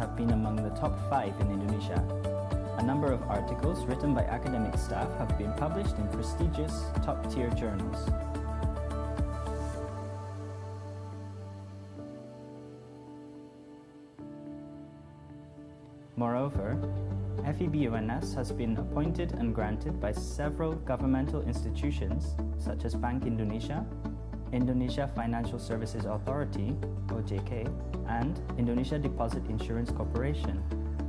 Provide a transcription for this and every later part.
have been among the top 5 in Indonesia. A number of articles written by academic staff have been published in prestigious top-tier journals. Moreover, FEBUNS has been appointed and granted by several governmental institutions such as Bank Indonesia, Indonesia Financial Services Authority (OJK), and Indonesia Deposit Insurance Corporation,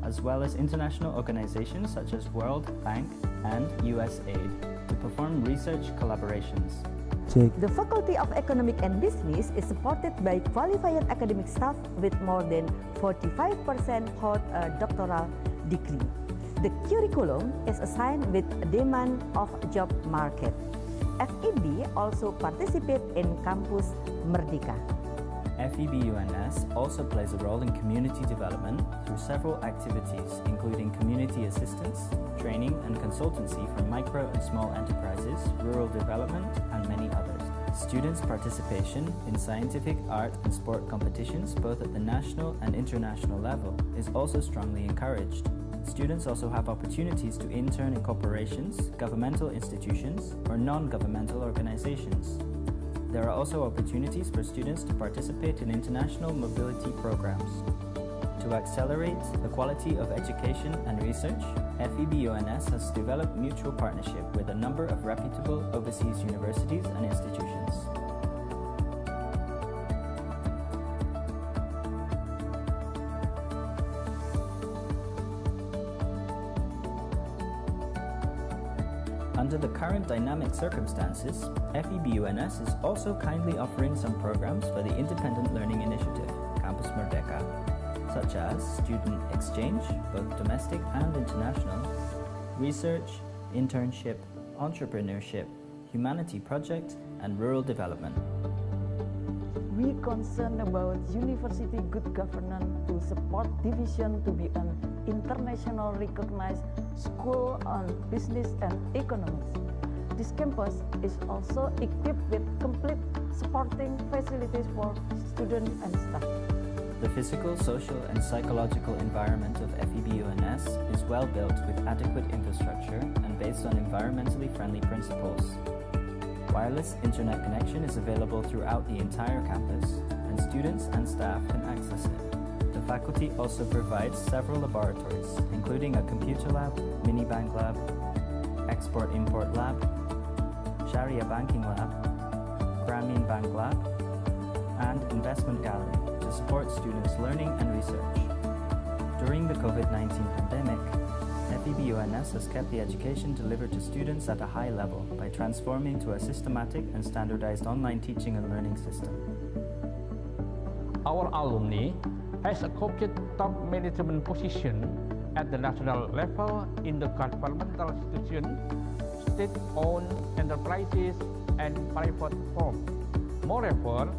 as well as international organizations such as World Bank and USAID to perform research collaborations. The Faculty of Economic and Business is supported by qualified academic staff with more than 45% hold a doctoral degree. The curriculum is assigned with demand of job market. FEB also participate in Campus Merdeka. FEBUNS also plays a role in community development through several activities, including community assistance, training and consultancy for micro and small enterprises, rural development, and many others. Students' participation in scientific, art, and sport competitions, both at the national and international level, is also strongly encouraged. Students also have opportunities to intern in corporations, governmental institutions, or non-governmental organizations. There are also opportunities for students to participate in international mobility programs. To accelerate the quality of education and research, FEBUNS has developed mutual partnership with a number of reputable overseas universities and institutions. Under the current dynamic circumstances, FEBUNS is also kindly offering some programs for the Independent Learning Initiative, Campus Merdeka, such as student exchange, both domestic and international, research, internship, entrepreneurship, humanity project, and rural development. We concerned about university good governance to support division to be an international recognized school on business and economics. This campus is also equipped with complete supporting facilities for students and staff. The physical, social, and psychological environment of FEBUNS is well built with adequate infrastructure and based on environmentally friendly principles. Wireless internet connection is available throughout the entire campus, and students and staff can access it. The faculty also provides several laboratories, including a computer lab, mini bank lab, export-import lab, Sharia banking lab, Grameen Bank lab, and investment gallery to support students' learning and research. During the COVID-19 pandemic, FEBUNS has kept the education delivered to students at a high level by transforming to a systematic and standardized online teaching and learning system. Our alumni has occupied top management position at the national level in the governmental institutions, state-owned enterprises, and private firms. Moreover,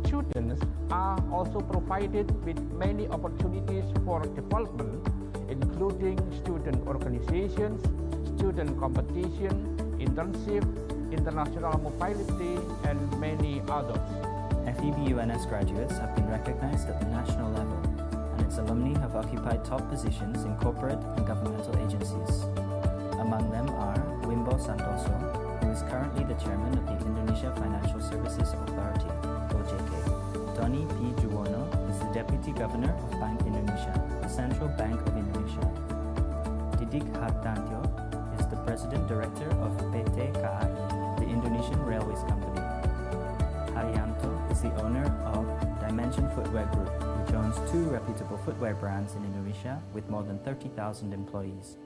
students are also provided with many opportunities for development, including student organizations, student competition, internship, international mobility, and many others. FEBUNS graduates have been recognized at the national level, and its alumni have occupied top positions in corporate and governmental agencies. Among them are Wimbo Santoso, who is currently the chairman of the Indonesia Financial Services Authority, OJK. Tony P. Juwono is the deputy governor of Bank Indonesia, the Central Bank of Indonesia. Didik Hartantyo is the president director of PT KAI, the Indonesian Railways Company. Haryanto is the owner of Dimension Footwear Group, which owns 2 reputable footwear brands in Indonesia with more than 30,000 employees.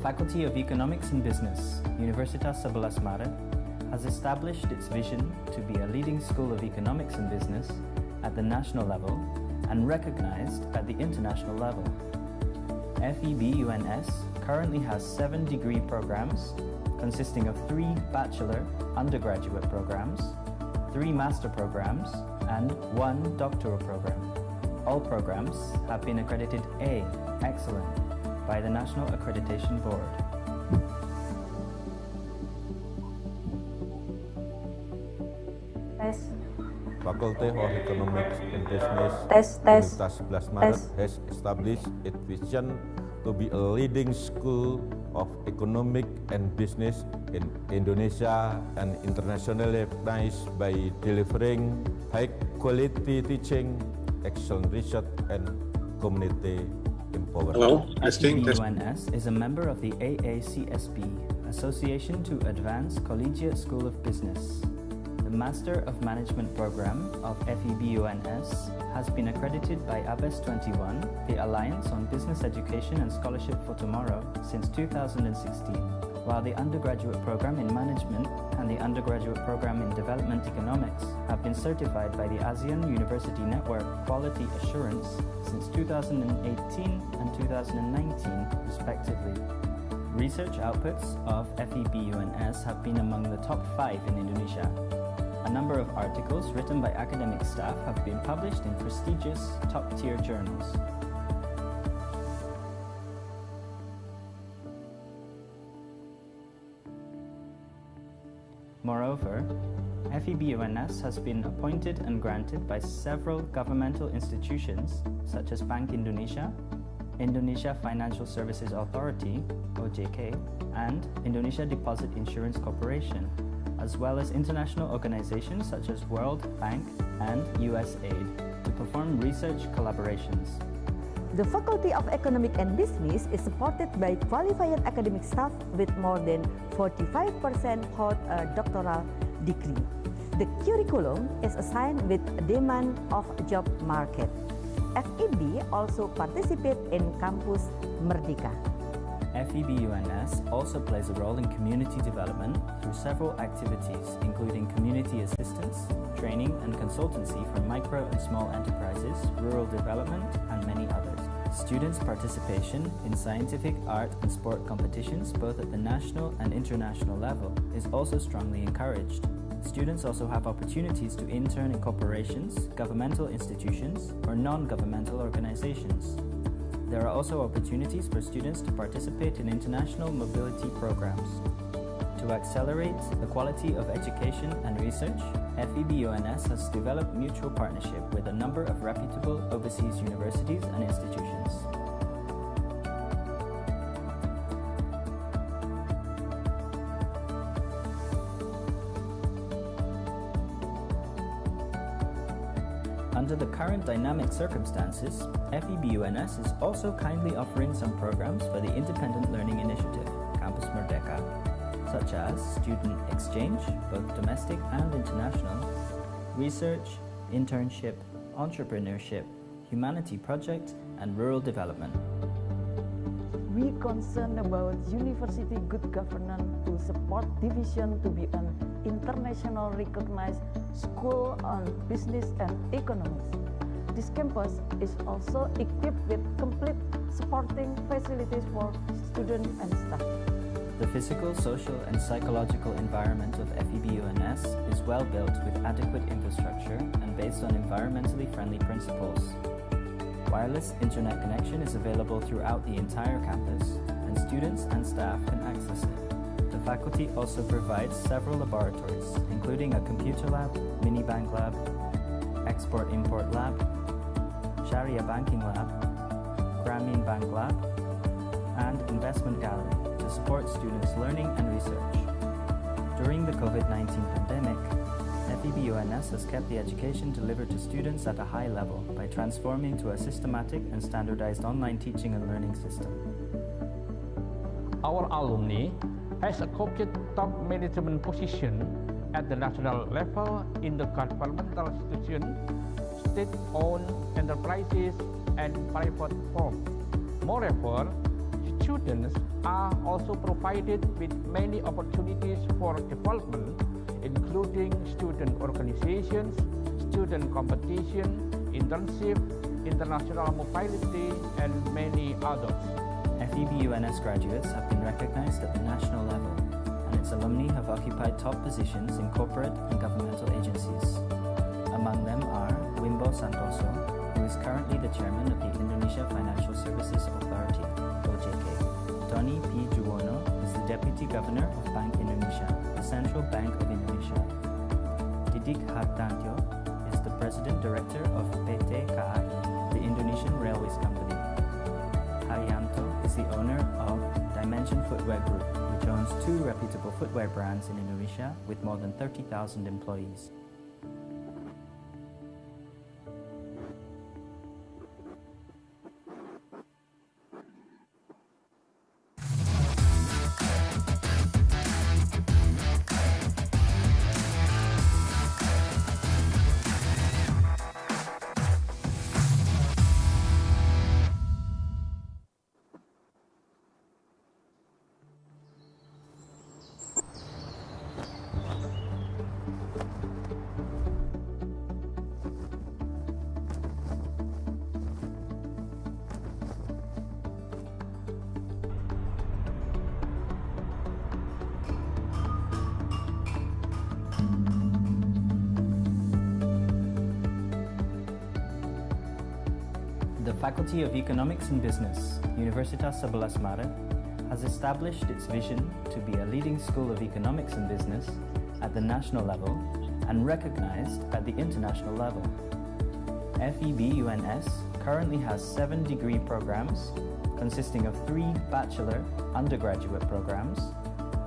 Faculty of Economics and Business, Universitas Sebelas Maret, has established its vision to be a leading school of economics and business at the national level and recognized at the international level. FEBUNS currently has 7 degree programs consisting of 3 bachelor undergraduate programs, 3 master programs, and 1 doctoral program. All programs have been accredited A, Excellent, by the National Accreditation Board. Faculty of Economics and Business, Universitas Sebelas Maret has established its vision to be a leading school of economic and business in Indonesia and internationally recognized by delivering high-quality teaching, excellent research, and community empowerment. Hello, testing. FEBUNS is a member of the AACSB, Association to Advance Collegiate School of Business. The Master of Management program of FEBUNS has been accredited by ABES 21, the Alliance on Business Education and Scholarship for Tomorrow, since 2016, while the undergraduate program in Management and the undergraduate program in Development Economics have been certified by the ASEAN University Network Quality Assurance since 2018 and 2019, respectively. Research outputs of FEBUNS have been among the top 5 in Indonesia. A number of articles written by academic staff have been published in prestigious top-tier journals. Moreover, FEBUNS has been appointed and granted by several governmental institutions such as Bank Indonesia, Indonesia Financial Services Authority (OJK), and Indonesia Deposit Insurance Corporation, as well as international organizations such as World Bank and USAID to perform research collaborations. The Faculty of Economic and Business is supported by qualified academic staff with more than 45% hold a doctoral degree. The curriculum is assigned with demand of job market. FEB also participates in Campus Merdeka. FEBUNS also plays a role in community development through several activities, including community assistance, training and consultancy for micro and small enterprises, rural development, and many others. Students' participation in scientific, art, and sport competitions, both at the national and international level, is also strongly encouraged. Students also have opportunities to intern in corporations, governmental institutions, or non-governmental organizations. There are also opportunities for students to participate in international mobility programs. To accelerate the quality of education and research, FEBUNS has developed mutual partnership with a number of reputable overseas universities and institutions. Under the current dynamic circumstances, FEBUNS is also kindly offering some programs for the Independent Learning Initiative, Campus Merdeka, such as student exchange, both domestic and international, research, internship, entrepreneurship, humanity project, and rural development. We concerned about university good governance to support division to be an international recognized school on business and economics. This campus is also equipped with complete supporting facilities for students and staff. The physical, social, and psychological environment of FEBUNS is well built with adequate infrastructure and based on environmentally friendly principles. Wireless internet connection is available throughout the entire campus, and students and staff can access it. The faculty also provides several laboratories, including a computer lab, mini bank lab, export-import lab, Sharia banking lab, Grameen bank lab, and investment gallery to support students' learning and research. During the COVID-19 pandemic, FEBUNS has kept the education delivered to students at a high level by transforming to a systematic and standardized online teaching and learning system. Our alumni has occupied top management position at the national level in the governmental institution, state-owned enterprises, and private firms. Moreover, students are also provided with many opportunities for development, including student organizations, student competition, internship, international mobility, and many others. FEBUNS graduates have been recognized at the national level, and its alumni have occupied top positions in corporate and governmental agencies. Among them are Wimbo Santoso, who is currently the chairman of the Indonesia Financial Services Authority, OJK. Tony P. Juwono is the deputy governor of Bank Indonesia, the Central Bank of Indonesia. Didik Hartantyo is the president director of PT KAI, the Indonesian Railways Company. Haryanto is the owner of Dimension Footwear Group, which owns 2 reputable footwear brands in Indonesia with more than 30,000 employees. The Faculty of Economics and Business, Universitas Sebelas Maret, has established its vision to be a leading school of economics and business at the national level and recognized at the international level. FEBUNS currently has 7 degree programs consisting of 3 bachelor undergraduate programs,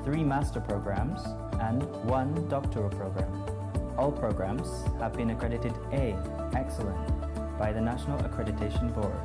3 master programs, and 1 doctoral program. All programs have been accredited A, Excellent, by the National Accreditation Board.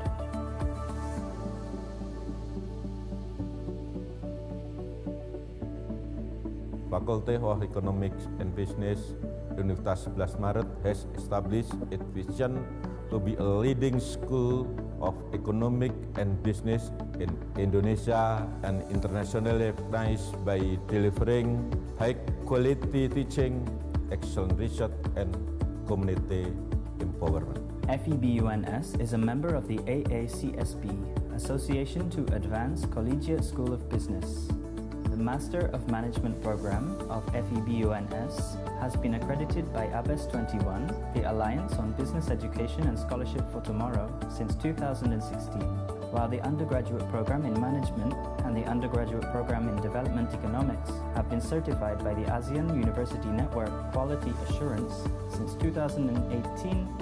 Faculty of Economics and Business, Universitas Sebelas Maret has established its vision to be a leading school of economic and business in Indonesia and internationally recognized by delivering high-quality teaching, excellent research, and community empowerment. FEBUNS is a member of the AACSB, Association to Advance Collegiate School of Business. The Master of Management program of FEBUNS has been accredited by ABES 21, the Alliance on Business Education and Scholarship for Tomorrow, since 2016, while the undergraduate program in Management and the undergraduate program in Development Economics have been certified by the ASEAN University Network Quality Assurance since 2018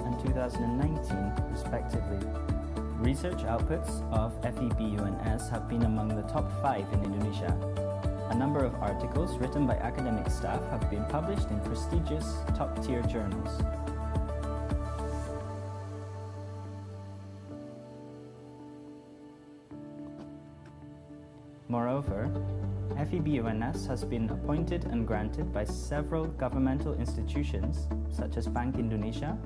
and 2019, respectively. Research outputs of FEBUNS have been among the top 5 in Indonesia. A number of articles written by academic staff have been published in prestigious top-tier journals. Moreover, FEBUNS has been appointed and granted by several governmental institutions such as Bank Indonesia,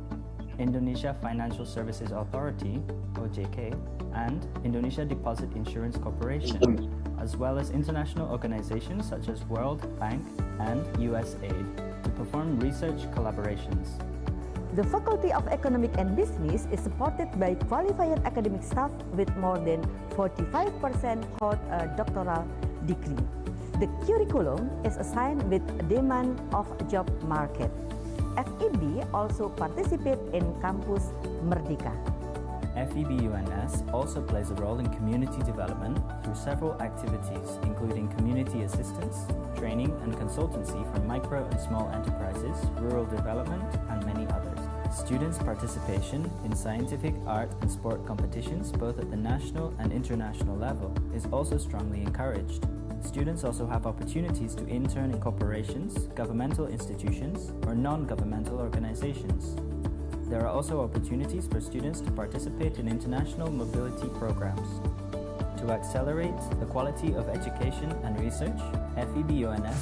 Indonesia Financial Services Authority, OJK, and Indonesia Deposit Insurance Corporation, as well as international organizations such as World Bank and USAID to perform research collaborations. The Faculty of Economic and Business is supported by qualified academic staff with more than 45% hold a doctoral degree. The curriculum is assigned with demand of job market. FEB also participate in Campus Merdeka. FEBUNS also plays a role in community development through several activities, including community assistance, training and consultancy for micro and small enterprises, rural development, and many others. Students' participation in scientific, art, and sport competitions, both at the national and international level, is also strongly encouraged. Students also have opportunities to intern in corporations, governmental institutions, or non-governmental organizations. There are also opportunities for students to participate in international mobility programs. To accelerate the quality of education and research, FEBUNS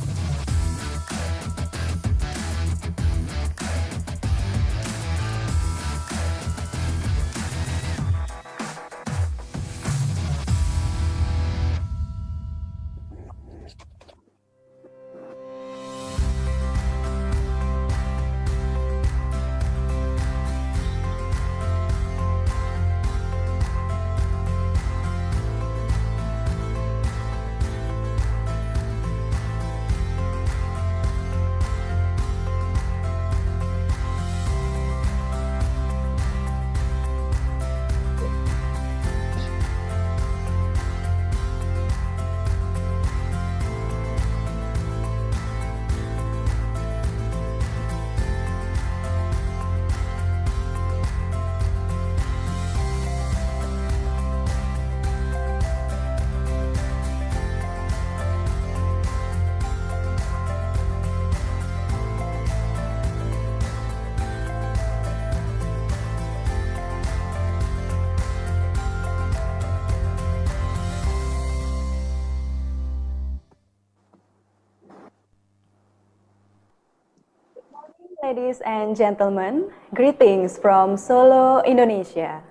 Ladies and gentlemen, greetings from Solo, Indonesia.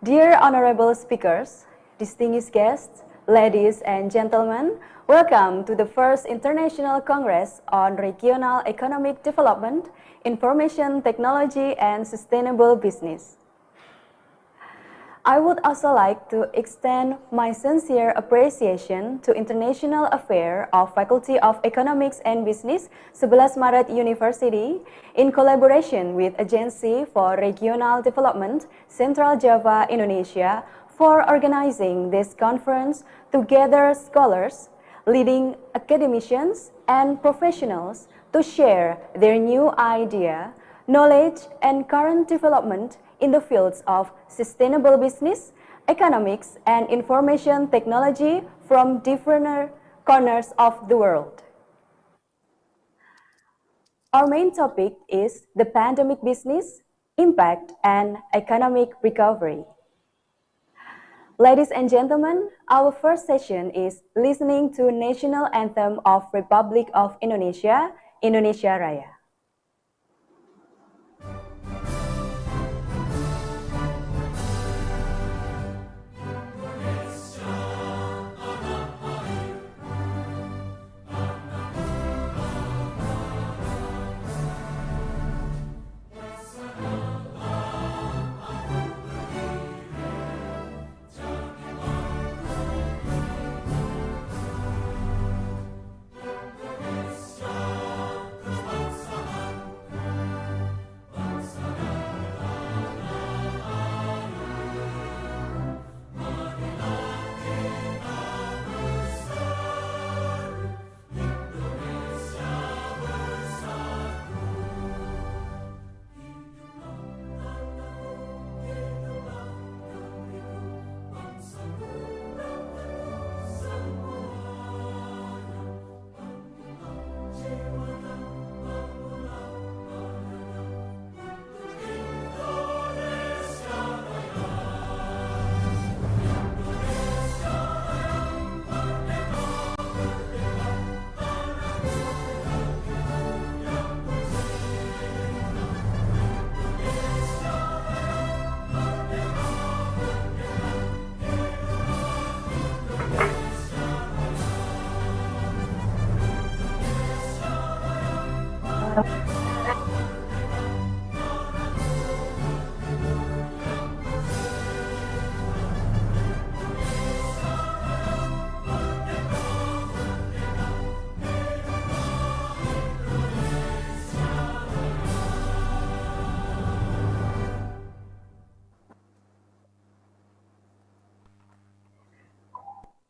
Dear honorable speakers, distinguished guests, ladies and gentlemen, welcome to the first International Congress on Regional Economic Development, Information Technology and Sustainable Business. I would also like to extend my sincere appreciation to International Affairs of Faculty of Economics and Business, Sebelas Maret University, in collaboration with Agency for Regional Development, Central Java Indonesia, for organizing this conference to gather scholars, leading academicians, and professionals to share their new idea, knowledge, and current development in the fields of sustainable business, economics, and information technology from different corners of the world. Our main topic is the pandemic business, impact, and economic recovery. Ladies and gentlemen, our first session is listening to National Anthem of Republic of Indonesia, Indonesia Raya.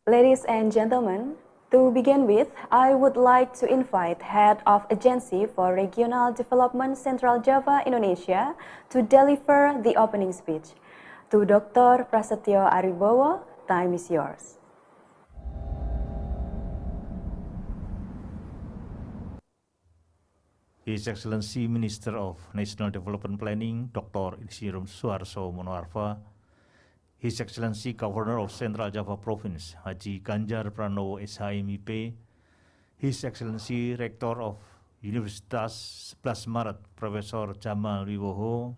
Ladies and gentlemen, to begin with, I would like to invite Head of Agency for Regional Development Central Java Indonesia to deliver the opening speech. To Dr. Prasetyo Aribowo, time is yours. His Excellency Minister of National Development Planning, Dr. Insinyur Suharso Monoarfa, His Excellency Governor of Central Java Province, Haji Ganjar Pranowo SHMIP, His Excellency Rector of Universitas Sebelas Maret, Professor Jamal Wibowo,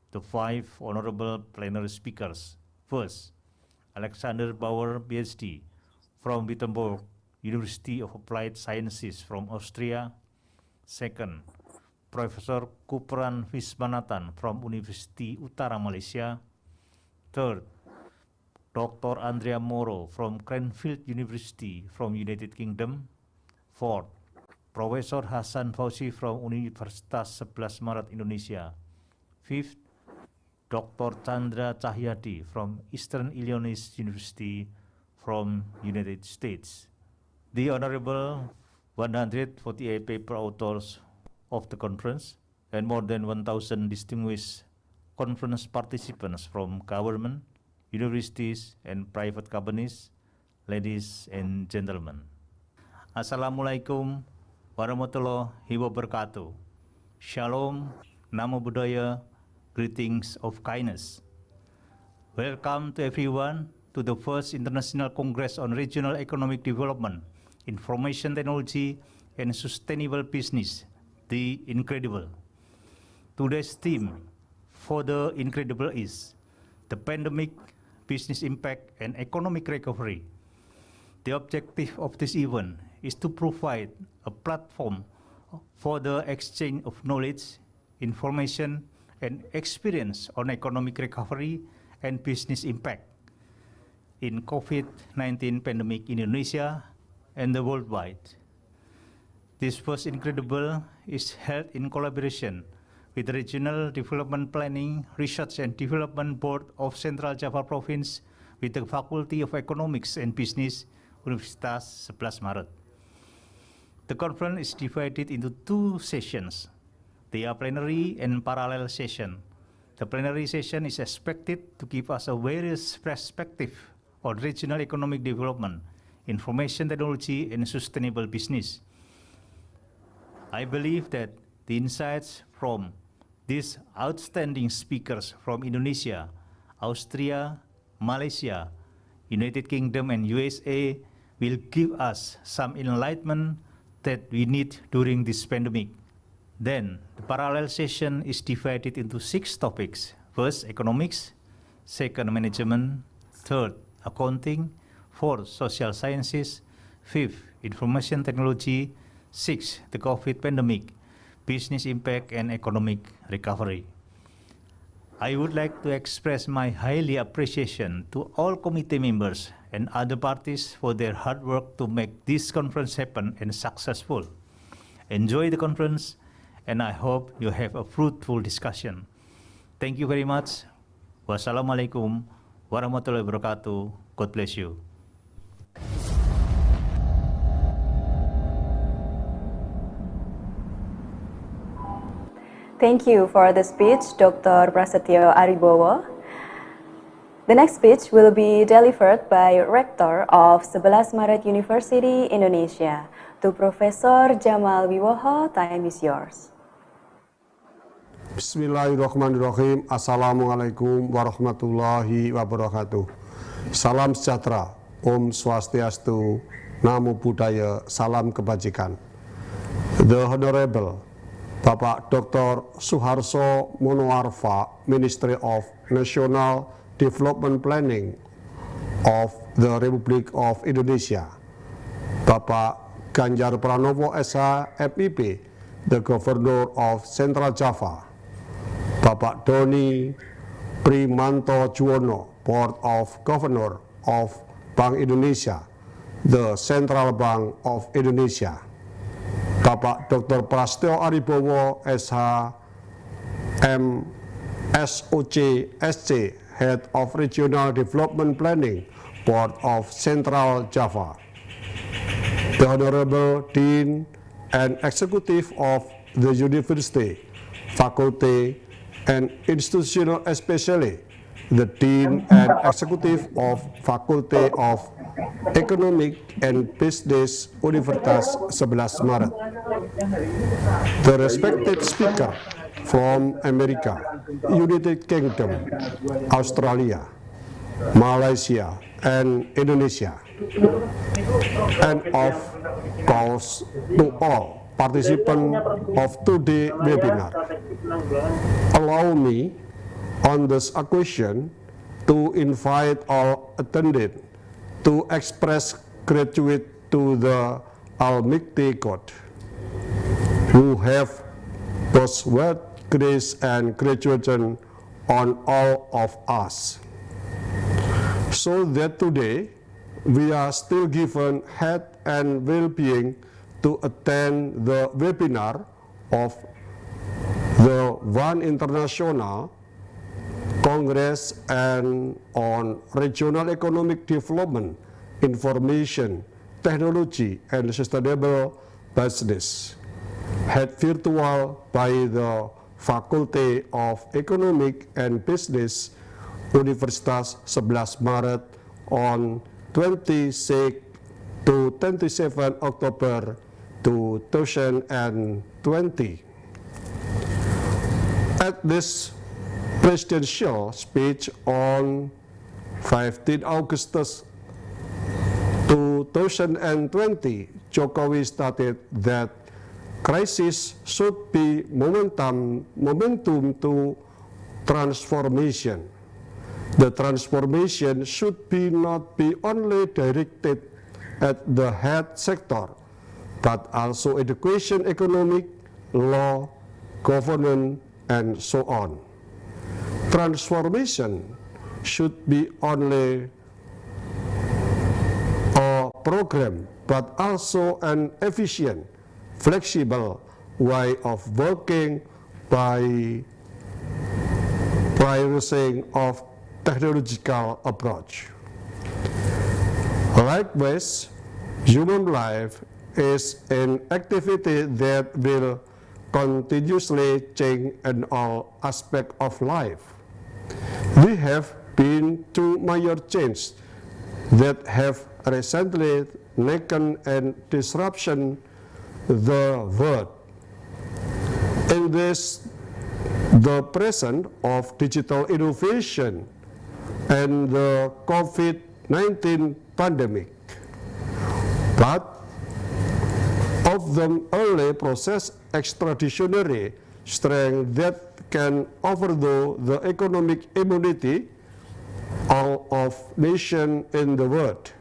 the 5 honorable plenary speakers. First, Alexander Bauer, PhD, from Wittenberg University of Applied Sciences from Austria. Second, Professor Kupran Viswanathan from University Utara Malaysia. Third, Dr. Andrea Moro from Cranfield University from United Kingdom. Fourth, Professor Hasan Fauzi from Universitas Sebelas Maret Indonesia. Fifth, Dr. Chandra Cahyadi from Eastern Illinois University from United States. The Honorable 148 paper authors of the conference and more than 1,000 distinguished conference participants from government, universities, and private companies, ladies and gentlemen. Assalamualaikum warahmatullahi wabarakatuh. Shalom, Namo Buddhaya, greetings of kindness. Welcome to everyone to the first International Congress on Regional Economic Development, Information Technology, and Sustainable Business, the Incredible. today's theme for the incredible is the pandemic, business impact, and economic recovery. The objective of this event is to provide a platform for the exchange of knowledge, information, and experience on economic recovery and business impact in COVID-19 pandemic in Indonesia and the worldwide. This first incredible is held in collaboration with the Regional Development Planning, Research and Development Board of Central Java Province with the Faculty of Economics and Business, Universitas Sebelas Maret. The conference is divided into two sessions. They are plenary and parallel session. The plenary session is expected to give us a various perspective on regional economic development, information technology, and sustainable business. I believe that the insights from these outstanding speakers from Indonesia, Austria, Malaysia, United Kingdom, and USA will give us some enlightenment that we need during this pandemic. Then, the parallel session is divided into 6 topics. First, economics. Second, management. Third, accounting. Fourth, social sciences. Fifth, information technology. Sixth, the COVID pandemic, business impact, and economic recovery. I would like to express my highly appreciation to all committee members and other parties for their hard work to make this conference happen and successful. Enjoy the conference, and I hope you have a fruitful discussion. Thank you very much. Wassalamualaikum warahmatullahi wabarakatuh. God bless you. Thank you for the speech, Dr. Prasetyo Aribowo. The next speech will be delivered by Rector of Sebelas Maret University, Indonesia, to Professor Jamal Wiwoho. Time is yours. Bismillahirrahmanirrahim. Assalamualaikum warahmatullahi wabarakatuh. Salam sejahtera, Om Swastiastu, Namo Buddhaya, Salam Kebajikan. The Honorable Bapak Dr. Suharso Monoarfa, Ministry of National Development Planning of the Republic of Indonesia. Bapak Ganjar Pranowo SH, MIP, the Governor of Central Java. Bapak Doni Primanto Juwono, Board of Governor of Bank Indonesia, the Central Bank of Indonesia. Bapak Dr. Prasetyo Aribowo SH, MSOC SC, Head of Regional Development Planning, Board of Central Java. The Honorable Dean and Executive of the University, Faculty, and Institutional, especially the Dean and Executive of Faculty of Economic and Business, Universitas Sebelas Maret. The respected speaker from America, United Kingdom, Australia, Malaysia, and Indonesia. And of course, to all participants of today's webinar. Allow me on this occasion to invite all attendees to express gratitude to the Almighty God, who have bestowed grace and graduation on all of us, so that today we are still given health and well-being to attend the webinar of the One International Congress and on Regional Economic Development, Information, Technology, and Sustainable Business, held virtual by the Faculty of Economic and Business, Universitas Sebelas Maret on 26 to 27 October 2020. At this presidential speech on 15 August 2020, Jokowi stated that crisis should be momentum to transformation. The transformation should not be only directed at the health sector, but also education, economic, law, governance, and so on. Transformation should be only a program, but also an efficient, flexible way of working by prioritizing of technological approach. Likewise, human life is an activity that will continuously change in all aspects of life. We have been through major changes that have recently taken and disruption the world. In this, the presence of digital innovation and the COVID-19 pandemic, but of them only possess extraordinary strength that can overthrow the economic immunity of nations in the world.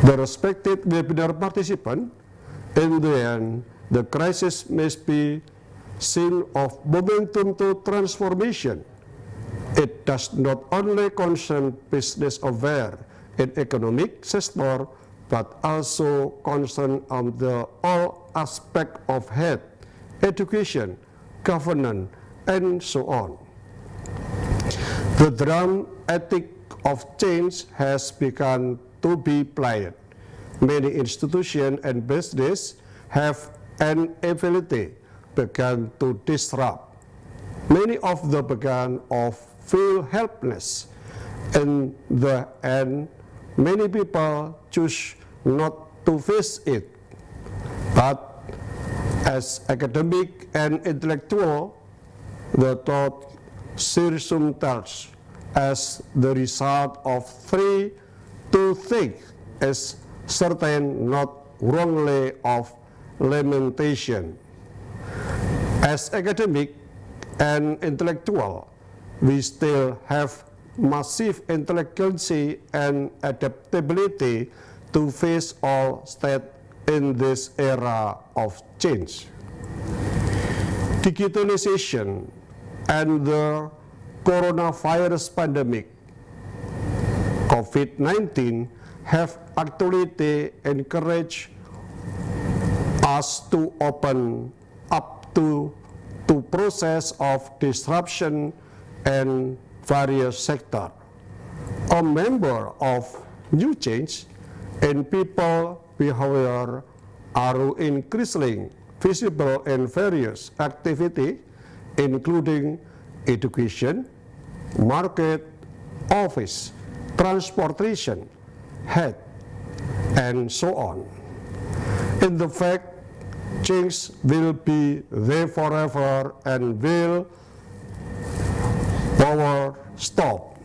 The respected webinar participant, in the end, the crisis must be seen of momentum to transformation. It does not only concern business affairs in economic sector, but also concern on the all aspect of health, education, governance, and so on. The drum ethic of change has begun to be played. Many institutions and business have an ability begun to disrupt. Many of them began to feel helpless. In the end, many people choose not to face it. But as academic and intellectual, the thought circumstances as the result of three to think is certain, not wrongly of lamentation. As academic and intellectual, we still have massive intelligence and adaptability to face all states in this era of change. Digitalization and the coronavirus pandemic, COVID-19, have actually encouraged us to open up to process of disruption in various sectors. A member of new change in people behavior are increasingly visible in various activities, including education, market, office, transportation, health, and so on. In the fact, change will be there forever and will never stop.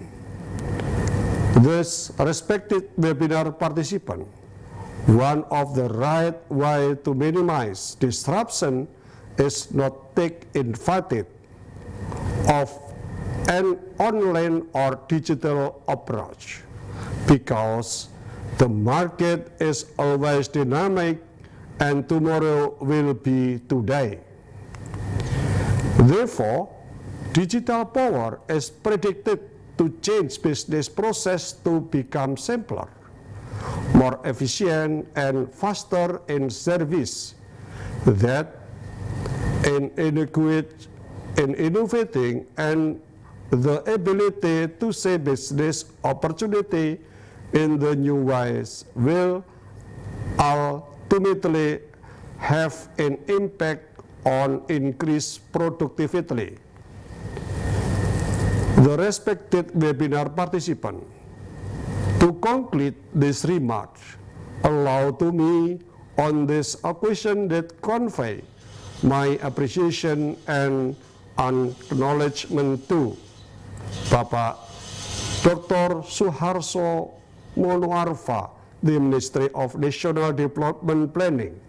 This respected webinar participant, one of the right way to minimize disruption is not take advantage of an online or digital approach, because the market is always dynamic and tomorrow will be today. Therefore, digital power is predicted to change business process to become simpler, more efficient and faster in service, that in innovating and the ability to see business opportunity in the new ways will ultimately have an impact on increased productivity. The respected webinar participant, to conclude this remark, allow to me on this occasion that convey my appreciation and acknowledgement to Bapak Dr. Suharso Monoarfa, the Ministry of National Development Planning,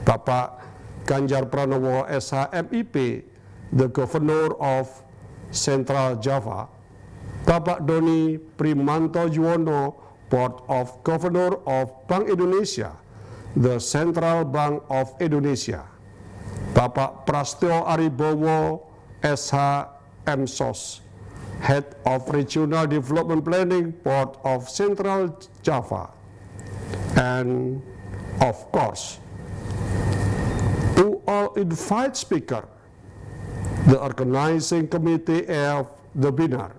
Bapak Ganjar Pranowo SH.MIP, the Governor of Central Java, Bapak Doni Primanto Juwono, Board of Governor of Bank Indonesia, the Central Bank of Indonesia, Bapak Prastyo Aribowo SH.MSOS, Head of Regional Development Planning, Board of Central Java, and of course, to all invite speakers, the organizing committee of the webinar,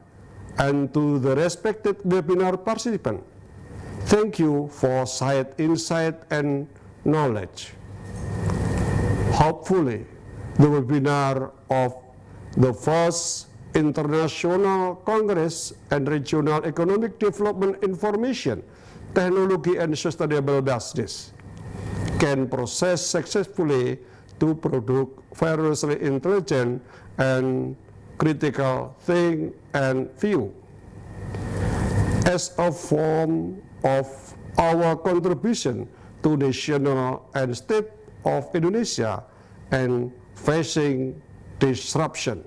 and to the respected webinar participant, thank you for side insight and knowledge. Hopefully, the webinar of the first International Congress and Regional Economic Development Information, Technology and Sustainable Business can process successfully to produce variously intelligent and critical think and view. As a form of our contribution to national and state of Indonesia and facing disruption.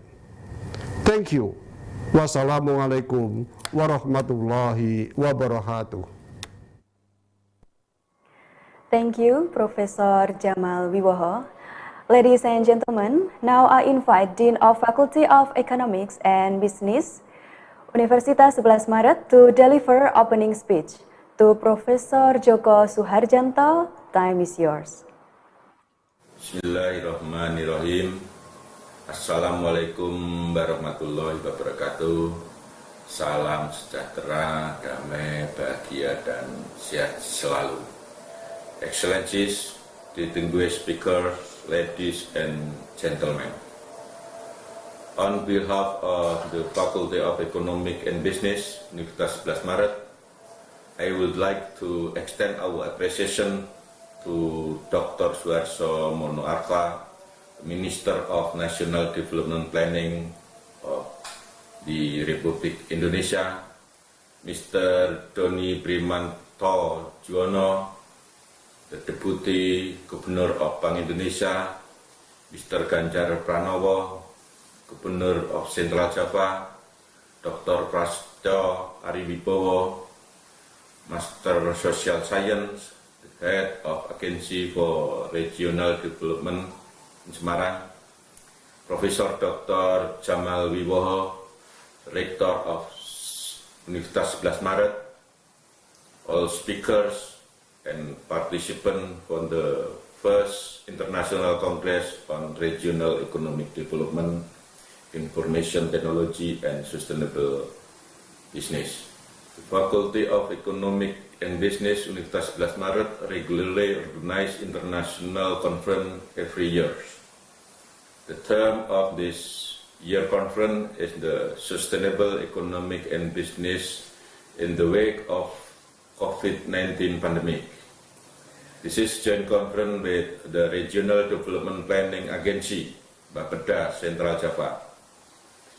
Thank you. Wassalamualaikum warahmatullahi wabarakatuh. Thank you, Professor Jamal Wiwoho. Ladies and gentlemen, now I invite Dean of Faculty of Economics and Business, Universitas Sebelas Maret, to deliver opening speech. To Professor Joko Suharjanto, time is yours. Bismillahirrahmanirrahim. Assalamualaikum warahmatullahi wabarakatuh. Salam sejahtera, damai, bahagia, dan sehat selalu. Excellencies, distinguished speakers, ladies and gentlemen. On behalf of the Faculty of Economic and Business, Universitas Sebelas Maret, I would like to extend our appreciation to Dr. Suharso Monoarfa, Minister of National Development Planning of the Republik Indonesia, Mr. Doni Primanto Juwono, the Deputy Governor of Bank Indonesia, Mr. Ganjar Pranowo, Governor of Central Java, Dr. Prastyo Aribowo, Master Social Science, the Head of Agency for Regional Development in Semarang, Profesor Dr. Jamal Wiwoho, Rector of Universitas Sebelas Maret, all speakers and participants from the first International Congress on Regional Economic Development, Information Technology and Sustainable Business. The Faculty of Economic and Business Universitas Sebelas Maret regularly organize international conference every year. The term of this year conference is the Sustainable Economic and Business in the wake of COVID-19 pandemic. This is joint conference with the Regional Development Planning Agency, BAPPEDA Central Java.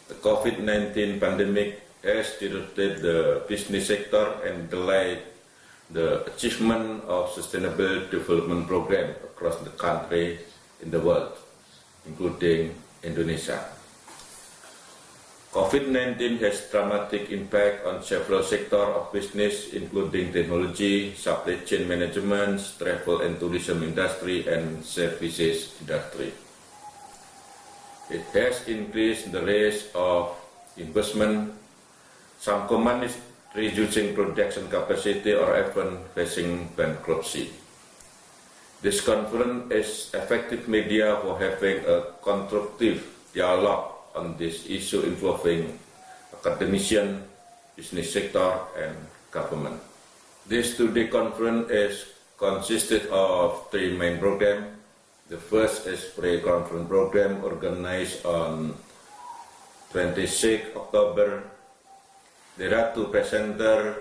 The COVID-19 pandemic has disrupted the business sector and delayed the achievement of sustainable development program across the country in the world, including Indonesia. COVID-19 has dramatic impact on several sectors of business, including technology, supply chain management, travel and tourism industry, and services industry. It has increased the risk of investment. Some companies reducing production capacity or even facing bankruptcy. This conference is effective media for having a constructive dialogue on this issue involving academicians, business sector, and government. This two-day conference is consisted of three main programs. The first is pre-conference program organized on 26 October. There are two presenters,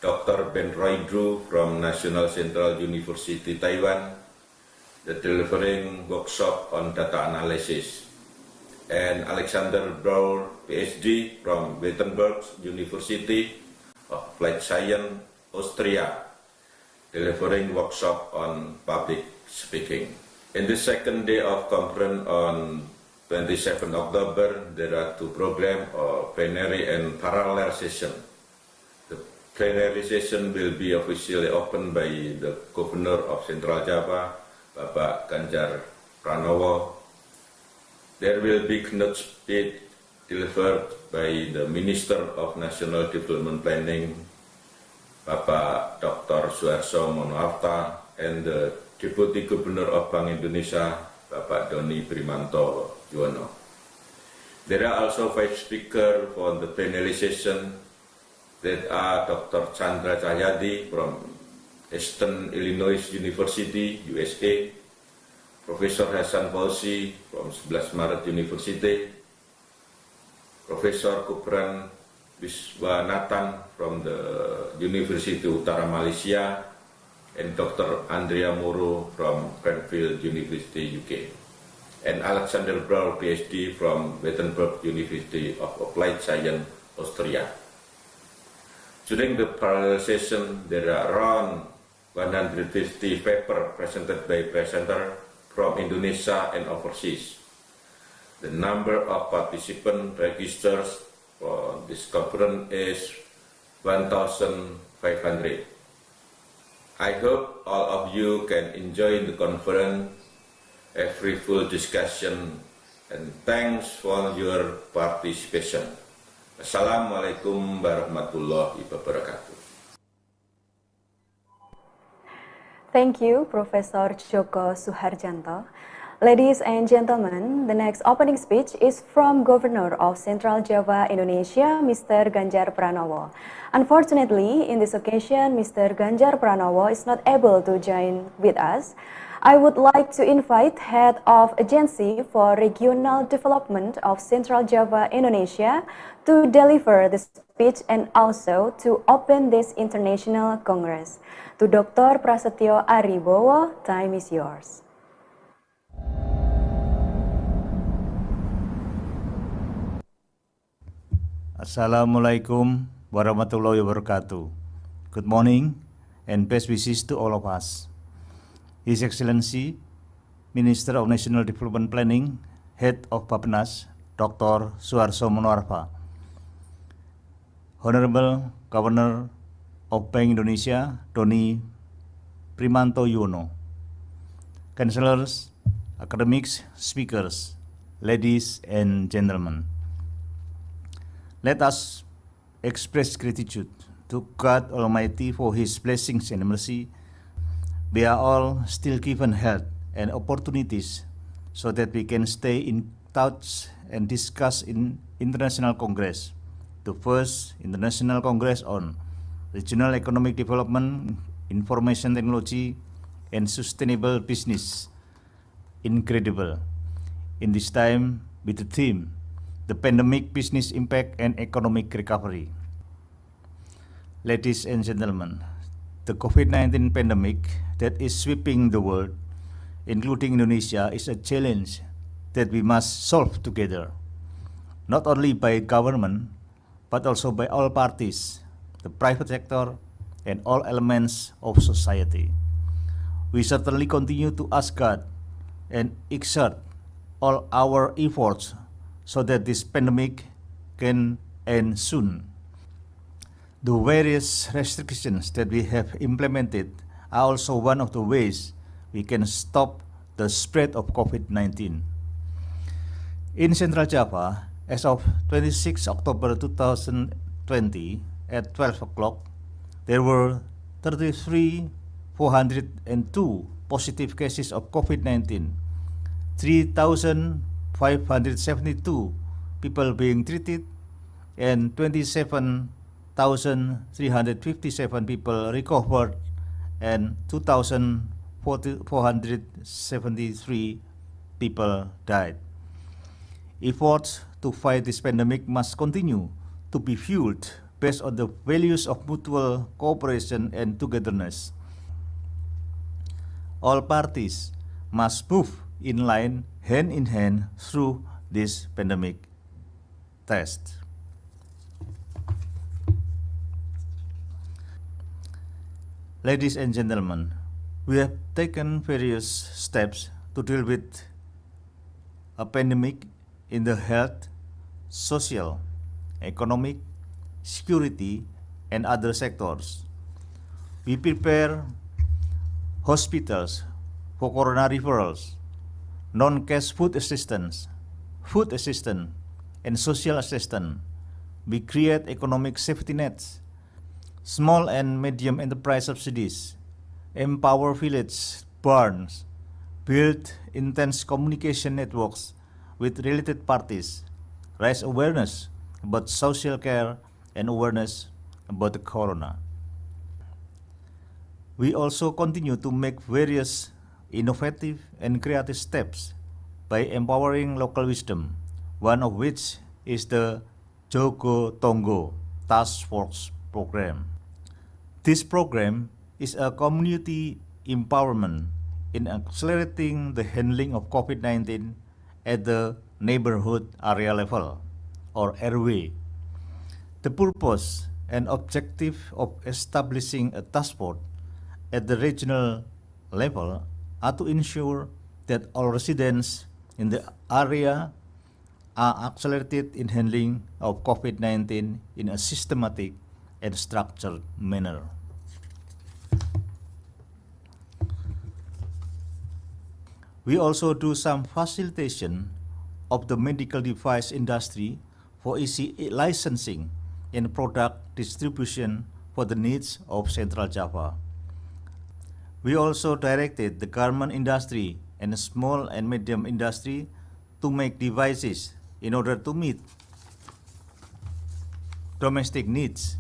Dr. Ben Roy Drew from National Central University, Taiwan, the delivering workshop on data analysis, and Alexander Brower, PhD from Wittenberg University of Applied Science, Austria, delivering workshop on public speaking. In the second day of conference on 27 October, there are two programs, plenary and parallel session. The plenary session will be officially opened by the Governor of Central Java, Bapak Ganjar Pranowo. There will be keynote speech delivered by the Minister of National Development Planning, Bapak Dr. Suharso Monoarfa, and the Deputy Governor of Bank Indonesia, Bapak Doni Primanto Juwono. There are also 5 speakers for the plenary session that are Dr. Chandra Cahyadi from Eastern Illinois University, USA, Professor Hasan Fauzi from Sebelas Maret University, Professor Kupran Wiswanathan from the University Utara Malaysia, and Dr. Andrea Moro from Cranfield University, UK, and Alexander Braul, PhD from Wittenberg University of Applied Science, Austria. During the parallel session, there are around 150 papers presented by presenters from Indonesia and overseas. The number of participants registered for this conference is 1,500. I hope all of you can enjoy the conference, a fruitful discussion, and thanks for your participation. Assalamualaikum warahmatullahi wabarakatuh. Thank you, Professor Joko Suharjanto. Ladies and gentlemen, the next opening speech is from Governor of Central Java Indonesia, Mr. Ganjar Pranowo. Unfortunately, in this occasion, Mr. Ganjar Pranowo is not able to join with us. I would like to invite Head of Agency for Regional Development of Central Java Indonesia to deliver the speech and also to open this international congress. To Dr. Prasetyo Aribowo, time is yours. Assalamualaikum warahmatullahi wabarakatuh. Good morning and best wishes to all of us. His Excellency, Minister of National Development Planning, Head of BAPPENAS, Dr. Suharso Monoarfa, Honorable Governor of Bank Indonesia, Doni Primanto Juwono, Councillors, academics, speakers, ladies and gentlemen. Let us express gratitude to God Almighty for His blessings and mercy. We are all still given health and opportunities so that we can stay in touch and discuss in International Congress, the first International Congress on Regional Economic Development, Information Technology, and Sustainable Business. Incredible. In this time with the theme, the pandemic, business impact, and economic recovery. Ladies and gentlemen, the COVID-19 pandemic that is sweeping the world, including Indonesia, is a challenge that we must solve together, not only by government, but also by all parties, the private sector, and all elements of society. We certainly continue to ask God and exert all our efforts so that this pandemic can end soon. The various restrictions that we have implemented are also one of the ways we can stop the spread of COVID-19. In Central Java, as of 26 October 2020 at 12 o'clock, there were 33,402 positive cases of COVID-19, 3,572 people being treated, and 27,357 people recovered, and 2,473 people died. Efforts to fight this pandemic must continue to be fueled based on the values of mutual cooperation and togetherness. All parties must move in line, hand in hand, through this pandemic test. Ladies and gentlemen, we have taken various steps to deal with a pandemic in the health, social, economic, security, and other sectors. We prepare hospitals for corona referrals, non-cash food assistance, and social assistance. We create economic safety nets, small and medium enterprise subsidies, empower village barns, build intense communication networks with related parties, raise awareness about social care and awareness about the corona. We also continue to make various innovative and creative steps by empowering local wisdom, one of which is the Jogo Tonggo Task Force Program. This program is a community empowerment in accelerating the handling of COVID-19 at the neighborhood area level, or RW. The purpose and objective of establishing a task force at the regional level are to ensure that all residents in the area are accelerated in handling of COVID-19 in a systematic and structured manner. We also do some facilitation of the medical device industry for easy licensing and product distribution for the needs of Central Java. We also directed the garment industry and the small and medium industry to make devices in order to meet domestic needs.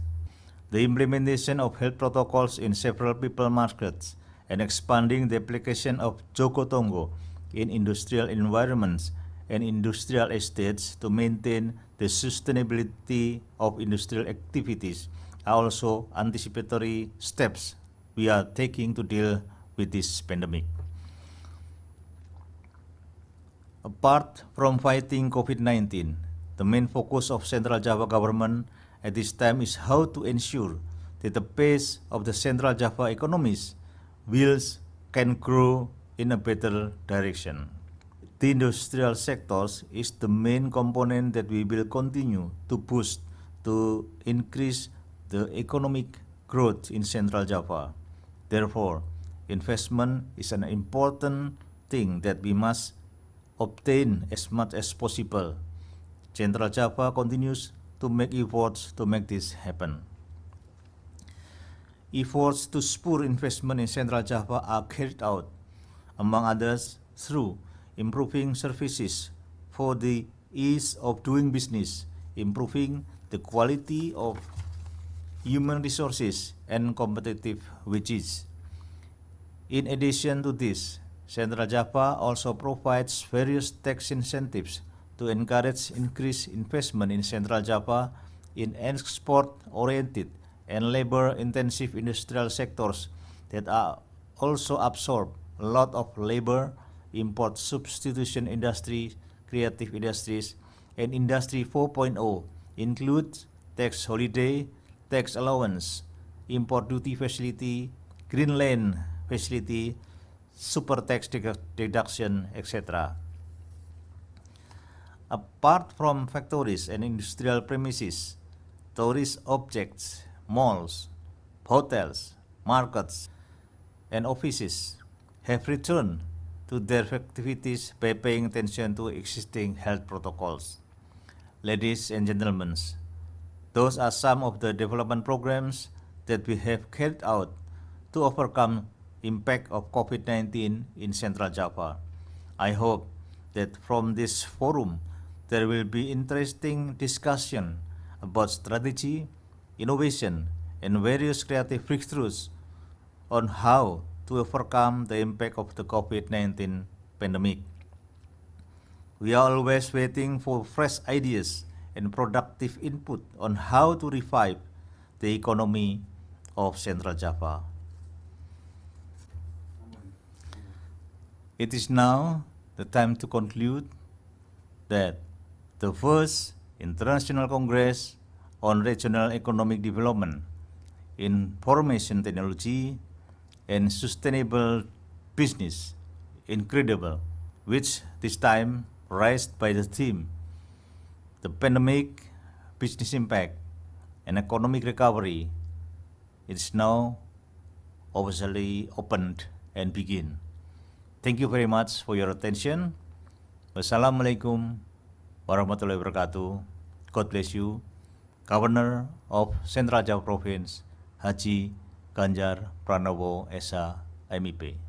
The implementation of health protocols in several people markets and expanding the application of Jogo Tonggo in industrial environments and industrial estates to maintain the sustainability of industrial activities are also anticipatory steps we are taking to deal with this pandemic. Apart from fighting COVID-19, the main focus of Central Java government at this time is how to ensure that the pace of the Central Java economies can grow in a better direction. The industrial sectors is the main component that we will continue to boost to increase the economic growth in Central Java. Therefore, investment is an important thing that we must obtain as much as possible. Central Java continues to make efforts to make this happen. Efforts to spur investment in Central Java are carried out, among others, through improving services for the ease of doing business, improving the quality of human resources, and competitive wages. In addition to this, Central Java also provides various tax incentives to encourage increased investment in Central Java in export-oriented and labor-intensive industrial sectors that are also absorb a lot of labor, import substitution industry, creative industries, and Industry 4.0 includes tax holiday, tax allowance, import duty facility, green lane facility, super tax deduction, etc. Apart from factories and industrial premises, tourist objects, malls, hotels, markets, and offices have returned to their activities by paying attention to existing health protocols. Ladies and gentlemen, those are some of the development programs that we have carried out to overcome impact of COVID-19 in Central Java. I hope that from this forum there will be interesting discussion about strategy, innovation, and various creative breakthroughs on how to overcome the impact of the COVID-19 pandemic. We are always waiting for fresh ideas and productive input on how to revive the economy of Central Java. It is now the time to conclude that the first International Congress on Regional Economic Development, Information Technology, and Sustainable Business incredible, which this time raised by the theme, the pandemic, business impact, and economic recovery. It's now officially opened and begin. Thank you very much for your attention. Wassalamualaikum warahmatullahi wabarakatuh. God bless you. Governor of Central Java Province, Haji Ganjar Pranowo Esa, MIP.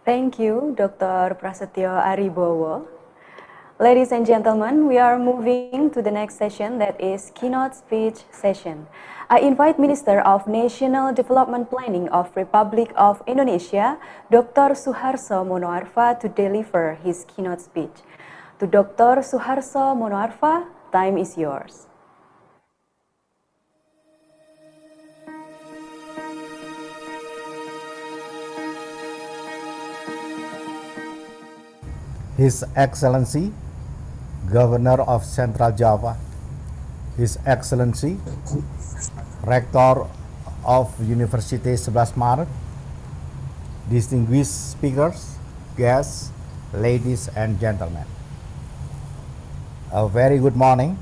Thank you, Dr. Prasetyo Aribowo. Ladies and gentlemen, we are moving to the next session, that is keynote speech session. I invite Minister of National Development Planning of Republic of Indonesia, Dr. Suharso Monoarfa, to deliver his keynote speech. To Dr. Suharso Monoarfa, time is yours. His Excellency, Governor of Central Java, His Excellency, Rector of Universitas Sebelas Maret, distinguished speakers, guests, ladies and gentlemen. A very good morning.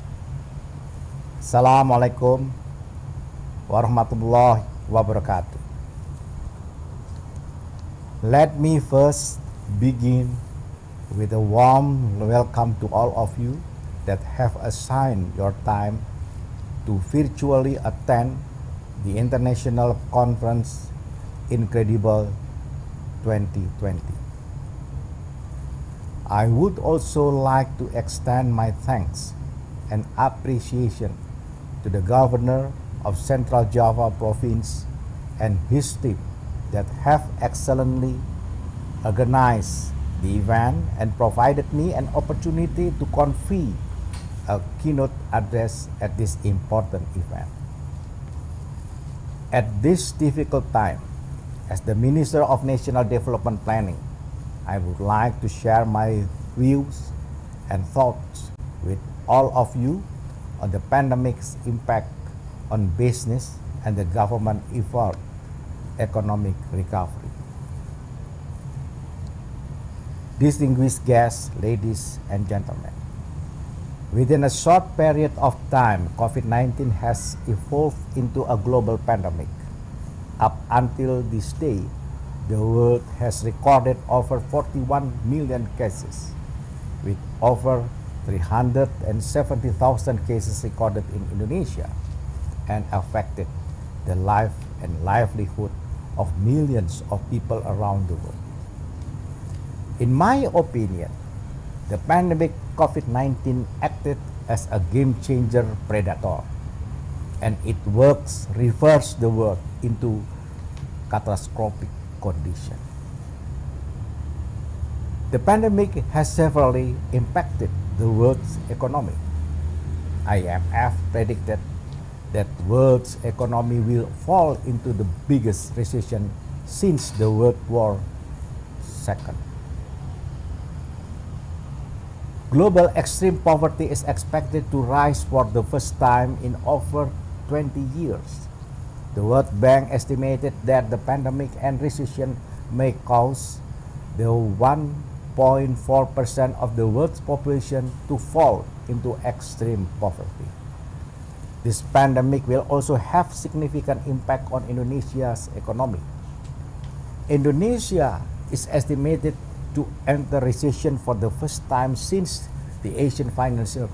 Assalamualaikum warahmatullahi wabarakatuh. Let me first begin with a warm welcome to all of you that have assigned your time to virtually attend the International Conference Incredible 2020. I would also like to extend my thanks and appreciation to the Governor of Central Java Province and his team that have excellently organized the event and provided me an opportunity to convey a keynote address at this important event. At this difficult time, as the Minister of National Development Planning, I would like to share my views and thoughts with all of you on the pandemic's impact on business and the government effort economic recovery. Distinguished guests, ladies and gentlemen, within a short period of time, COVID-19 has evolved into a global pandemic. Up until this day, the world has recorded over 41 million cases, with over 370,000 cases recorded in Indonesia, and affected the life and livelihood of millions of people around the world. In my opinion, the pandemic COVID-19 acted as a game-changer predator, and it works reverse the world into catastrophic condition. The pandemic has severely impacted the world's economy. IMF predicted that world's economy will fall into the biggest recession since the World War II. Global extreme poverty is expected to rise for the first time in over 20 years. The World Bank estimated that the pandemic and recession may cause the 1.4% of the world's population to fall into extreme poverty. This pandemic will also have significant impact on Indonesia's economy. Indonesia is estimated to enter recession for the first time since the Asian financial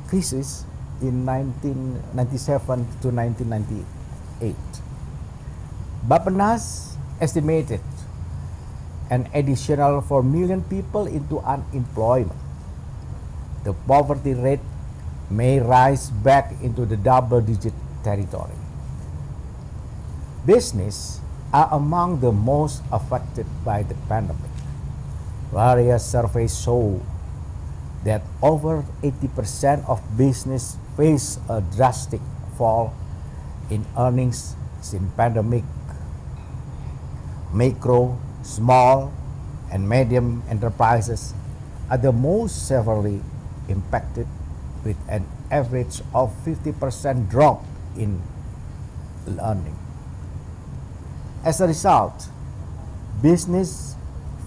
crisis in 1997 to 1998. BAPPEDA estimated an additional 4 million people into unemployment. The poverty rate may rise back into the double-digit territory. Business are among the most affected by the pandemic. Various surveys show that over 80% of business face a drastic fall in earnings since pandemic. Micro, small, and medium enterprises are the most severely impacted, with an average of 50% drop in earning. As a result, business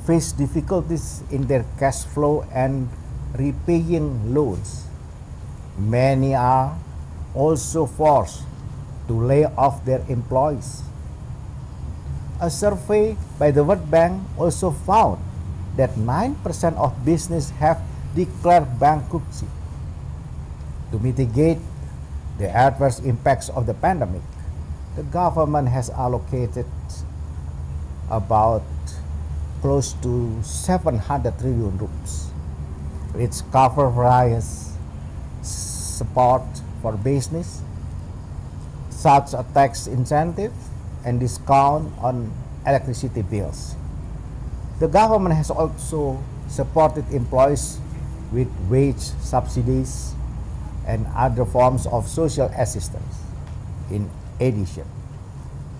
face difficulties in their cash flow and repaying loans. Many are also forced to lay off their employees. A survey by the World Bank also found that 9% of businesses have declared bankruptcy. To mitigate the adverse impacts of the pandemic, the government has allocated about close to 700 trillion rupees, which cover various support for business, such as tax incentive and discount on electricity bills. The government has also supported employees with wage subsidies and other forms of social assistance. In addition,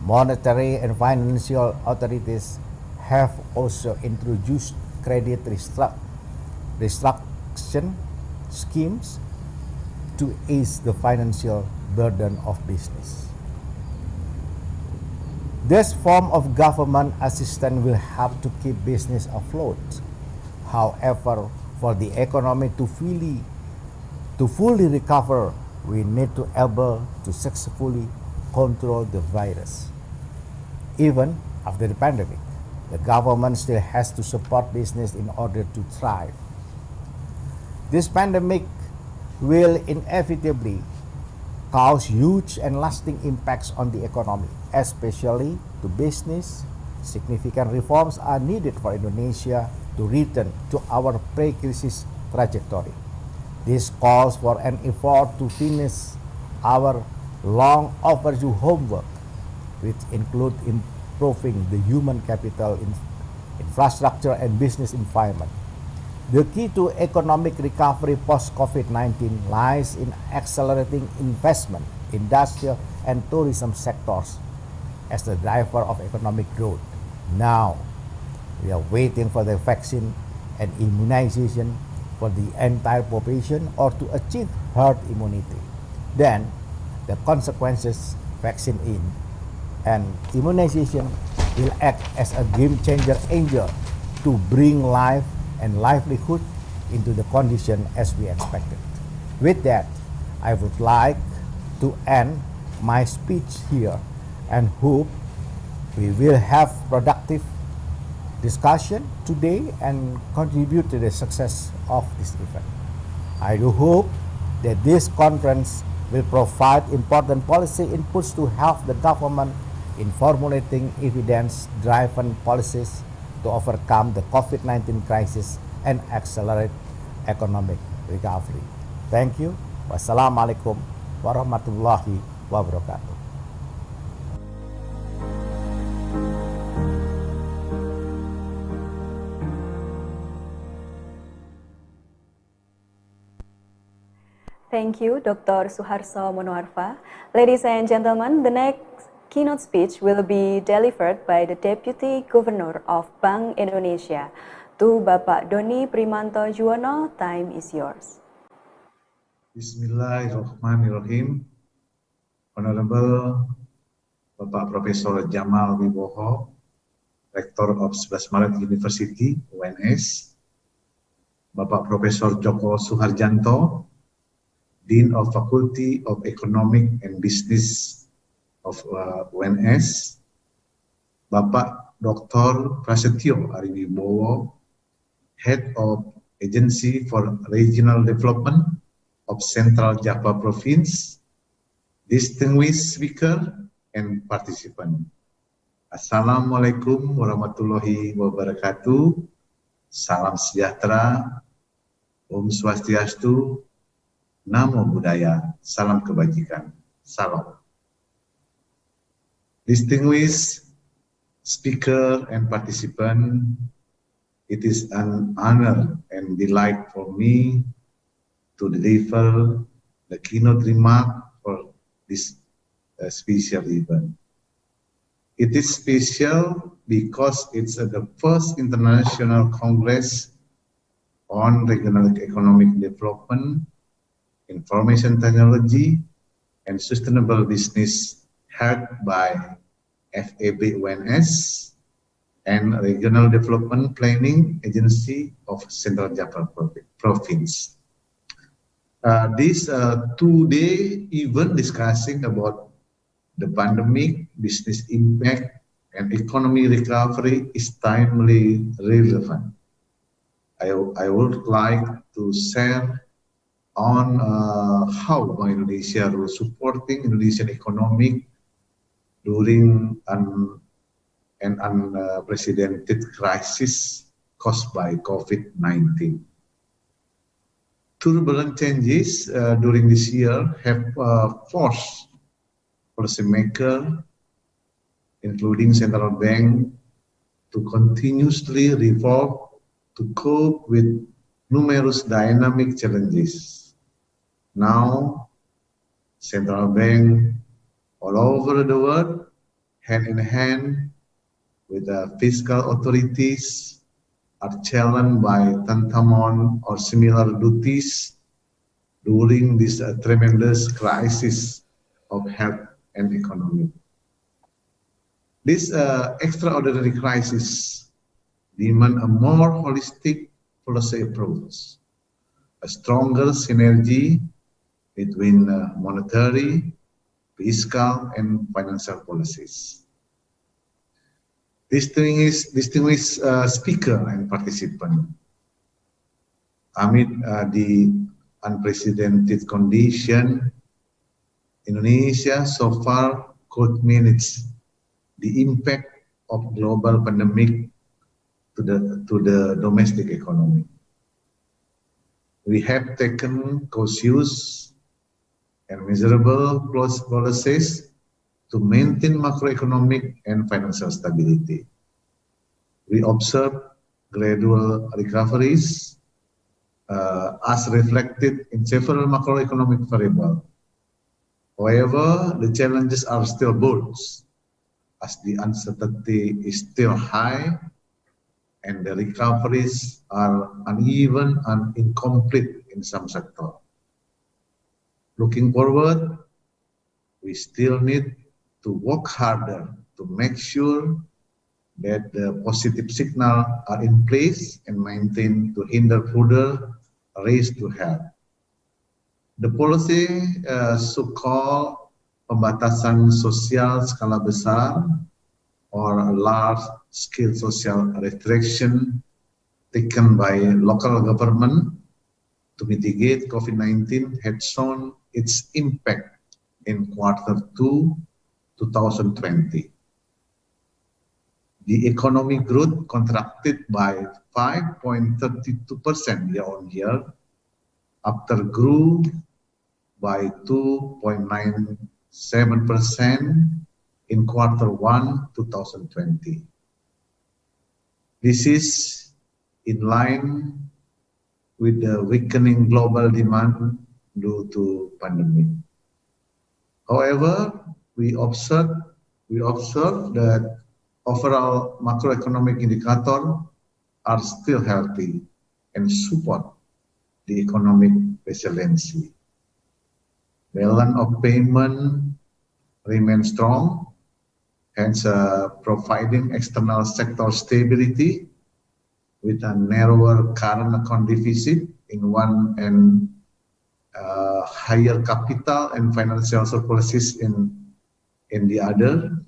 monetary and financial authorities have also introduced credit restriction schemes to ease the financial burden of business. This form of government assistance will help to keep business afloat. However, for the economy to fully recover, we need to be able to successfully control the virus. Even after the pandemic, the government still has to support business in order to thrive. This pandemic will inevitably cause huge and lasting impacts on the economy, especially to business. Significant reforms are needed for Indonesia to return to our pre-crisis trajectory. This calls for an effort to finish our long overdue homework, which include improving the human capital, infrastructure, and business environment. The key to economic recovery post-COVID-19 lies in accelerating investment, industrial and tourism sectors as the driver of economic growth. Now, we are waiting for the vaccine and immunization for the entire population or to achieve herd immunity. Then, the consequences, vaccine in and immunization will act as a game-changer angel to bring life and livelihood into the condition as we expected. With that, I would like to end my speech here and hope we will have productive discussion today and contribute to the success of this event. I do hope that this conference will provide important policy inputs to help the government in formulating evidence-driven policies to overcome the COVID-19 crisis and accelerate economic recovery. Thank you. Wassalamualaikum warahmatullahi wabarakatuh. Thank you, Dr. Suharso Monoarfa. Ladies and gentlemen, the next keynote speech will be delivered by the Deputy Governor of Bank Indonesia. To Bapak Doni Primanto Juwono, time is yours. Bismillahirrahmanirrahim. Honorable Bapak Profesor Jamal Wibowo, Rector of Sebelas Maret University, UNS. Bapak Profesor Joko Suharjanto, Dean of Faculty of Economic and Business of UNS, Bapak Dr. Prasetyo Ariwibowo, Head of Agency for Regional Development of Central Java Province, distinguished speaker and participant. Assalamualaikum warahmatullahi wabarakatuh. Salam sejahtera, Om Swastiastu, Namo Buddhaya, salam kebajikan, salam. Distinguished speaker and participant, it is an honor and delight for me to deliver the keynote remark for this special event. It is special because it's the first international congress on regional economic development, information technology, and sustainable business held by FEBUNS and Regional Development Planning Agency of Central Java Province. This two-day event discussing about the pandemic, business impact, and economy recovery is timely relevant. I would like to share on how Bank Indonesia was supporting Indonesian economy during an unprecedented crisis caused by COVID-19. Turbulent changes during this year have forced policymakers, including central bank, to continuously evolve to cope with numerous dynamic challenges. Now, central bank all over the world, hand in hand with the fiscal authorities, are challenged by tantamount or similar duties during this tremendous crisis of health and economy. This extraordinary crisis demands a more holistic policy approach, a stronger synergy between monetary, fiscal, and financial policies. Distinguished speaker and participant, amid the unprecedented condition, Indonesia so far could manage the impact of global pandemic to the domestic economy. We have taken cautious and measurable policies to maintain macroeconomic and financial stability. We observe gradual recoveries as reflected in several macroeconomic variables. However, the challenges are still bold, as the uncertainty is still high and the recoveries are uneven and incomplete in some sectors. Looking forward, we still need to work harder to make sure that the positive signals are in place and maintained to hinder further race to health. The policy so-called pembatasan sosial skala besar or large-scale social restriction taken by local government to mitigate COVID-19 had shown its impact in Q2 2020. The economic growth contracted by 5.32% year-on-year after grew by 2.97% in Q1 2020. This is in line with the weakening global demand due to pandemic. However, we observe that overall macroeconomic indicators are still healthy and support the economic resiliency. Balance of payment remains strong, hence providing external sector stability with a narrower current account deficit in one and higher capital and financial surpluses in the other.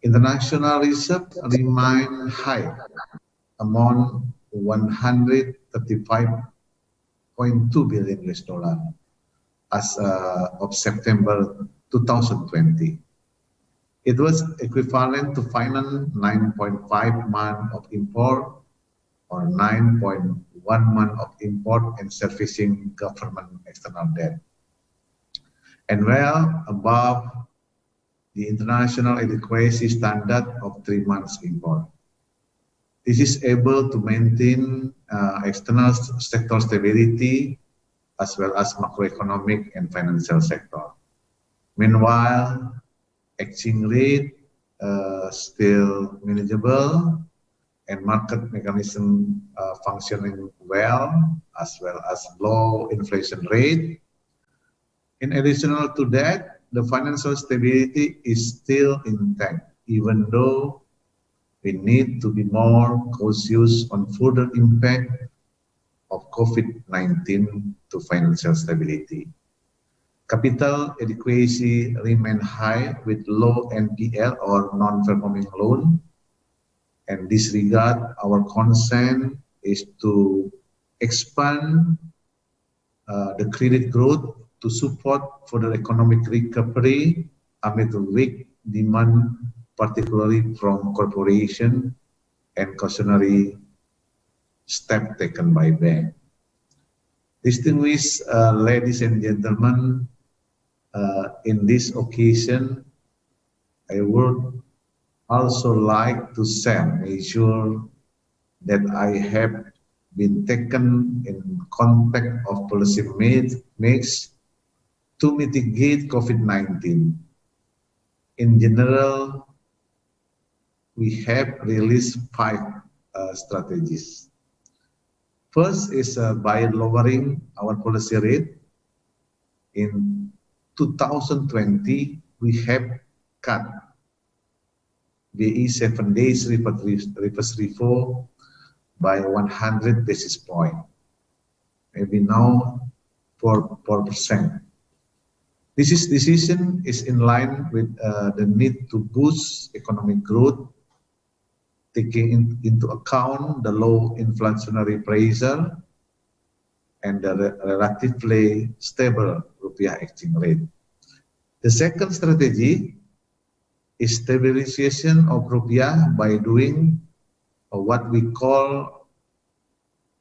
International reserves remain high, among $135.2 billion as of September 2020. It was equivalent to finance 9.5 months of import or 9.1 months of import and servicing government external debt, and well above the international adequacy standard of 3 months import. This is able to maintain external sector stability as well as macroeconomic and financial sector. Meanwhile, exchange rate still manageable, and market mechanism functioning well as low inflation rate. In addition to that, the financial stability is still intact, even though we need to be more cautious on further impact of COVID-19 to financial stability. Capital adequacy remain high with low NPL or non-performing loan. And this regard, our concern is to expand the credit growth to support further economic recovery amid the weak demand, particularly from corporation and cautionary step taken by bank. Distinguished ladies and gentlemen, in this occasion, I would also like to share measures that I have been taken in context of policy makes to mitigate COVID-19. In general, we have released 5 strategies. First is by lowering our policy rate. In 2020, we have cut BI 7 days reverse repo by 100 basis points, maybe now 4%. This decision is in line with the need to boost economic growth, taking into account the low inflationary pressure and the relatively stable rupiah exchange rate. The second strategy is stabilization of rupiah by doing what we call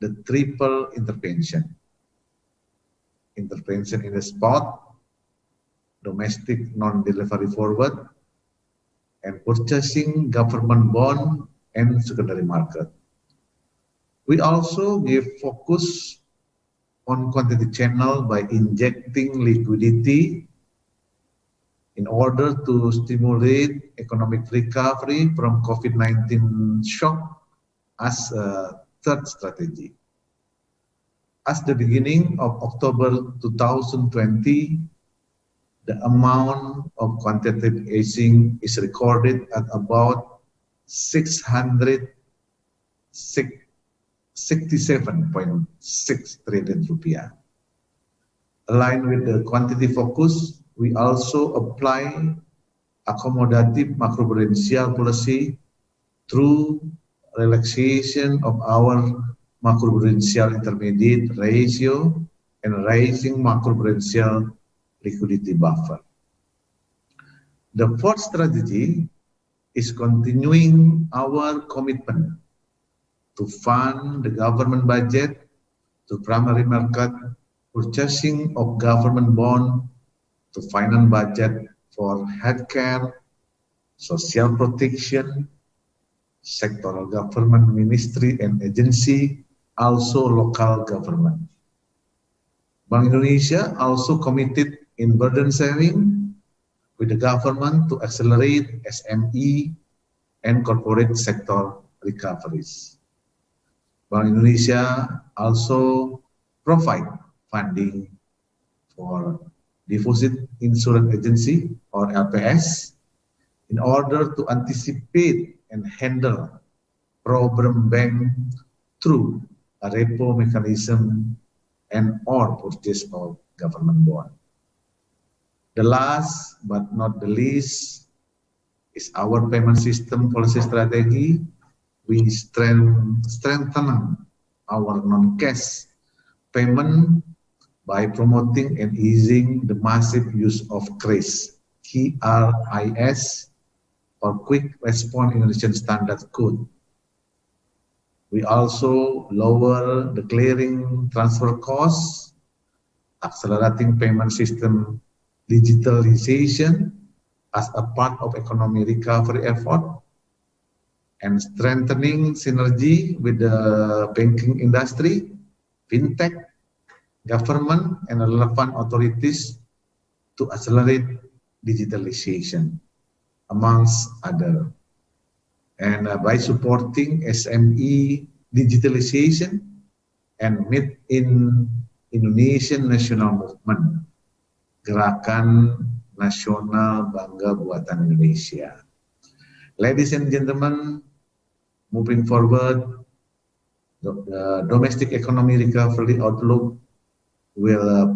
the triple intervention. Intervention in the spot, domestic non-delivery forward, and purchasing government bond and secondary market. We also give focus on quantity channel by injecting liquidity in order to stimulate economic recovery from COVID-19 shock as a third strategy. As the beginning of October 2020, the amount of quantitative easing is recorded at about 667.6 trillion rupiah. Aligned with the quantity focus, we also apply accommodative macroprudential policy through relaxation of our macroprudential intermediate ratio and raising macroprudential liquidity buffer. The fourth strategy is continuing our commitment to fund the government budget to primary market, purchasing of government bond, to finance budget for healthcare, social protection, sectoral government, ministry and agency, also local government. Bank Indonesia also committed in burden sharing with the government to accelerate SME and corporate sector recoveries. Bank Indonesia also provide funding for Deposit Insurance Agency or LPS in order to anticipate and handle problem bank through a repo mechanism and or purchase of government bond. The last but not the least is our payment system policy strategy. We strengthen our non-cash payment by promoting and easing the massive use of KRIS, or Quick Response Indonesian Standard Code. We also lower the clearing transfer costs, accelerating payment system digitalization as a part of economic recovery effort, and strengthening synergy with the banking industry, fintech, government, and relevant authorities to accelerate digitalization. amongst other. And by supporting SME digitalization and Made in Indonesian National Movement, Gerakan Nasional Bangga Buatan Indonesia. Ladies and gentlemen, moving forward, the domestic economy recovery outlook will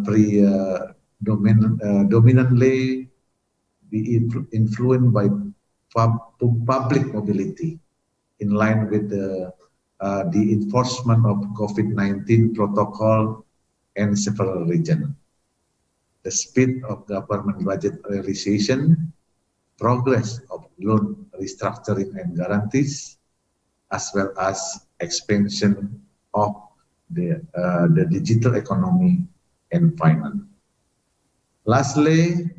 dominantly be influenced by public mobility in line with the enforcement of COVID-19 protocol in several regions. The speed of government budget realization, progress of loan restructuring and guarantees, as well as expansion of the digital economy and finance. Lastly,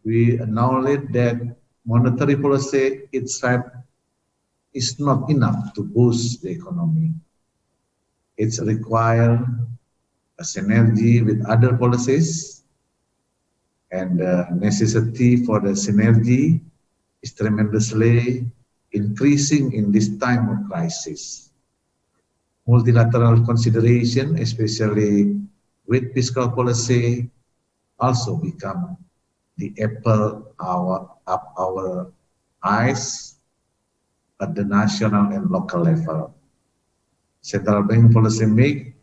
we acknowledge that monetary policy itself is not enough to boost the economy. It's required a synergy with other policies, and the necessity for the synergy is tremendously increasing in this time of crisis. Multilateral consideration, especially with fiscal policy, also become the apple of our eyes at the national and local level. Central bank policy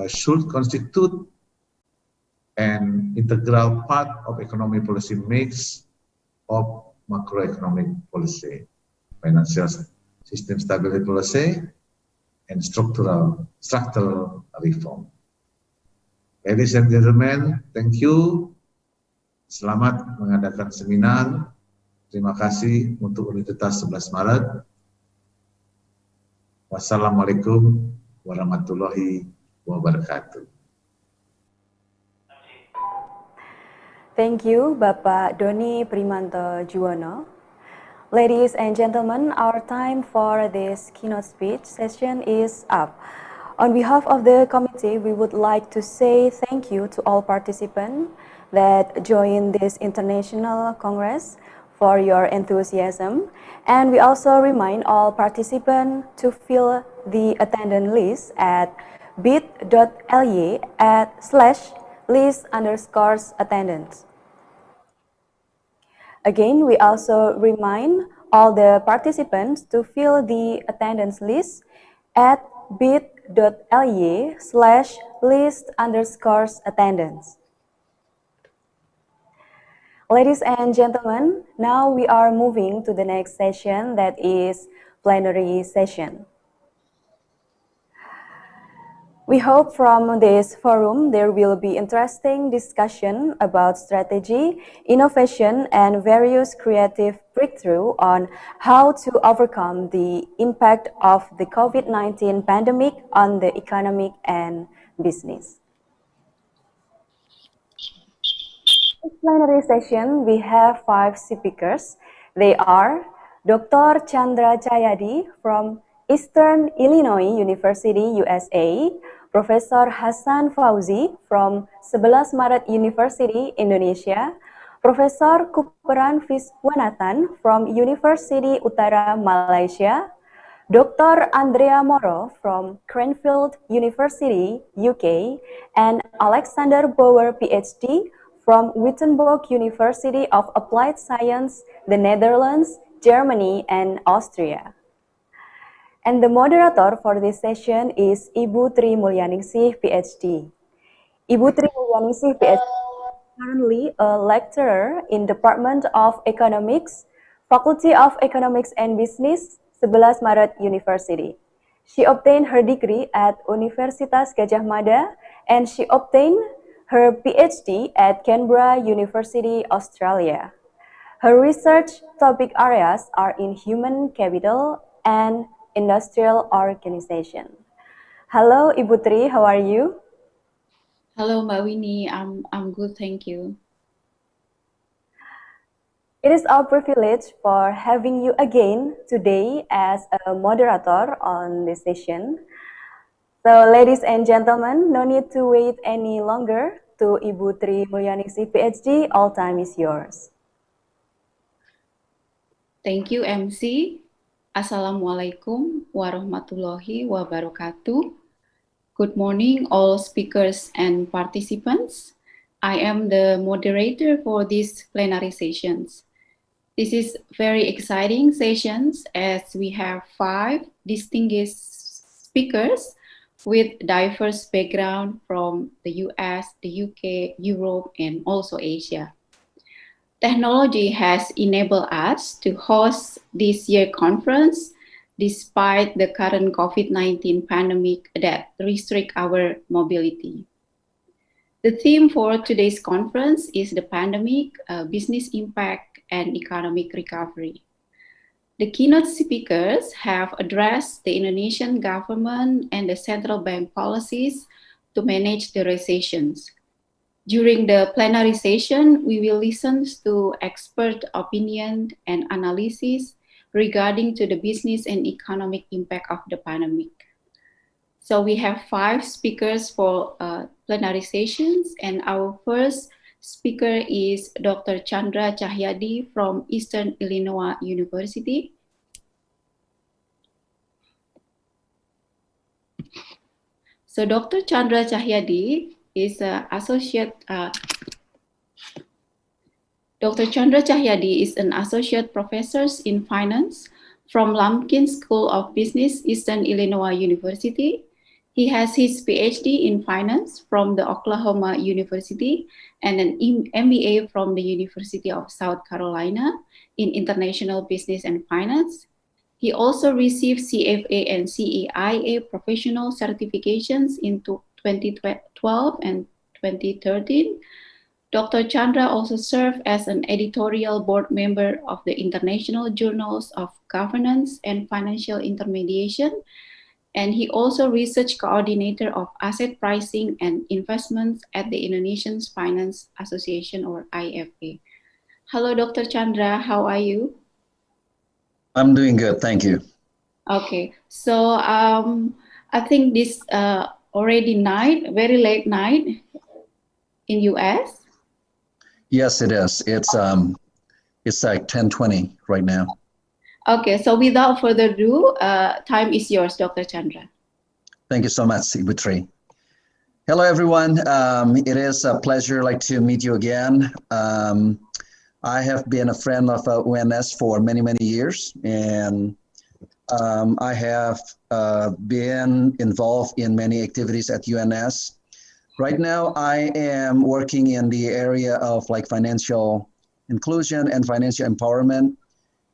should constitute an integral part of economic policy mix of macroeconomic policy, financial system stability policy, and structural reform. Ladies and gentlemen, thank you. Selamat mengadakan seminar. Terima kasih untuk Universitas Sebelas Maret. Wassalamualaikum warahmatullahi wabarakatuh. Thank you, Bapak Doni Primanto Juwono. Ladies and gentlemen, our time for this keynote speech session is up. On behalf of the committee, we would like to say thank you to all participants that joined this international congress for your enthusiasm. And we also remind all participants to fill the attendance list at bit.ly/list_attendance. Again, we also remind all the participants to fill the attendance list at bit.ly/list_attendance. Ladies and gentlemen, now we are moving to the next session, that is plenary session. We hope from this forum there will be interesting discussion about strategy, innovation, and various creative breakthrough on how to overcome the impact of the COVID-19 pandemic on the economic and business. In this plenary session, we have 5 speakers. They are Dr. Chandra Jayadi from Eastern Illinois University, USA, Professor Hasan Fauzi from Sebelas Maret University, Indonesia, Professor Kuperan Viswanathan from University Utara, Malaysia, Dr. Andrea Moro from Cranfield University, UK, and Alexander Bauer, PhD, from Wittenberg University of Applied Science, the Netherlands, Germany, and Austria. And the moderator for this session is Ibu Tri Mulyaningsih, PhD. Ibu Tri Mulyaningsih, PhD, is currently a lecturer in Department of Economics, Faculty of Economics and Business, Sebelas Maret University. She obtained her degree at Universitas Gadjah Mada, and she obtained her PhD at Canberra University, Australia. Her research topic areas are in human capital and industrial organization. Hello, Ibu Tri, how are you? Hello, Mbak Winnie. I'm good, thank you. It is our privilege for having you again today as a moderator on this session. So, ladies and gentlemen, no need to wait any longer. To Ibu Tri Mulyaningsih, PhD, all time is yours. Thank you, MC. Assalamualaikum warahmatullahi wabarakatuh. Good morning, all speakers and participants. I am the moderator for these plenary sessions. This is very exciting sessions as we have 5 distinguished speakers with diverse background from the US, the UK, Europe, and also Asia. Technology has enabled us to host this year's conference despite the current COVID-19 pandemic that restricts our mobility. The theme for today's conference is the pandemic, business impact, and economic recovery. The keynote speakers have addressed the Indonesian government and the central bank policies to manage the recessions. During the plenary session, we will listen to expert opinion and analysis regarding to the business and economic impact of the pandemic. So we have 5 speakers for plenary sessions, and our first speaker is Dr. Chandra Cahyadi from Eastern Illinois University. So Dr. Chandra Cahyadi is Dr. Chandra Cahyadi is an associate professor in finance from Lumpkin School of Business, Eastern Illinois University. He has his PhD in finance from the Oklahoma University and an MBA from the University of South Carolina in international business and finance. He also received CFA and CEIA professional certifications in 2012 and 2013. Dr. Chandra also served as an editorial board member of the International Journals of Governance and Financial Intermediation, and he also research coordinator of asset pricing and investments at the Indonesian Finance Association, or IFA. Hello, Dr. Chandra, how are you? I'm doing good, thank you. Okay, so I think this already night, very late night in US. Yes, it is. It's like 10:20 right now. Okay, so without further ado, time is yours, Dr. Chandra. Thank you so much, Ibutri. Hello, everyone. It is a pleasure to meet you again. I have been a friend of UNS for many, many years, and I have been involved in many activities at UNS. Right now, I am working in the area of financial inclusion and financial empowerment,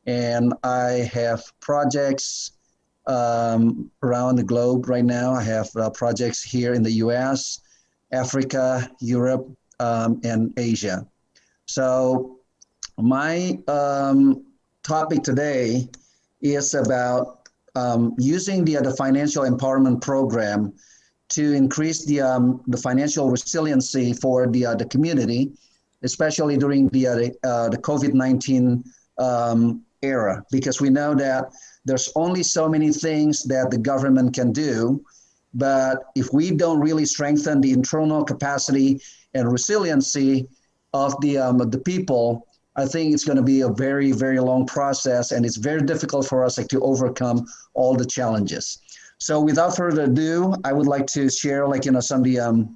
and I have projects around the globe right now. I have projects here in the US, Africa, Europe, and Asia. So my topic today is about using the financial empowerment program to increase the financial resiliency for the community, especially during the COVID-19 era, because we know that there's only so many things that the government can do, but if we don't really strengthen the internal capacity and resiliency of the people, I think it's going to be a very, very long process, and it's very difficult for us to overcome all the challenges. So without further ado, I would like to share some of the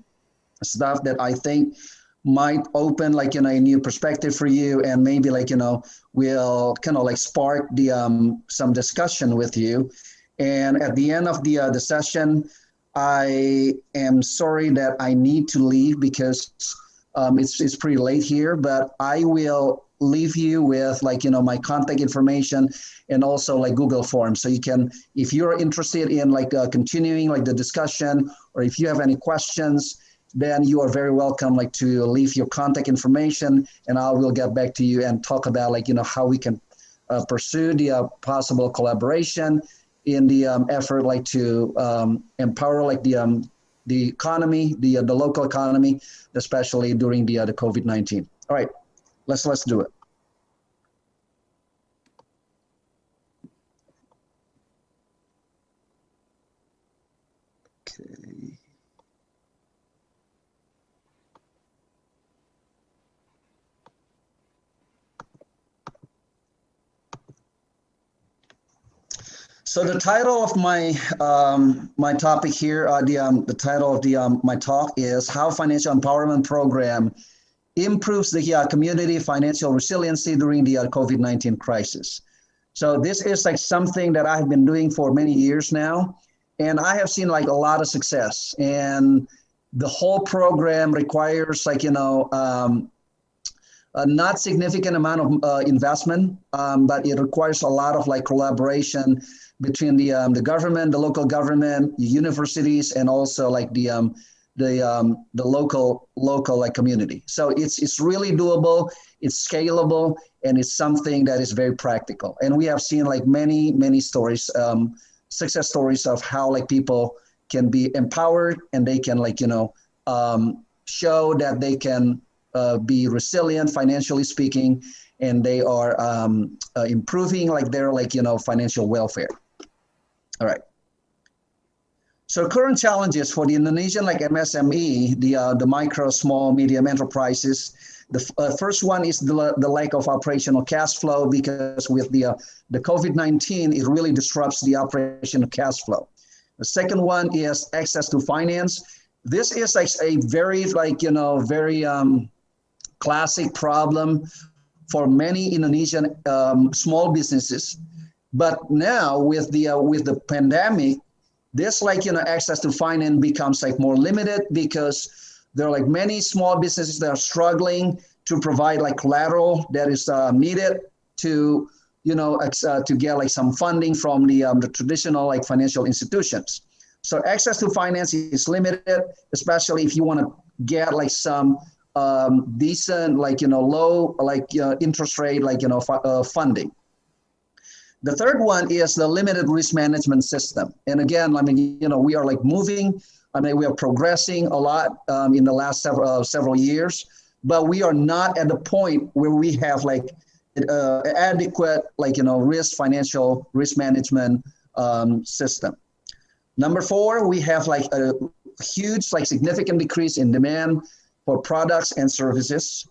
stuff that I think might open a new perspective for you, and maybe will kind of spark the some discussion with you. And at the end of the session, I am sorry that I need to leave because it's pretty late here, but I will leave you with my contact information and also Google Forms. So you can, if you're interested in continuing the discussion, or if you have any questions, then you are very welcome to leave your contact information, and I will get back to you and talk about how we can pursue the possible collaboration in the effort to empower the economy, the local economy, especially during the COVID-19. All right, let's do it. Okay. So the title of my my topic here, the title of my talk is How Financial Empowerment Program Improves the Community Financial Resiliency During the COVID-19 Crisis. So this is like something that I've been doing for many years now, and I have seen like a lot of success. And the whole program requires like, a not significant amount of investment, but it requires a lot of like collaboration between the government, the local government, universities, and also like the local like community. So it's really doable, it's scalable, and it's something that is very practical. And we have seen like many stories, success stories of how like people can be empowered and they can like, show that they can be resilient financially speaking, and they are improving like their like, financial welfare. All right. So current challenges for the Indonesian like MSME, the micro, small, medium enterprises. The first one is the lack of operational cash flow, because with the COVID-19, it really disrupts the operational cash flow. The second one is access to finance. This is like a very like, very classic problem for many Indonesian small businesses. But now with the pandemic, this like, access to finance becomes like more limited, because there are like many small businesses that are struggling to provide like collateral that is needed to, to get like some funding from the traditional like financial institutions. So access to finance is limited, especially if you want to get like some decent, like, low, like, interest rate, like, funding. The third one is the limited risk management system. And again, I mean, we are like moving, we are progressing a lot in the last several years, but we are not at the point where we have like adequate, like, financial risk management system. Number 4, we have like a huge, like significant decrease in demand for products and services.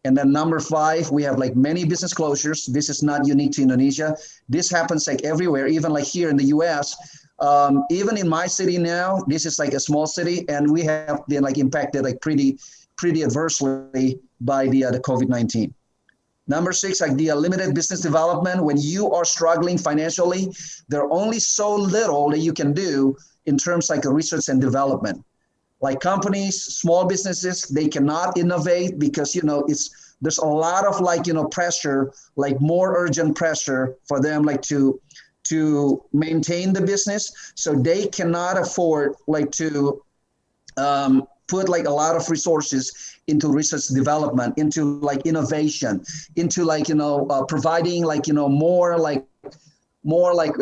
And then number 5, we have like many business closures. This is not unique to Indonesia. This happens like everywhere, even like here in the US. Even in my city now, this is like a small city, and we have been like impacted like pretty adversely by the COVID-19. Number 6, like the limited business development. When you are struggling financially, there are only so little that you can do in terms like research and development. Like companies, small businesses, they cannot innovate because, there's a lot of like, pressure, like more urgent pressure for them, like to maintain the business. So they cannot afford like to put like a lot of resources into research development, into like innovation, into like, providing like, more like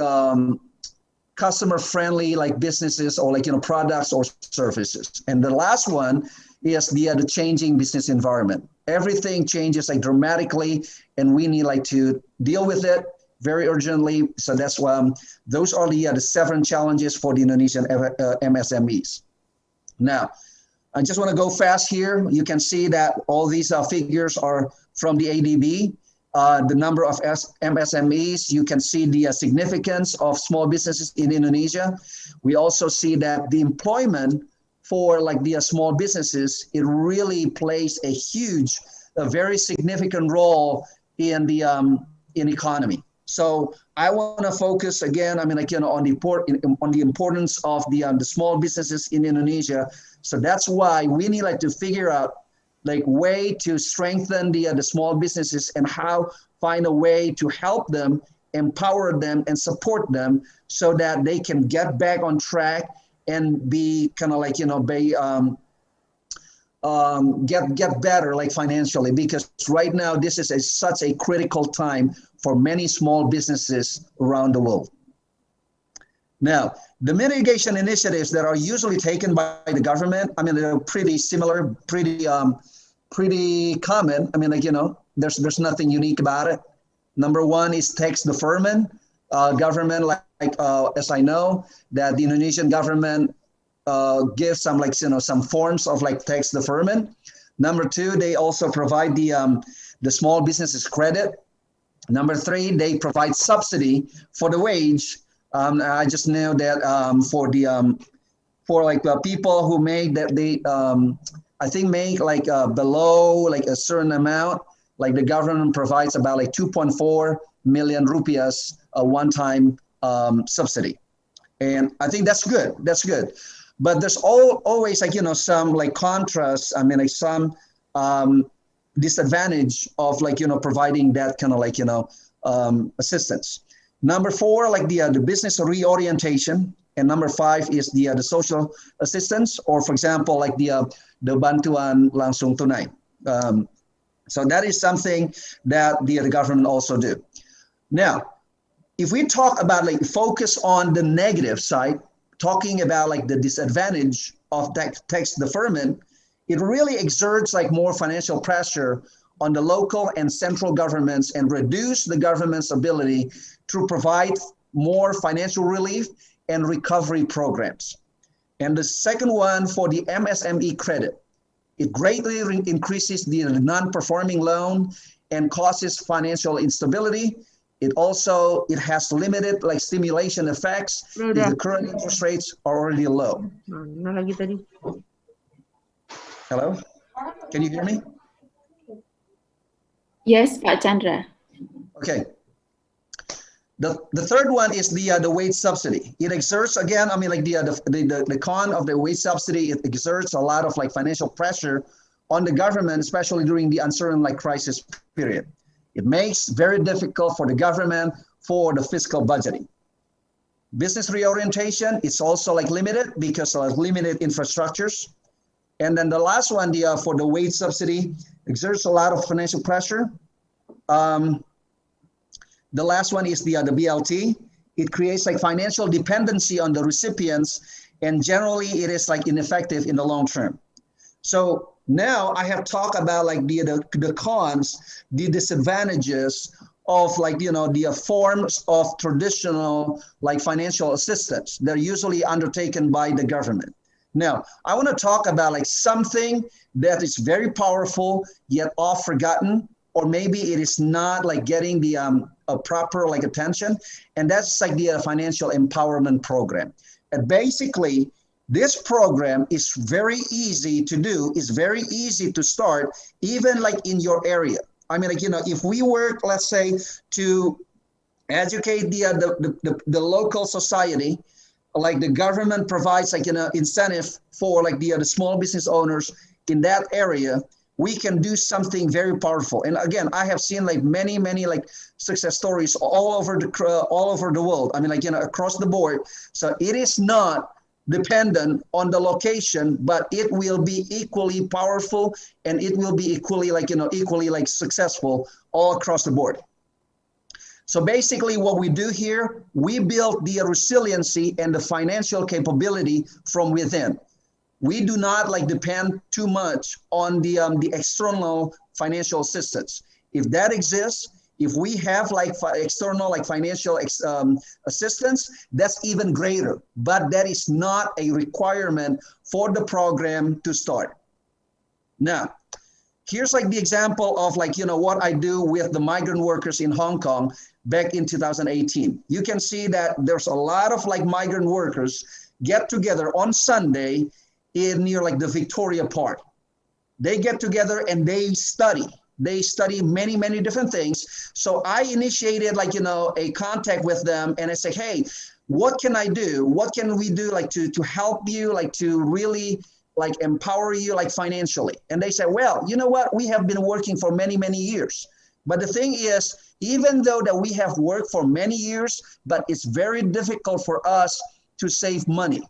customer friendly like businesses or like, products or services. And the last one is the changing business environment. Everything changes like dramatically, and we need like to deal with it very urgently. So that's why those are the 7 challenges for the Indonesian MSMEs. Now, I just want to go fast here. You can see that all these figures are from the ADB. The number of MSMEs, you can see the significance of small businesses in Indonesia. We also see that the employment for like the small businesses, it really plays a very significant role in the economy. So I want to focus again, on the importance of the small businesses in Indonesia. So that's why we need like to figure out like way to strengthen the small businesses and how find a way to help them, empower them, and support them so that they can get back on track and be kind of like, get better like financially, because right now this is such a critical time for many small businesses around the world. Now, the mitigation initiatives that are usually taken by the government, they're pretty similar, pretty common. There's nothing unique about it. Number 1 is tax deferment. Government, as I know, that the Indonesian government gives some some forms of like tax deferment. Number 2, they also provide the small businesses credit. Number 3, they provide subsidy for the wage I just know that for like people who make that they I think make like below like a certain amount, like the government provides about like 2.4 million rupiahs a one-time subsidy, and I think that's good. That's good. But there's always like some like contrast. I mean like some disadvantage of like providing that kind of like assistance. Number 4, like the business reorientation, and number 5 is the social assistance, or for example like the bantuan langsung tunai. So that is something that the government also do. Now, if we talk about like focus on the negative side, talking about like the disadvantage of tax deferment, it really exerts like more financial pressure on the local and central governments and reduce the government's ability to provide more financial relief and recovery programs. And the second one, for the MSME credit, it greatly increases the non-performing loan and causes financial instability. It has limited like stimulation effects if the current interest rates are already low. Hello? Can you hear me? Yes, Pak Chandra. Okay. The third one is the wage subsidy. It exerts, again, I mean like the con of the wage subsidy, it exerts a lot of like financial pressure on the government, especially during the uncertain like crisis period. It makes very difficult for the government for the fiscal budgeting. Business reorientation is also like limited because of limited infrastructures. And then the last one, for the wage subsidy, exerts a lot of financial pressure. The last one is the BLT. It creates like financial dependency on the recipients, and generally it is like ineffective in the long term. So now I have talked about like the cons, the disadvantages of like the forms of traditional like financial assistance. They're usually undertaken by the government. Now I want to talk about like something that is very powerful yet oft forgotten, or maybe it is not like getting the a proper like attention, and that's like the financial empowerment program. And basically, this program is very easy to do. It's very easy to start, even like in your area. I mean, like if we work, let's say, to educate the local society, like the government provides like incentive for like the small business owners in that area, we can do something very powerful. And again, I have seen like many like success stories all over the world. I mean, like across the board. So it is not dependent on the location, but it will be equally powerful, and it will be equally like successful all across the board. So basically what we do here, we build the resiliency and the financial capability from within. We do not like depend too much on the external financial assistance. If that exists, if we have like external like financial assistance, that's even greater. But that is not a requirement for the program to start. Now, here's like the example of like what I do with the migrant workers in Hong Kong back in 2018. You can see that there's a lot of like migrant workers get together on Sunday near like the Victoria Park. They get together and they study. They study many different things. So I initiated like a contact with them, and I say, hey, what can I do? What can we do like to help you, like to really like empower you like financially? And they say, well, you know what? We have been working for many years. But the thing is, even though that we have worked for many years, but it's very difficult for us to save money.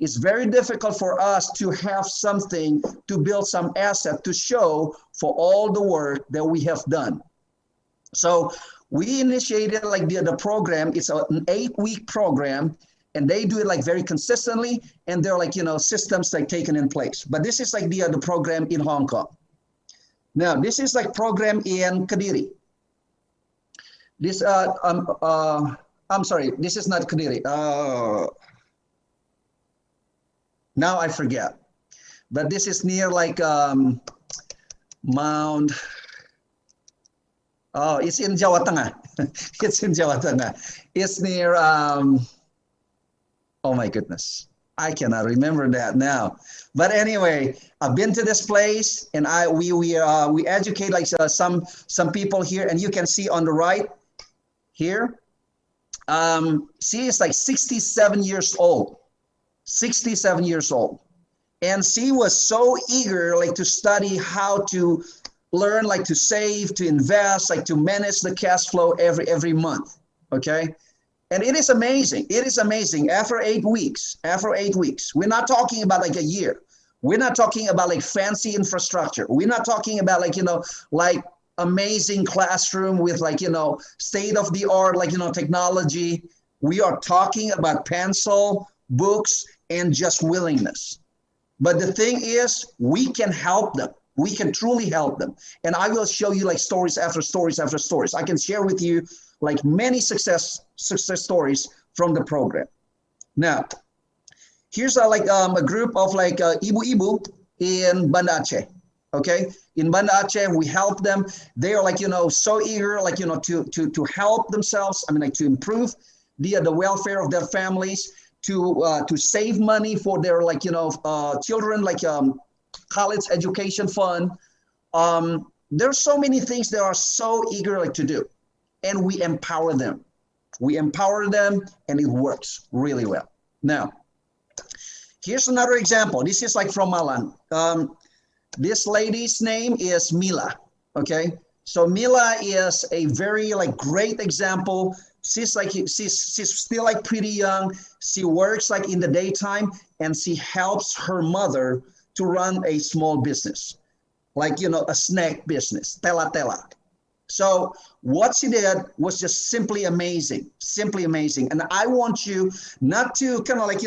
It's very difficult for us to have something to build some asset to show for all the work that we have done. So we initiated like the program. It's an 8-week program, and they do it like very consistently, and there are like systems like taken in place. But this is like the program in Hong Kong. Now this is like program in Kediri. This I'm sorry, this is not Kediri. Now I forget, but this is near like Mount. Oh, it's in Jawa Tengah. It's in Jawa Tengah. It's near Oh my goodness. I cannot remember that now. But anyway, I've been to this place, and we educate like some people here, and you can see on the right here. She is like 67 years old. 67 years old. And she was so eager like to study how to learn like to save, to invest, like to manage the cash flow every month. Okay. And it is amazing. It is amazing. After 8 weeks, we're not talking about like a year. We're not talking about like fancy infrastructure. We're not talking about like, like amazing classroom with like, state of the art, like, technology. We are talking about pencil, books, and just willingness. But the thing is, we can help them. We can truly help them. And I will show you like stories after stories after stories. I can share with you like many success stories from the program. Now, here's a group of like ibu-ibu in Banda Aceh. Okay, in Banda Aceh, we help them. They are like, so eager, like, to help themselves. I mean, like to improve the welfare of their families, to save money for their like, children, like college education fund. There's so many things they are so eager like to do, and we empower them. We empower them, and it works really well. Now, here's another example. This is like from Malang. This lady's name is Mila. Okay, so Mila is a very like great example. She's still like pretty young. She works like in the daytime, and she helps her mother to run a small business, like, a snack business, tela-tela. So what she did was just simply amazing, simply amazing. And I want you not to kind of like,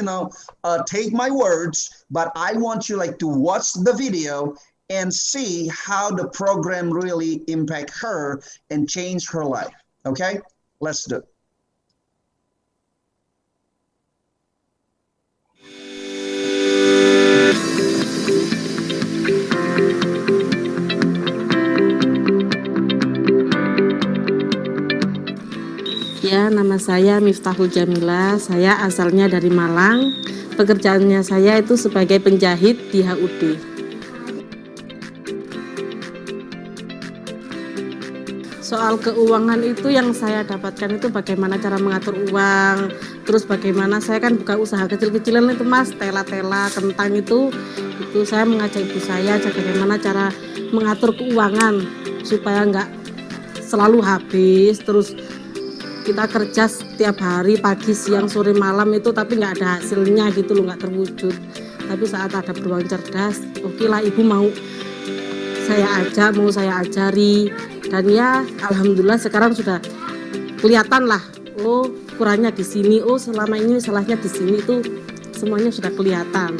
take my words, but I want you like to watch the video and see how the program really impact her and change her life. Okay, let's do it. Ya, nama saya Miftahul Jamila, saya asalnya dari Malang. Pekerjaannya saya itu sebagai penjahit di HUD. Soal keuangan itu yang saya dapatkan itu bagaimana cara mengatur uang, terus bagaimana saya kan buka usaha kecil-kecilan itu Mas, tela-tela, kentang itu saya mengajak ibu saya bagaimana cara mengatur keuangan supaya nggak selalu habis, terus kita kerja setiap hari pagi, siang, sore, malam itu tapi nggak ada hasilnya gitu loh, nggak terwujud. Tapi saat ada beruang cerdas, oke lah ibu mau saya ajari, dan ya alhamdulillah sekarang sudah kelihatan lah, oh kurangnya di sini, oh selama ini salahnya di sini, tuh semuanya sudah kelihatan.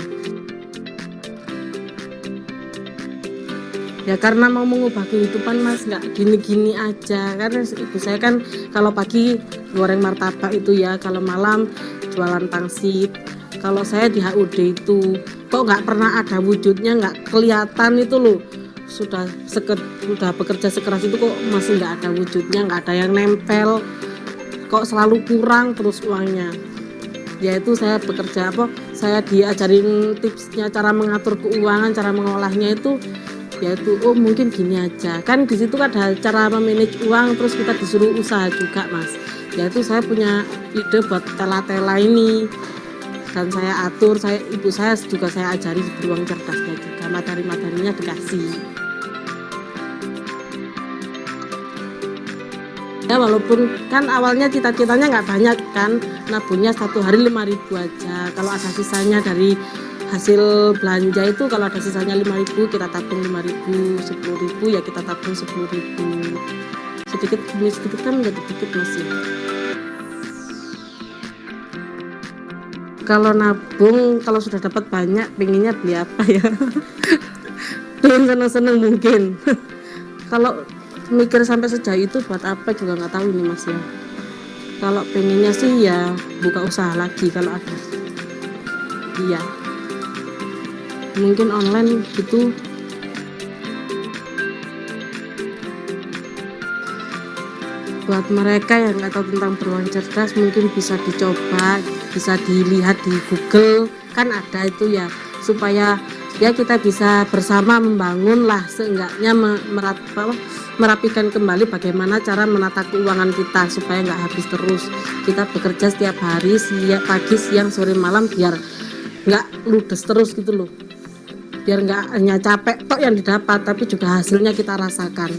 Ya karena mau mengubah kehidupan Mas, nggak gini-gini aja. Karena ibu saya kan kalau pagi goreng martabak itu ya, kalau malam jualan pangsit. Kalau saya di HUD itu kok nggak pernah ada wujudnya, nggak kelihatan itu loh. Sudah bekerja sekeras itu kok masih nggak ada wujudnya, nggak ada yang nempel. Kok selalu kurang terus uangnya. Ya itu saya bekerja saya diajarin tipsnya cara mengatur keuangan, cara mengolahnya itu. Yaitu oh mungkin gini aja, kan di situ kan ada cara memanage uang, terus kita disuruh usaha juga Mas. Yaitu saya punya ide buat tela-tela ini, dan saya atur, ibu saya juga saya ajari beruang cerdasnya juga, materi-materinya dikasih. Ya walaupun kan awalnya cita-citanya nggak banyak kan, nabungnya satu hari 5.000 aja. Kalau ada sisanya dari hasil belanja itu, kalau ada sisanya 5.000 kita tabung 5.000, 10.000 ya kita tabung 10.000. Sedikit demi sedikit kan menjadi sedikit Mas ya. Kalau nabung, kalau sudah dapat banyak, pengennya beli apa ya? Pengen seneng-seneng mungkin. Kalau mikir sampai sejauh itu buat apa juga nggak tahu ini Mas ya. Kalau pengennya sih ya buka usaha lagi kalau ada. Iya. Mungkin online gitu. buat mereka yang nggak tahu tentang beruang cerdas mungkin bisa dicoba, bisa dilihat di Google, kan ada itu ya, supaya ya kita bisa bersama membangun lah seenggaknya merapikan kembali bagaimana cara menata keuangan kita supaya nggak habis terus. Kita bekerja setiap hari, pagi, siang, sore, malam biar nggak ludes terus gitu loh. Biar nggak hanya capek tok yang didapat, tapi juga hasilnya kita rasakan.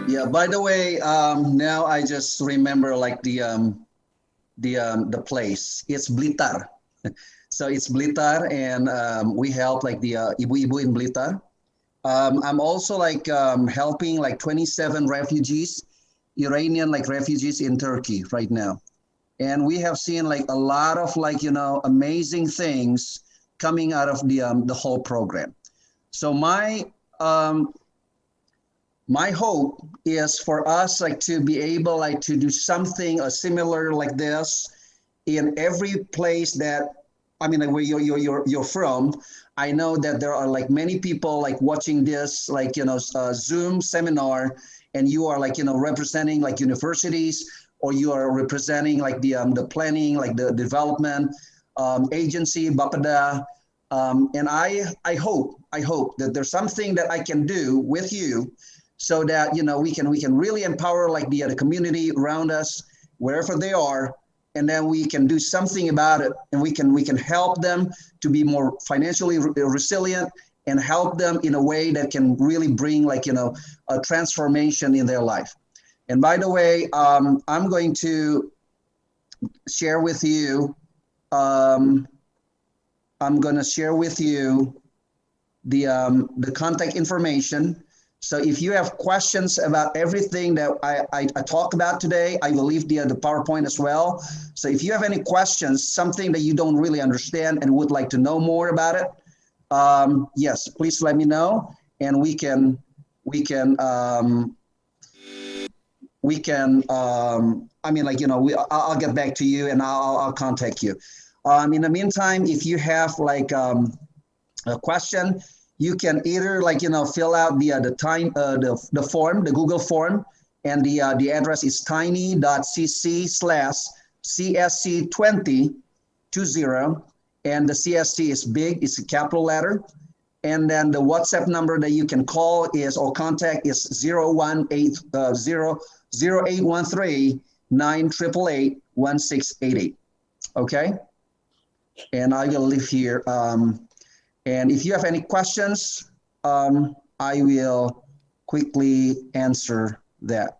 Yeah, by the way, now I just remember like the place. It's Blitar. So it's Blitar, and we help like the ibu-ibu in Blitar. I'm also like helping like 27 refugees, Iranian like refugees in Turkey right now. And we have seen like a lot of like, you know, amazing things coming out of the whole program. So my hope is for us like to be able like to do something similar like this in every place that, I mean, like where you're from. I know that there are like many people like watching this, like, you know, Zoom seminar, and you are like, you know, representing like universities, or you are representing like the planning, like the development agency, BAPPEDA. And I hope that there's something that I can do with you so that, you know, we can really empower like the community around us, wherever they are, and then we can do something about it, and we can help them to be more financially resilient and help them in a way that can really bring like, you know, a transformation in their life. And by the way, I'm going to share with you, the contact information. So if you have questions about everything that I talk about today, I will leave the PowerPoint as well. So if you have any questions, something that you don't really understand and would like to know more about it, yes, please let me know, and we can I mean, like, you know, I'll get back to you, and I'll contact you. In the meantime, if you have like a question, you can either like, you know, fill out the form, the Google form, and the address is tiny.cc/CSC2020, and the CSC is big, it's a capital letter. And then the WhatsApp number that you can call is, or contact is 0813-988-1688. Okay. And I will leave here. And if you have any questions, I will quickly answer that.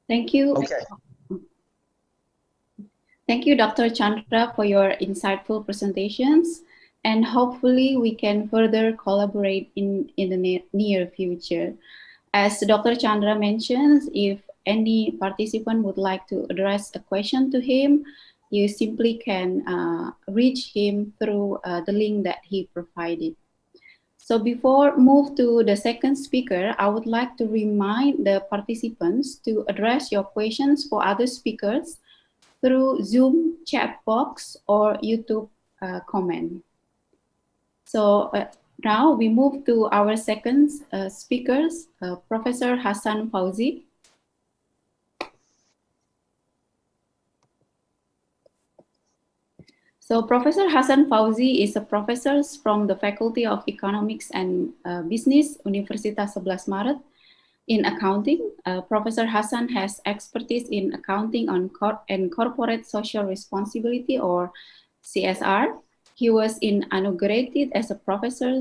Thank you. Okay. Thank you, Dr. Chandra, for your insightful presentations, and hopefully we can further collaborate in the near future. As Dr. Chandra mentions, if any participant would like to address a question to him, you simply can reach him through the link that he provided. So before move to the second speaker, I would like to remind the participants to address your questions for other speakers through Zoom chat box or YouTube comment. So now we move to our second speakers, Professor Hassan Fauzi. So Professor Hassan Fauzi is a professor from the Faculty of Economics and Business, Universitas Sebelas Maret. In accounting, Professor Hassan has expertise in accounting and corporate social responsibility, or CSR. He was inaugurated as a professor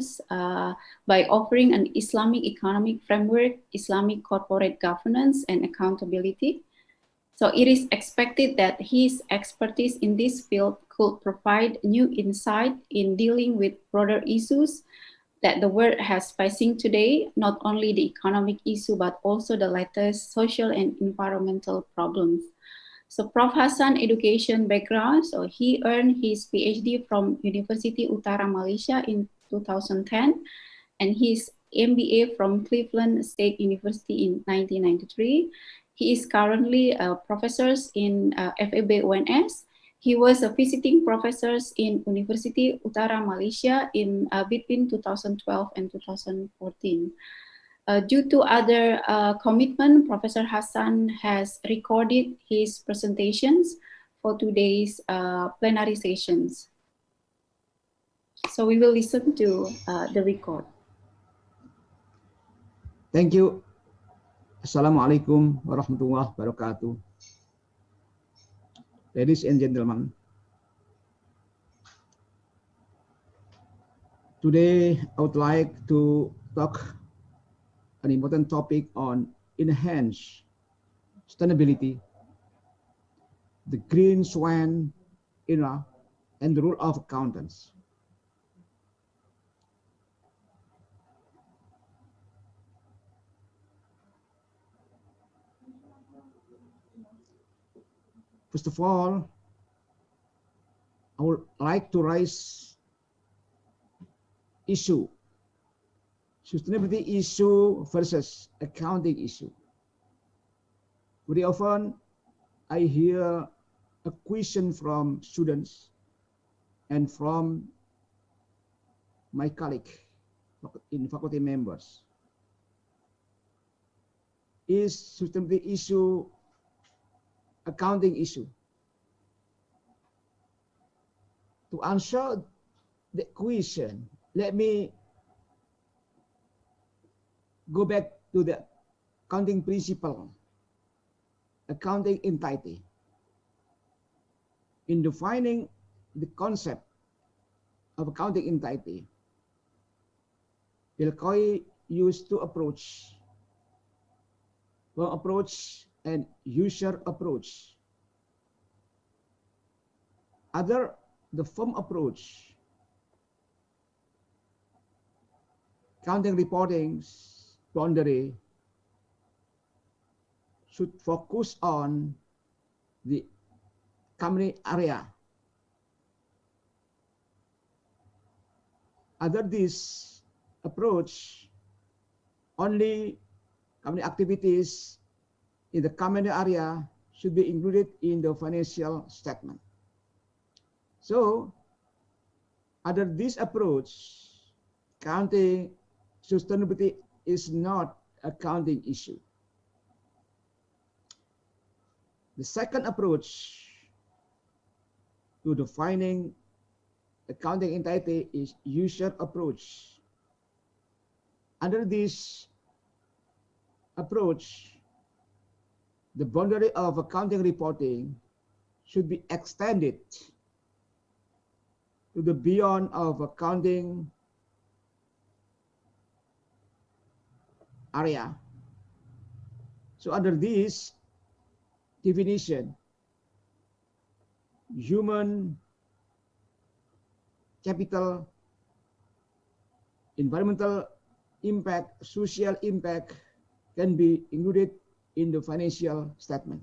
by offering an Islamic economic framework, Islamic corporate governance, and accountability. So it is expected that his expertise in this field could provide new insight in dealing with broader issues that the world has facing today, not only the economic issue, but also the latest social and environmental problems. So Prof. Hassan education background, so he earned his PhD from University Utara Malaysia in 2010, and his MBA from Cleveland State University in 1993. He is currently a professor in FEB UNS, He was a visiting professor in University Utara Malaysia in between 2012 and 2014. Due to other commitment, Professor Hassan has recorded his presentations for today's plenary sessions. So we will listen to the record. Thank you. Assalamualaikum warahmatullahi wabarakatuh. Ladies and gentlemen, today I would like to talk an important topic on enhanced sustainability, the green swan era, and the role of accountants. First of all, I would like to raise issue, sustainability issue versus accounting issue. Very often I hear a question from students and from my colleague in faculty members. Is sustainability issue accounting issue? To answer the question, let me go back to the accounting principle, accounting entity. In defining the concept of accounting entity, Ilkoi used two approaches, firm approach and user approach. Under the firm approach, accounting reporting's boundary should focus on the company area. Under this approach, only company activities in the company area should be included in the financial statement. So, under this approach, accounting sustainability is not accounting issue. The second approach to defining accounting entity is user approach. Under this approach, the boundary of accounting reporting should be extended to the beyond of accounting area. So under this definition, human capital, environmental impact, social impact can be included in the financial statement.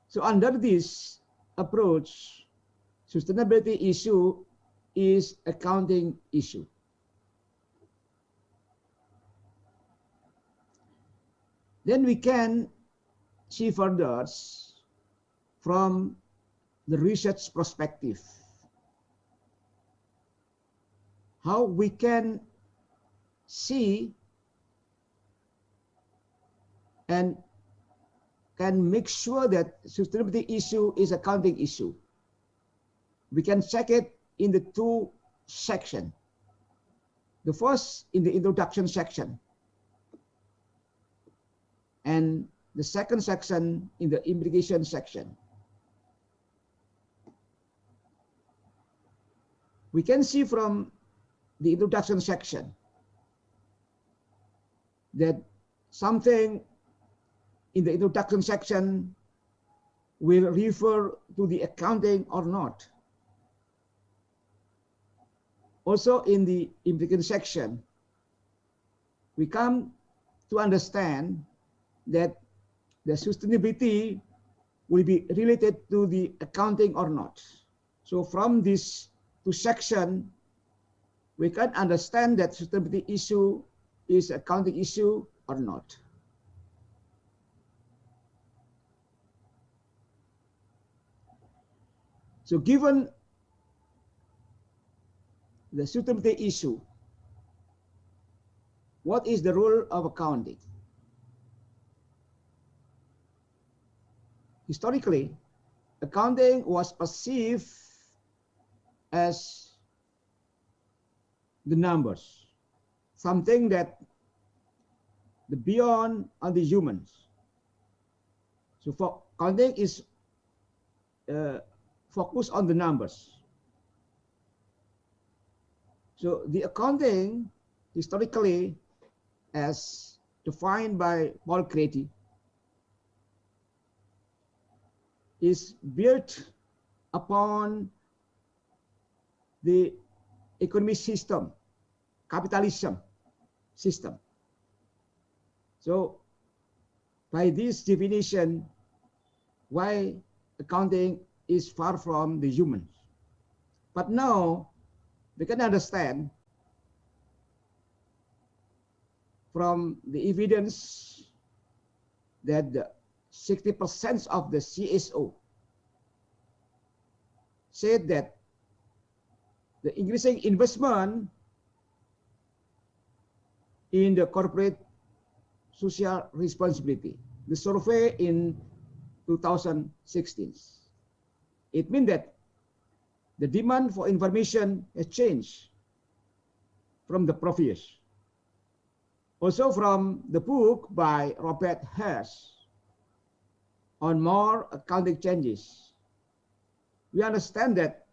So under this approach, sustainability issue is accounting issue. Then we can see further from the research perspective how we can see and can make sure that sustainability issue is accounting issue. We can check it in the two sections. The first in the introduction section, and the second section in the implication section. We can see from the introduction section that something in the introduction section will refer to the accounting or not. Also in the implication section, we come to understand that the sustainability will be related to the accounting or not. So from this two sections, we can understand that sustainability issue is accounting issue or not. So given the suitability issue, what is the role of accounting? Historically, accounting was perceived as the numbers, something that the beyond on the humans. So for accounting is focused on the numbers. So the accounting historically, as defined by Paul Creti, is built upon the economic system, capitalism system. So by this definition, why accounting is far from the humans. But now we can understand from the evidence that 60% of the CSO said that the increasing investment in the corporate social responsibility, the survey in 2016, it means that the demand for information has changed from the previous. Also from the book by Robert Hess on more accounting changes, we understand that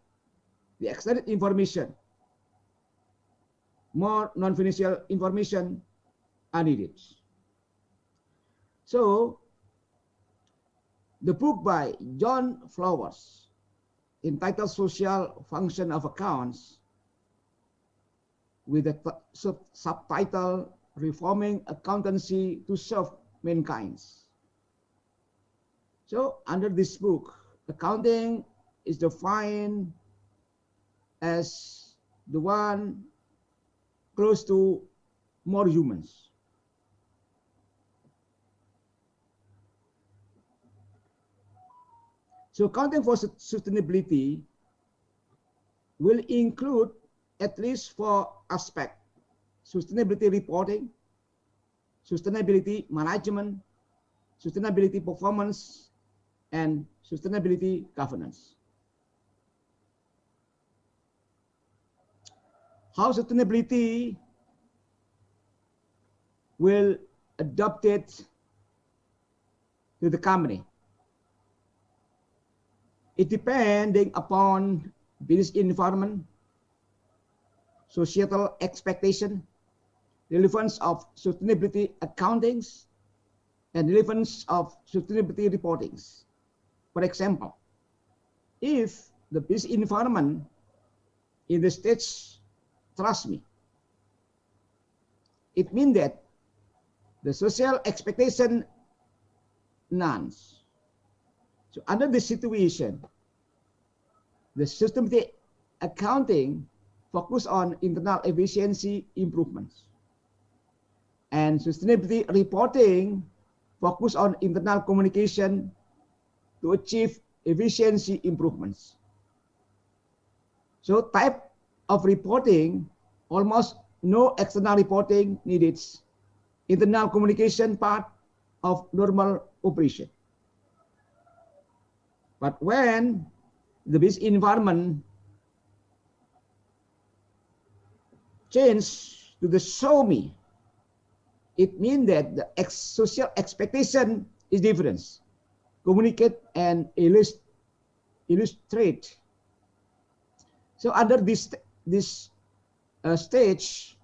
the extended information, more non-financial information are needed. So the book by John Flowers entitled Social Function of Accounts, with the subtitle Reforming Accountancy to Serve Mankind. So under this book, accounting is defined as the one close to more humans. So accounting for sustainability will include at least 4 aspects: sustainability reporting, sustainability management, sustainability performance, and sustainability governance. How sustainability will adopt it to the company? It depending upon business environment, societal expectation, relevance of sustainability accountings, and relevance of sustainability reportings. For example, if the business environment in the States trust me, it means that the social expectation none. So under this situation, the sustainability accounting focus on internal efficiency improvements, and sustainability reporting focus on internal communication to achieve efficiency improvements. So type of reporting, almost no external reporting needed. Internal communication part of normal operation. But when the business environment change to the show me, it means that the social expectation is different. Communicate and illustrate. So under this stage,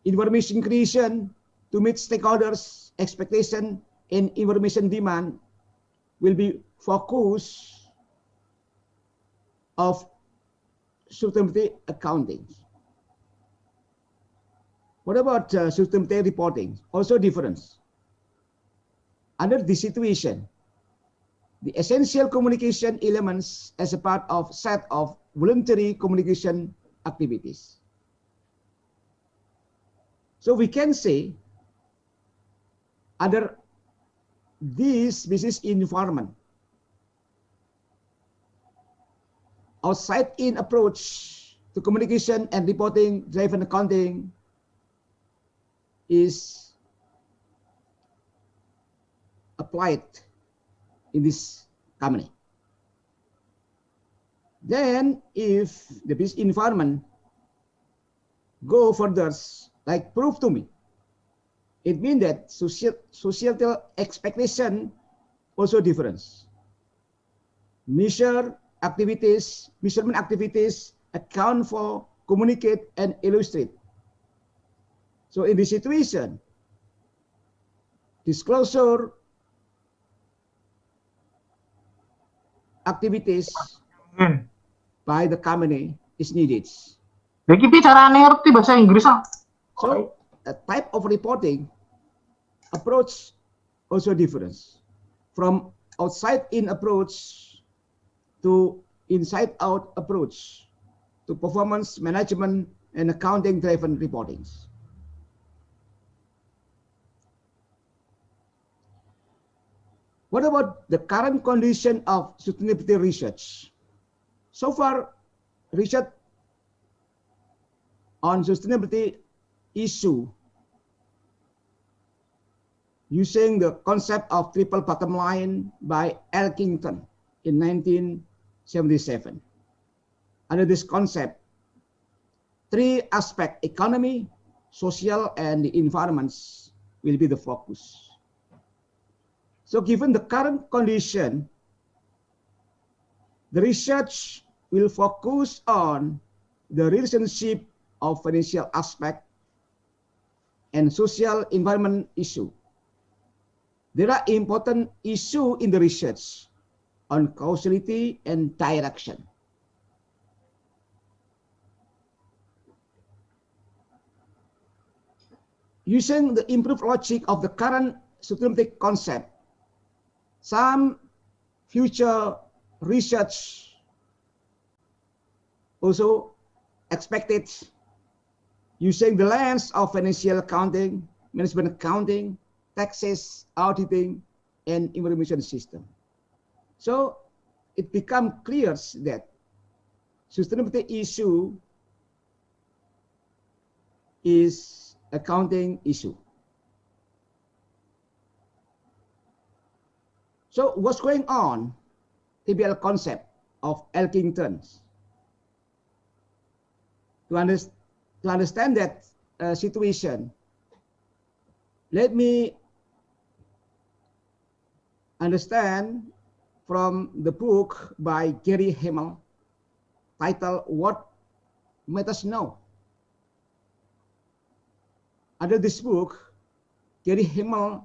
information creation to meet stakeholders' expectation and information demand will be focus of sustainability accounting. What about sustainability reporting? Also different. Under this situation, the essential communication elements as a part of set of voluntary communication activities. So we can say under this business environment, outside-in approach to communication and reporting driven accounting is applied in this company. Then if the business environment go further, like prove to me, it means that societal expectation also difference. Measurement activities account for, communicate, and illustrate. So in this situation, disclosure activities by the company is needed. So a type of reporting approach also differs from outside-in approach to inside-out approach to performance management and accounting-driven reportings. What about the current condition of sustainability research? So far, research on sustainability issue using the concept of triple bottom line by Elkington in 1977. Under this concept, three aspects, economy, social, and the environments will be the focus. So given the current condition, the research will focus on the relationship of financial aspect and social environment issue. There are important issues in the research on causality and direction. Using the improved logic of the current sustainability concept, some future research also expected using the lens of financial accounting, management accounting, taxes, auditing, and information system. So it becomes clear that sustainability issue is accounting issue. So what's going on? TBL concept of Elkington. To understand that situation, let me understand from the book by Gary Hamel titled What Matters Now. Under this book, Gary Hamel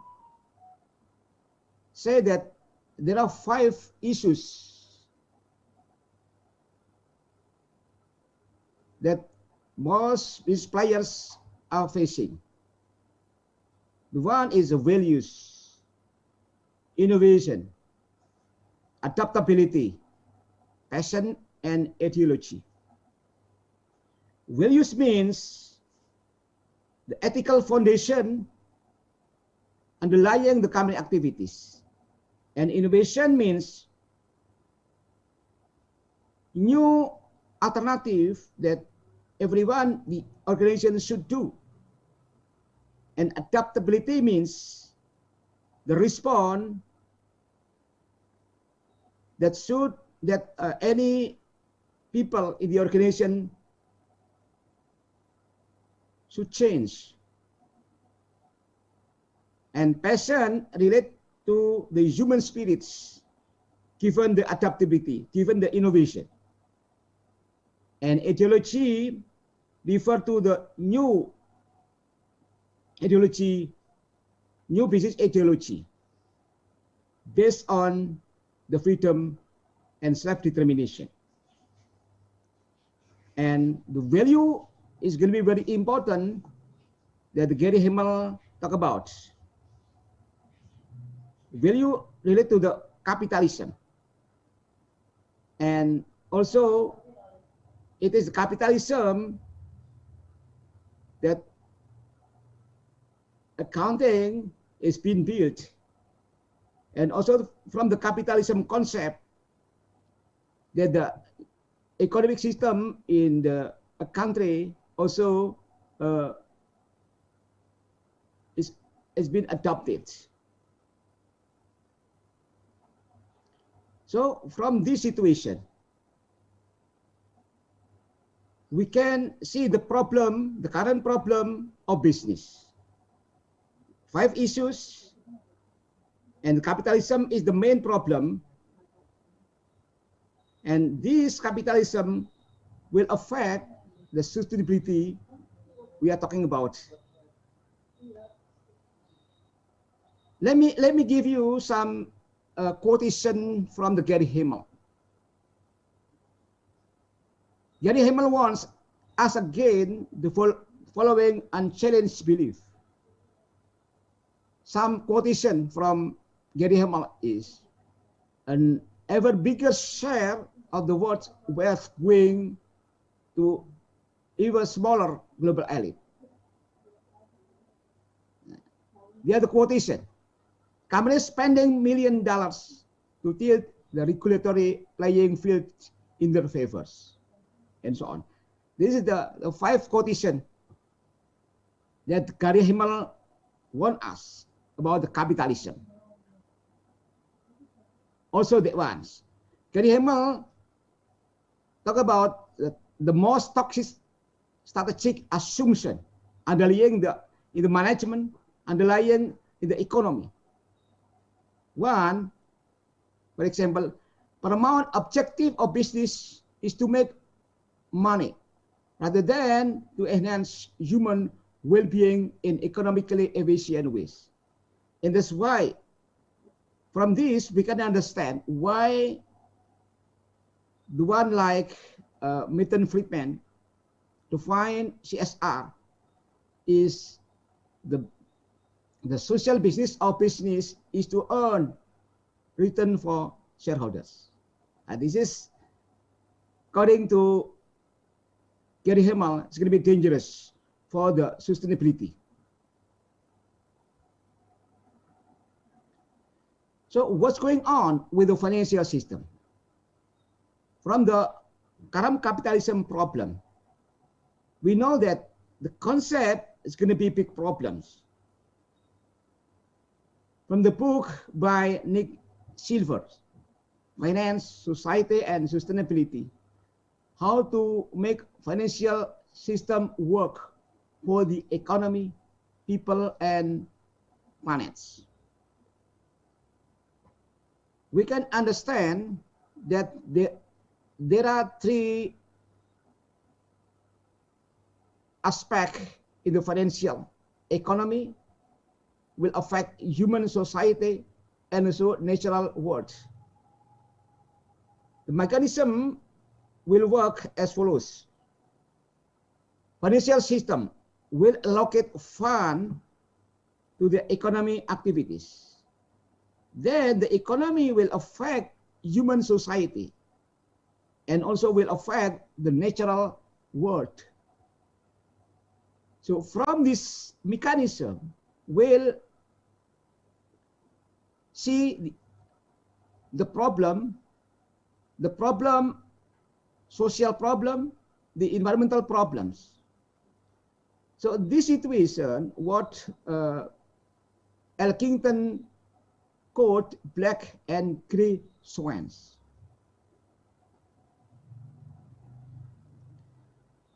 said that there are 5 issues that most business players are facing. The one is the values, innovation, adaptability, passion, and ideology. Values means the ethical foundation underlying the company activities. And innovation means new alternative that everyone, the organization should do. And adaptability means the response that any people in the organization should change. And passion relate to the human spirits, given the adaptability, given the innovation. And ideology refer to the new ideology, new business ideology, based on the freedom and self-determination. And the value is going to be very important that Gary Hamel talk about. Value related to the capitalism. And also, it is capitalism that accounting is being built. And also from the capitalism concept that the economic system in the country also has been adopted. So from this situation, we can see the problem, the current problem of business. 5 issues, and capitalism is the main problem. And this capitalism will affect the sustainability we are talking about. Let me give you some quotation from the Gary Hamel. Gary Hamel wants us again the following unchallenged belief. Some quotation from Gary Hamel is, an ever bigger share of the world's wealth going to even smaller global elite. The other quotation, companies spending $1 million to tilt the regulatory playing field in their favors, and so on. This is the 5 quotation that Gary Hamel wants us about the capitalism. Also the ones. Gary Hamel talk about the most toxic strategic assumption underlying in the management, underlying in the economy. One, for example, paramount objective of business is to make money rather than to enhance human well-being in economically efficient ways. And that's why from this we can understand why the one like Milton Friedman define CSR is the social business of business is to earn return for shareholders. And this is, according to Gary Hamel, it's going to be dangerous for the sustainability. So what's going on with the financial system? From the current capitalism problem, we know that the concept is going to be big problems. From the book by Nick Silver, Finance, Society and Sustainability, how to make financial system work for the economy, people and planets. We can understand that there are 3 aspects in the financial economy will affect human society and also natural world. The mechanism will work as follows. Financial system will allocate fund to the economy activities. Then the economy will affect human society and also will affect the natural world. So from this mechanism, we'll see the problem, social problem, the environmental problems. So this situation, what Elkington called black and gray swans.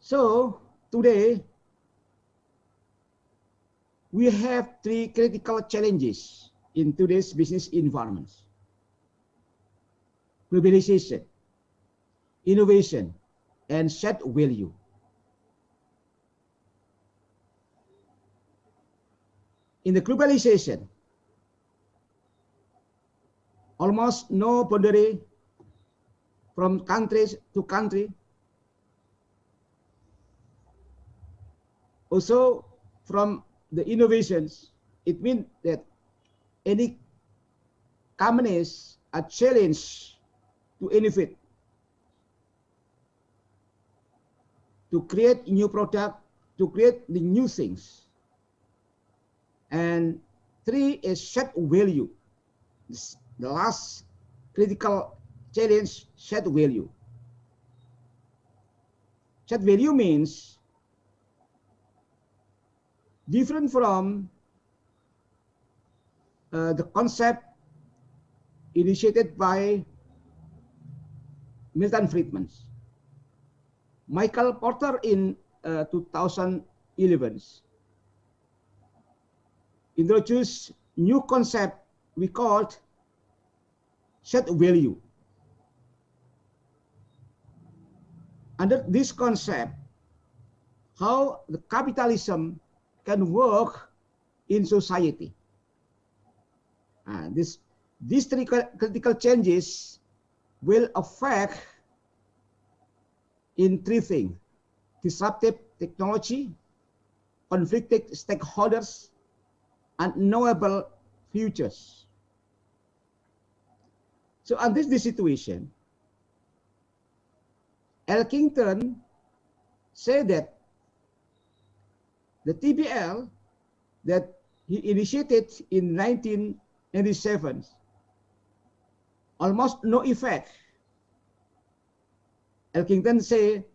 So today, we have 3 critical challenges in today's business environments: globalization, innovation, and shared value. In the globalization, almost no boundary from countries to country. Also, from the innovations, it means that any companies are challenged to innovate, to create new product, to create the new things. And 3 is shared value. The last critical challenge, shared value. Set value means different from the concept initiated by Milton Friedman. Michael Porter in 2011 introduced new concept we called set value. Under this concept, how the capitalism can work in society. These three critical changes will affect in three things: disruptive technology, conflicted stakeholders, and knowable futures. So under this situation, Elkington said that the TBL that he initiated in 1997 almost no effect. Elkington say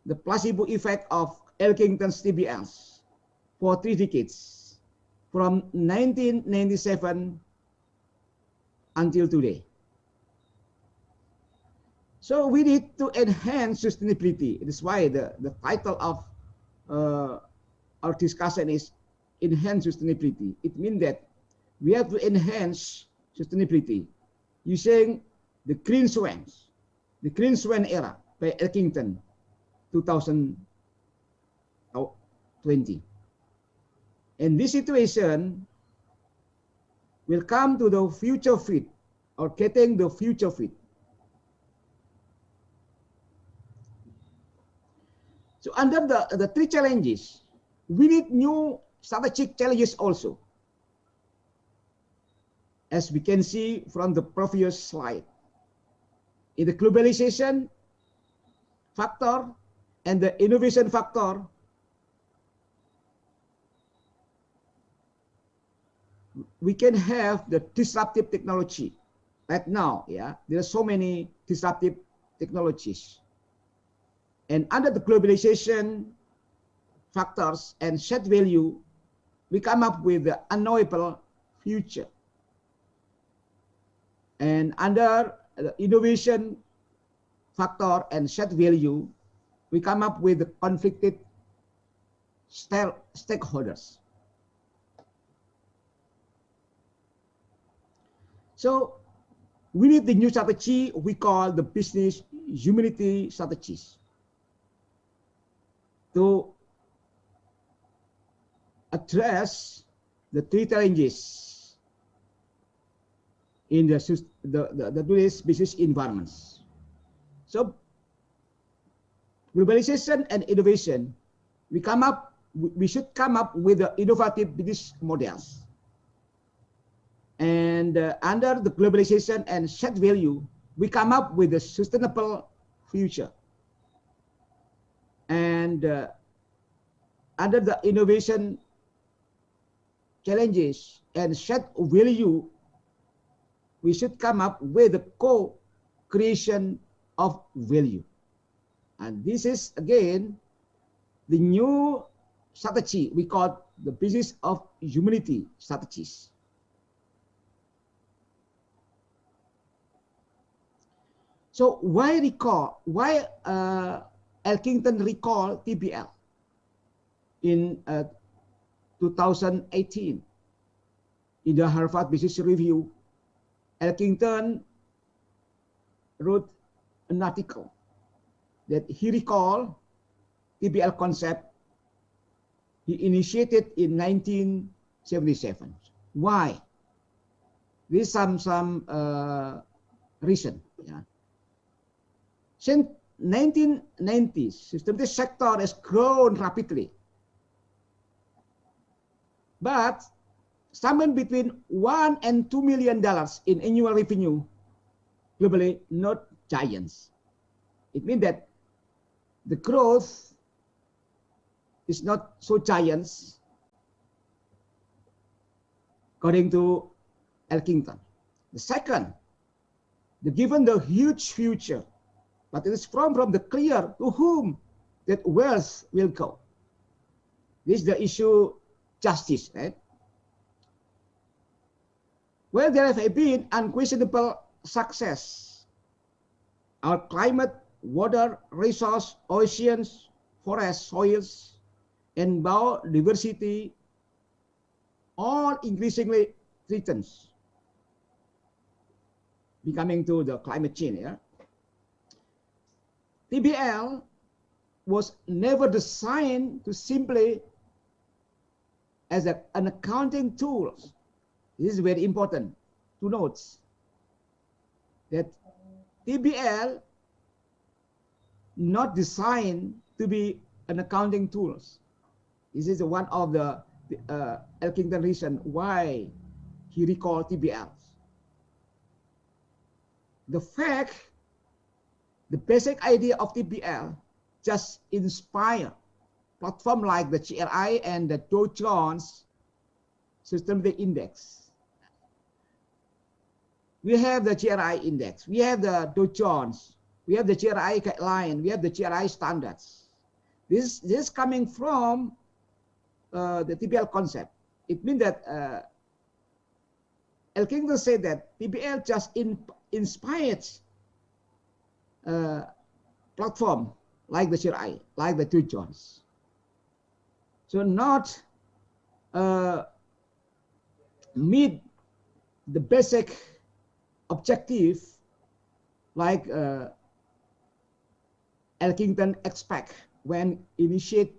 the placebo effect of Elkington's TBLs for 3 decades, from 1997 until today. So we need to enhance sustainability. It is why the title of our discussion is Enhance Sustainability. It means that we have to enhance sustainability using the Green Swan era by Elkington, 2020. And this situation will come to the future fit, or getting the future fit. So under the three challenges, we need new strategic challenges also. As we can see from the previous slide, in the globalization factor and the innovation factor, we can have the disruptive technology. Right now, there are so many disruptive technologies. And under the globalization factors and shared value, we come up with the unknowable future. And under the innovation factor and shared value, we come up with the conflicted stakeholders. So we need the new strategy we call the business humanity strategies to address the three challenges in the today's business environments. So globalization and innovation, we should come up with the innovative business models. And under the globalization and shared value, we come up with a sustainable future. And under the innovation challenges and shared value, we should come up with the co-creation of value. And this is again the new strategy we call the business of humanity strategies. So why Elkington recall TBL in 2018? In the Harvard Business Review, Elkington wrote an article that he recalled TBL concept he initiated in 1977. Why? There's some reason. Since 1990s, systematic sector has grown rapidly, but somewhere between $1 and $2 million in annual revenue globally, not giants. It means that the growth is not so giants, according to Elkington. The second, given the huge future, but it is from the clear to whom that wealth will go. This is the issue justice, right? Well, there have been unquestionable success. Our climate, water, resource, oceans, forests, soils, and biodiversity all increasingly threatened, becoming to the climate change. Yeah? TBL was never designed to simply as an accounting tool. This is very important to note that TBL not designed to be an accounting tool. This is one of the Elkington reason why he recalled TBL. The fact, the basic idea of TBL just inspire platform like the GRI and the Dow Jones Systematic Index. We have the GRI index, we have the Dow Jones, we have the GRI guideline, we have the GRI standards. This is coming from the TBL concept. It means that Elkington said that TBL just inspired platform like the GRI, like the Dow Jones. So not meet the basic objective like Elkington expect when initiate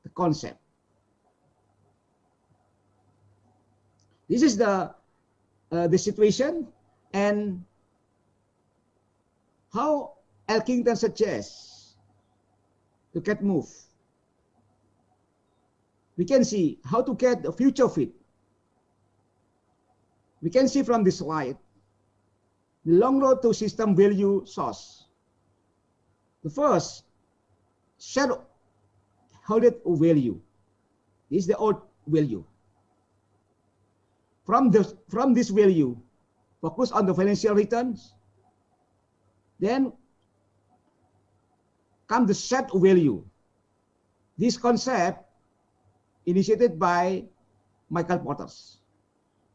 the concept. This is the situation and how Elkington suggests to get move. We can see how to get the future fit. We can see from this slide the long road to system value source. The first, shareholder value. This is the old value. From this value, focus on the financial returns. Then come the set value. This concept initiated by Michael Porters.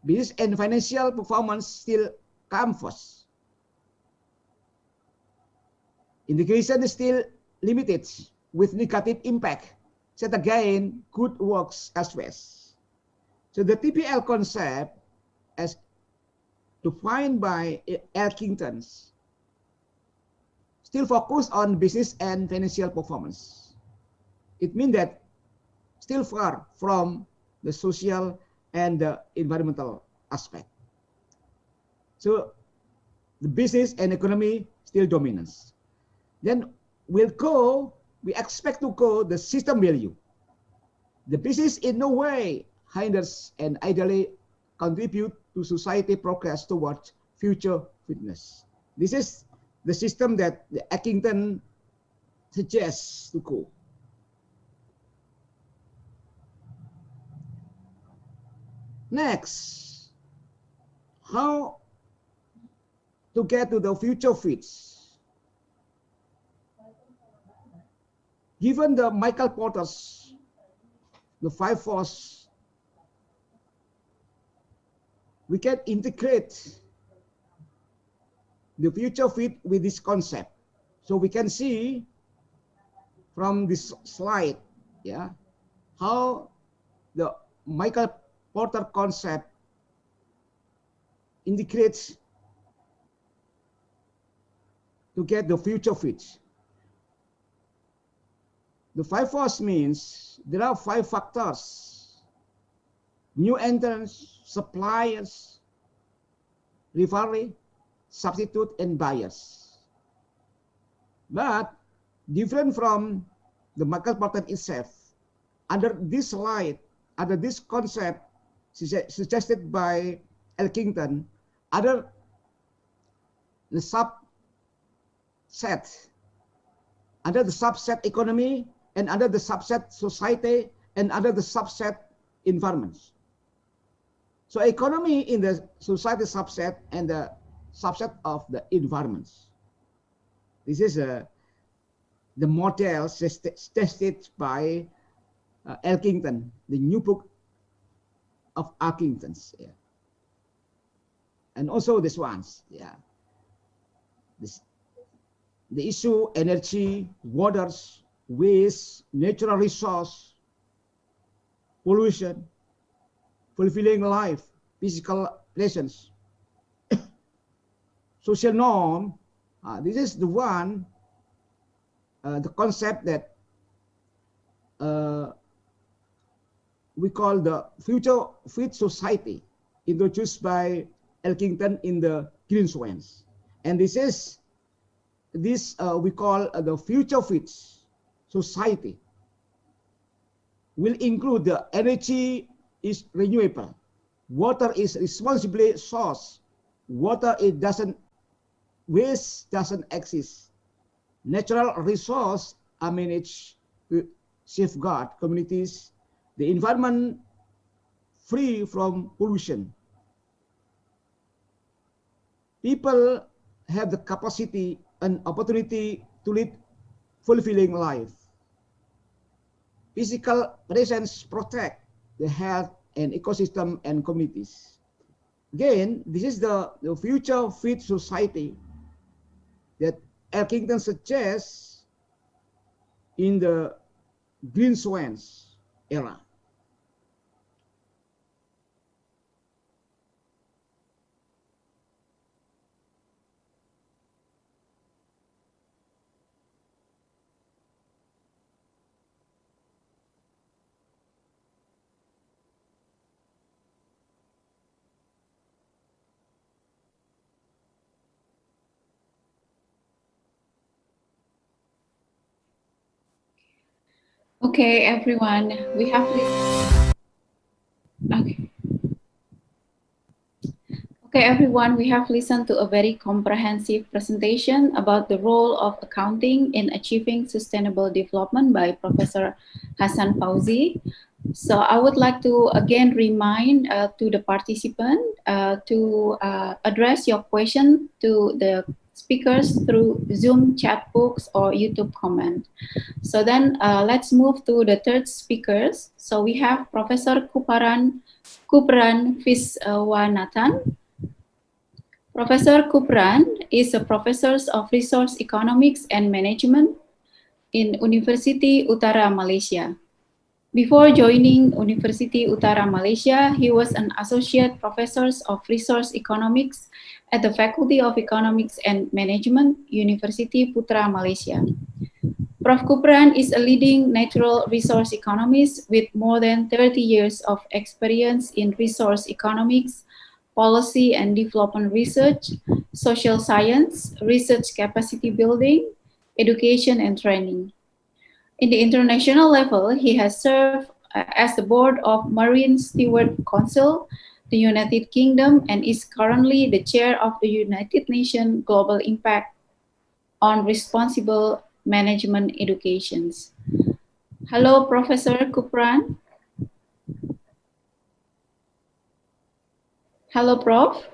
Business and financial performance still come first. Integration is still limited with negative impact. Set again, good works as well. So the TBL concept as defined by Elkington still focus on business and financial performance. It means that still far from the social and the environmental aspect. So the business and economy still dominance. Then we expect to go the system value. The business in no way hinders and ideally contribute to society progress towards future fitness. This is the system that the Elkington suggests to go. Next, how to get to the future fits. Given the Michael Porter's, the 5 forces, we can integrate the future fit with this concept. So we can see from this slide, yeah, how the Michael Porter concept integrates to get the future fit. The 5 forces means there are 5 factors: new entrants, suppliers, rivalry, substitute, and buyers. But different from the Michael Porter itself, under this slide, under this concept suggested by Elkington, other the subset, under the subset economy, and under the subset society, and under the subset environments. So economy in the society subset and the subset of the environments. This is the models tested by Elkington, the new book of Elkington's, yeah. And also this ones, yeah. The issue, energy, waters, waste, natural resource, pollution, fulfilling life, physical relations, social norm. This is the one, the concept that we call the future fit society, introduced by Elkington in the Green Swans. And this is we call the future fit society will include the energy is renewable, water is responsibly sourced, waste doesn't exist, natural resource are managed to safeguard communities, the environment free from pollution. People have the capacity and opportunity to lead fulfilling life. Physical presence protect the health and ecosystem and communities. Again, this is the future fit society that Elkington suggests in the Green Swans era. Okay, everyone, we have listened. Okay, everyone, we have listened to a very comprehensive presentation about the role of accounting in achieving sustainable development by Professor Hassan Fauzi. So I would like to again remind to the participant to address your question to the speakers through Zoom chat box or YouTube comment. So then let's move to the third speakers. So we have Professor Kupran Viswanathan. Professor Kupran is a professor of resource economics and management in University Utara Malaysia. Before joining University Utara Malaysia, he was an associate professor of resource economics at the Faculty of Economics and Management, University Putra Malaysia. Prof. Kupran is a leading natural resource economist with more than 30 years of experience in resource economics, policy and development research, social science, research capacity building, education and training. In the international level, he has served as the board of Marine Steward Council, the United Kingdom, and is currently the chair of the United Nations Global Impact on Responsible Management Educations. Hello, Professor Kupran. Hello, Prof.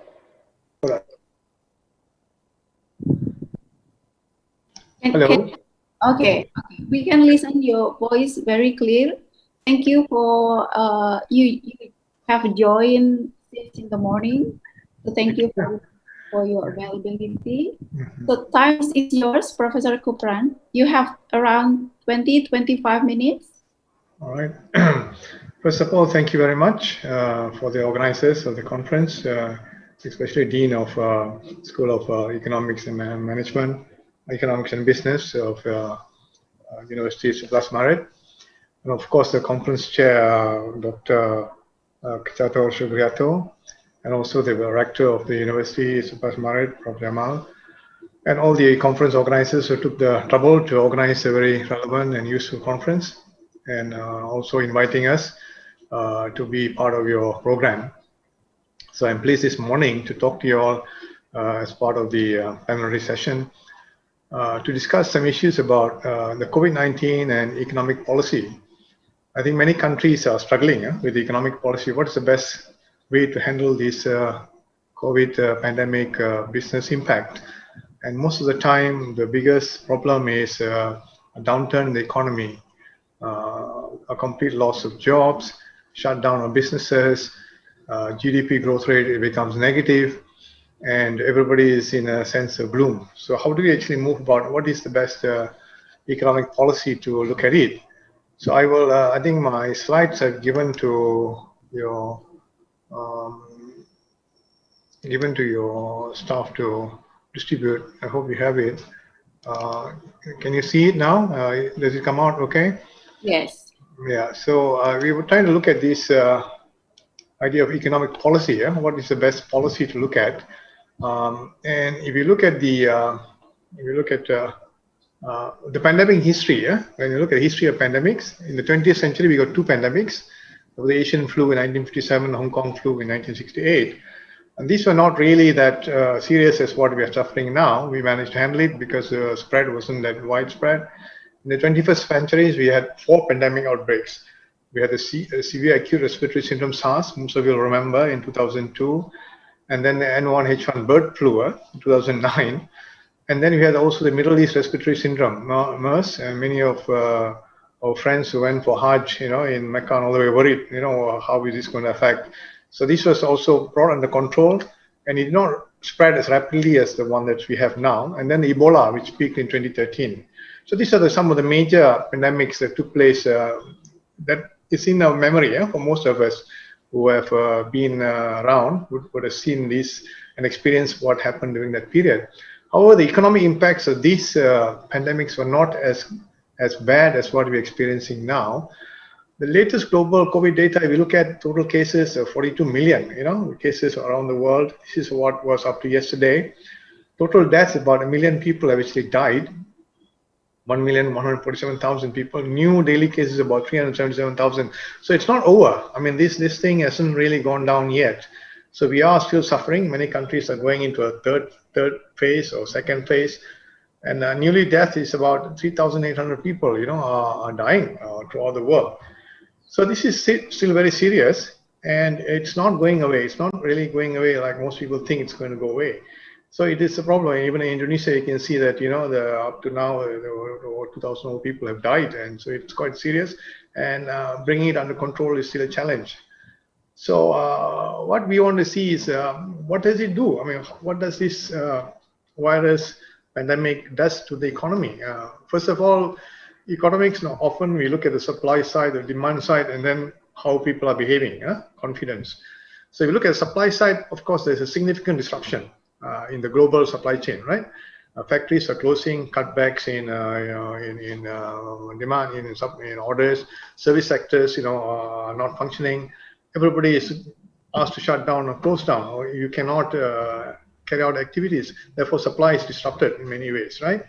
Hello. Okay, we can listen your voice very clear. Thank you for you have joined in the morning. So thank you for your availability. So time is yours, Professor Kupran. You have around 20-25 minutes. All right. First of all, thank you very much for the organizers of the conference, especially Dean of School of Economics and Management, Economics and Business of Universitas Sebelas Maret, and of course the conference chair, Dr. Cacato Subriato, and also the rector of the University Sebelas Maret, Prof. Jamal, and all the conference organizers who took the trouble to organize a very relevant and useful conference, and also inviting us to be part of your program. So I'm pleased this morning to talk to you all as part of the plenary session to discuss some issues about the COVID-19 and economic policy. I think many countries are struggling with the economic policy. What is the best way to handle this COVID pandemic business impact? And most of the time, the biggest problem is a downturn in the economy, a complete loss of jobs, shutdown of businesses, GDP growth rate becomes negative, and everybody is in a sense of gloom. So how do we actually move about? What is the best economic policy to look at it? So I will, I think my slides are given to your staff to distribute. I hope you have it. Can you see it now? Does it come out okay? Yes. Yeah, so we were trying to look at this idea of economic policy. Yeah? What is the best policy to look at? And if you look at the pandemic history, yeah? When you look at the history of pandemics, in the 20th century, we got two pandemics. The Asian flu in 1957, Hong Kong flu in 1968. And these were not really that serious as what we are suffering now. We managed to handle it because the spread wasn't that widespread. In the 21st century, we had 4 pandemic outbreaks. We had the severe acute respiratory syndrome SARS, most of you will remember, in 2002. And then the N1H1 bird flu in 2009. And then we had also the Middle East respiratory syndrome, MERS, and many of our friends who went for Hajj, in Mecca, and all the way worried, how is this going to affect? So this was also brought under control, and it did not spread as rapidly as the one that we have now. And then Ebola, which peaked in 2013. So these are some of the major pandemics that took place that is in our memory for most of us who have been around, would have seen this and experienced what happened during that period. However, the economic impacts of these pandemics were not as bad as what we're experiencing now. The latest global COVID data, if you look at total cases of 42 million, cases around the world, this is what was up to yesterday. Total deaths, about 1 million people have actually died. 1,147,000 people. New daily cases about 377,000. So it's not over. I mean, this thing hasn't really gone down yet. So we are still suffering. Many countries are going into a third phase or second phase. And newly death is about 3,800 people, are dying throughout the world. So this is still very serious, and it's not going away. It's not really going away like most people think it's going to go away. So it is a problem. Even in Indonesia, you can see that, up to now, over 2,000 people have died. And so it's quite serious. And bringing it under control is still a challenge. So what we want to see is, what does it do? I mean, what does this virus pandemic does to the economy? First of all, economics, often we look at the supply side, the demand side, and then how people are behaving, confidence. So if you look at the supply side, of course, there's a significant disruption in the global supply chain, right? Factories are closing, cutbacks in demand, in orders. Service sectors, are not functioning. Everybody is asked to shut down or close down, or you cannot carry out activities. Therefore, supply is disrupted in many ways, right?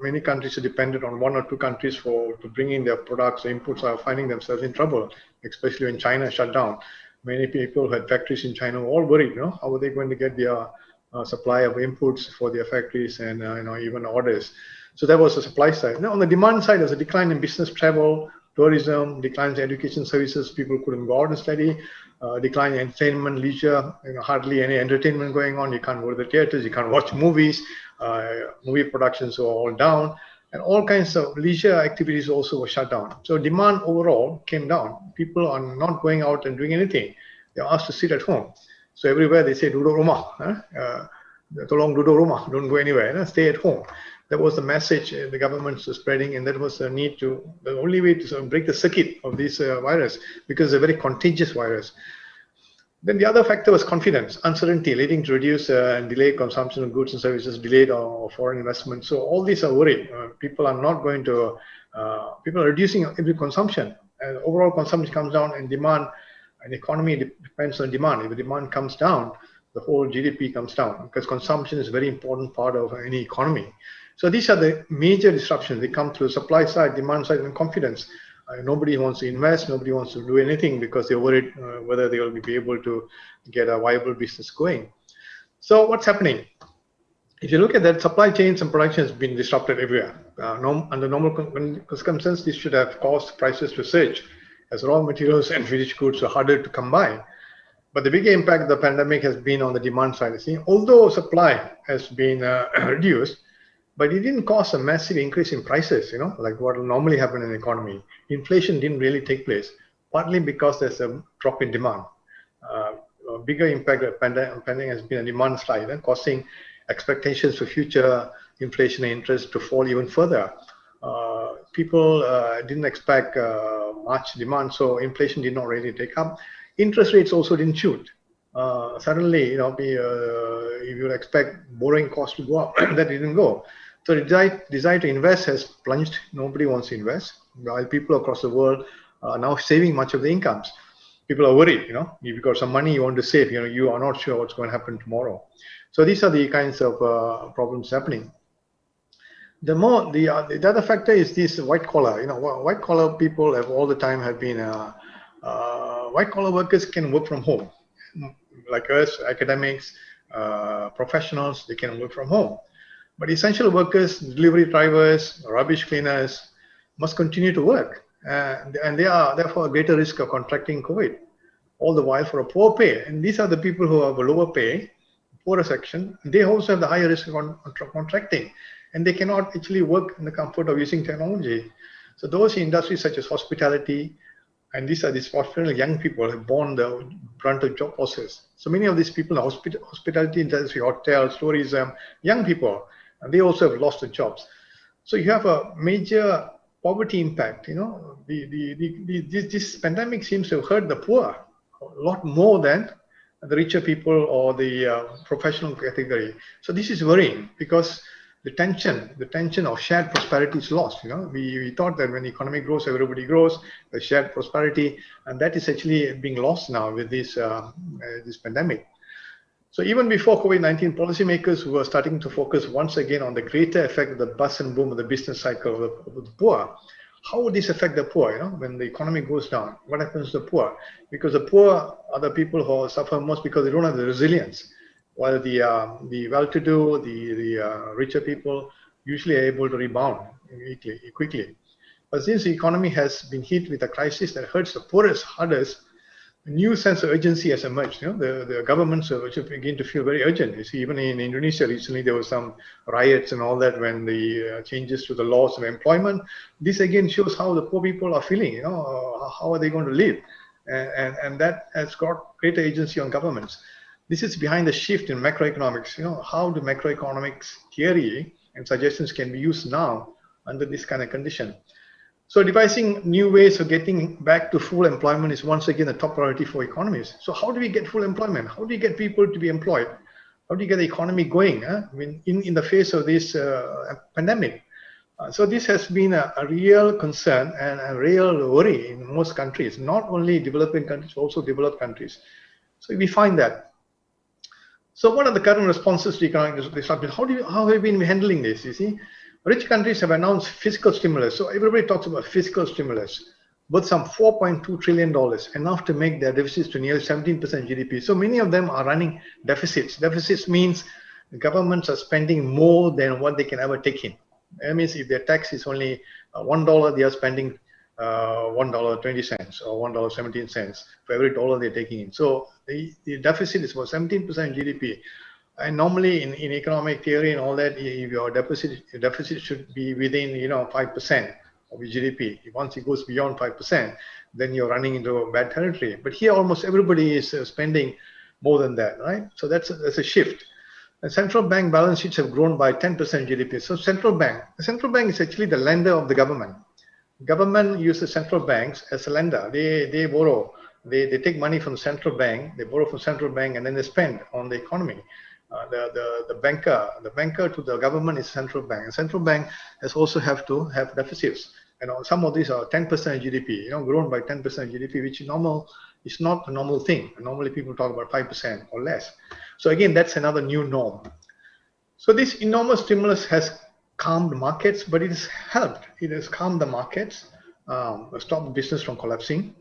Many countries are dependent on 1 or 2 countries to bring in their products. The inputs are finding themselves in trouble, especially when China shut down. Many people who had factories in China were all worried, how are they going to get their supply of inputs for their factories and even orders. So that was the supply side. Now on the demand side, there's a decline in business travel, tourism, declines in education services. People couldn't go out and study. Decline in entertainment, leisure, hardly any entertainment going on. You can't go to the theaters, you can't watch movies. Movie productions were all down, and all kinds of leisure activities also were shut down. So demand overall came down. People are not going out and doing anything. They're asked to sit at home. So everywhere they say, duduk rumah, tolong duduk rumah, don't go anywhere, stay at home. That was the message the governments were spreading, and that was the only way to break the circuit of this virus, because it's a very contagious virus. Then the other factor was confidence, uncertainty, leading to reduce and delayed consumption of goods and services, delayed or foreign investment. So all these are worried. People are not going to, people are reducing every consumption. And overall consumption comes down, and demand, and economy depends on demand. If the demand comes down, the whole GDP comes down, because consumption is a very important part of any economy. So these are the major disruptions. They come through supply side, demand side, and confidence. Nobody wants to invest, nobody wants to do anything because they're worried whether they will be able to get a viable business going. So what's happening? If you look at that, supply chains and production has been disrupted everywhere. Under normal circumstances, this should have caused prices to surge, as raw materials and finished goods are harder to come by. But the bigger impact of the pandemic has been on the demand side. Although supply has been reduced, but it didn't cause a massive increase in prices, like what will normally happen in the economy. Inflation didn't really take place, partly because there's a drop in demand. A bigger impact of pandemic has been a demand slide, causing expectations for future inflation and interest to fall even further. People didn't expect much demand, so inflation did not really take up. Interest rates also didn't shoot. Suddenly, if you expect borrowing costs to go up, that didn't go. So the desire to invest has plunged. Nobody wants to invest, while people across the world are now saving much of the incomes. People are worried, you've got some money you want to save, you are not sure what's going to happen tomorrow. So these are the kinds of problems happening. The other factor is this white collar. White collar people have all the time have been white collar workers can work from home, like us, academics, professionals. They can work from home, but essential workers, delivery drivers, rubbish cleaners, must continue to work, and they are therefore a greater risk of contracting COVID. All the while for a poor pay, and these are the people who have a lower pay, poorer section. They also have the higher risk of contracting, and they cannot actually work in the comfort of using technology. So those industries such as hospitality, and these hospitality young people have borne the brunt of job losses. So many of these people in hospitality industry, hotels, tourism, young people, and they also have lost their jobs. So you have a major poverty impact. This pandemic seems to have hurt the poor a lot more than the richer people or the professional category. So this is worrying because the tension of shared prosperity is lost. We thought that when the economy grows, everybody grows, the shared prosperity, and that is actually being lost now with this pandemic. So even before COVID-19, policymakers were starting to focus once again on the greater effect of the bust and boom of the business cycle of the poor. How would this affect the poor? When the economy goes down, what happens to the poor? Because the poor are the people who suffer most because they don't have the resilience, while the well-to-do, the richer people usually are able to rebound quickly. But since the economy has been hit with a crisis that hurts the poorest hardest, a new sense of urgency has emerged. The governments are begin to feel very urgent. You see, even in Indonesia recently, there were some riots and all that when the changes to the laws of employment. This again shows how the poor people are feeling. How are they going to live? And that has got greater agency on governments. This is behind the shift in macroeconomics. How the macroeconomics theory and suggestions can be used now under this kind of condition. So devising new ways of getting back to full employment is once again a top priority for economies. So how do we get full employment? How do we get people to be employed? How do you get the economy going? In the face of this pandemic? So this has been a real concern and a real worry in most countries, not only developing countries, also developed countries. So we find that. So what are the current responses to economic disruption? How have we been handling this? You see, rich countries have announced fiscal stimulus. So everybody talks about fiscal stimulus, worth some $4.2 trillion, enough to make their deficits to nearly 17% GDP. So many of them are running deficits. Deficits means the governments are spending more than what they can ever take in. That means if their tax is only $1, they are spending $1.20 or $1.17 for every dollar they're taking in. So the deficit is about 17% GDP. And normally in economic theory and all that, if your deficit should be within 5% of your GDP. Once it goes beyond 5%, then you're running into a bad territory. But here almost everybody is spending more than that, right? So that's a shift. And central bank balance sheets have grown by 10% GDP. So the central bank is actually the lender of the government. Government uses central banks as a lender. They borrow. They take money from the central bank. They borrow from central bank and then they spend on the economy. The banker to the government is central bank. And central bank has also have to have deficits. And some of these are 10% GDP. Grown by 10% GDP, which is not a normal thing. Normally people talk about 5% or less. So again, that's another new norm. So this enormous stimulus has calmed markets, but it has helped. It has calmed the markets, stopped business from collapsing,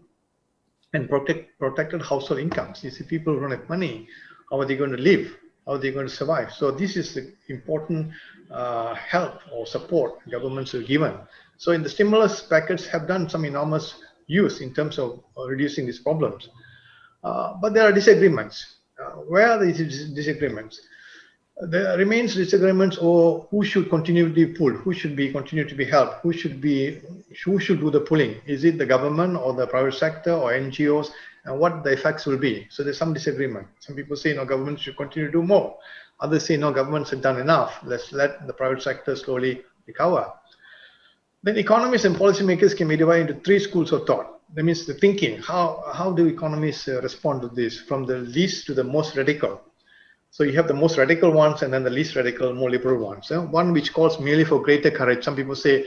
and protected household incomes. You see, people who don't have money, how are they going to live? How are they going to survive? So this is the important help or support governments have given. So in the stimulus packets have done some enormous use in terms of reducing these problems. But there are disagreements. Where are these disagreements? There remains disagreements over who should continue to be pulled, who should be continue to be helped, who should do the pulling. Is it the government or the private sector or NGOs, and what the effects will be? So there's some disagreement. Some people say, no, government should continue to do more. Others say, no, governments have done enough. Let's let the private sector slowly recover. Then economists and policymakers can be divided into three schools of thought. That means the thinking. How do economists respond to this, from the least to the most radical? So you have the most radical ones and then the least radical, more liberal ones. One which calls merely for greater courage. Some people say,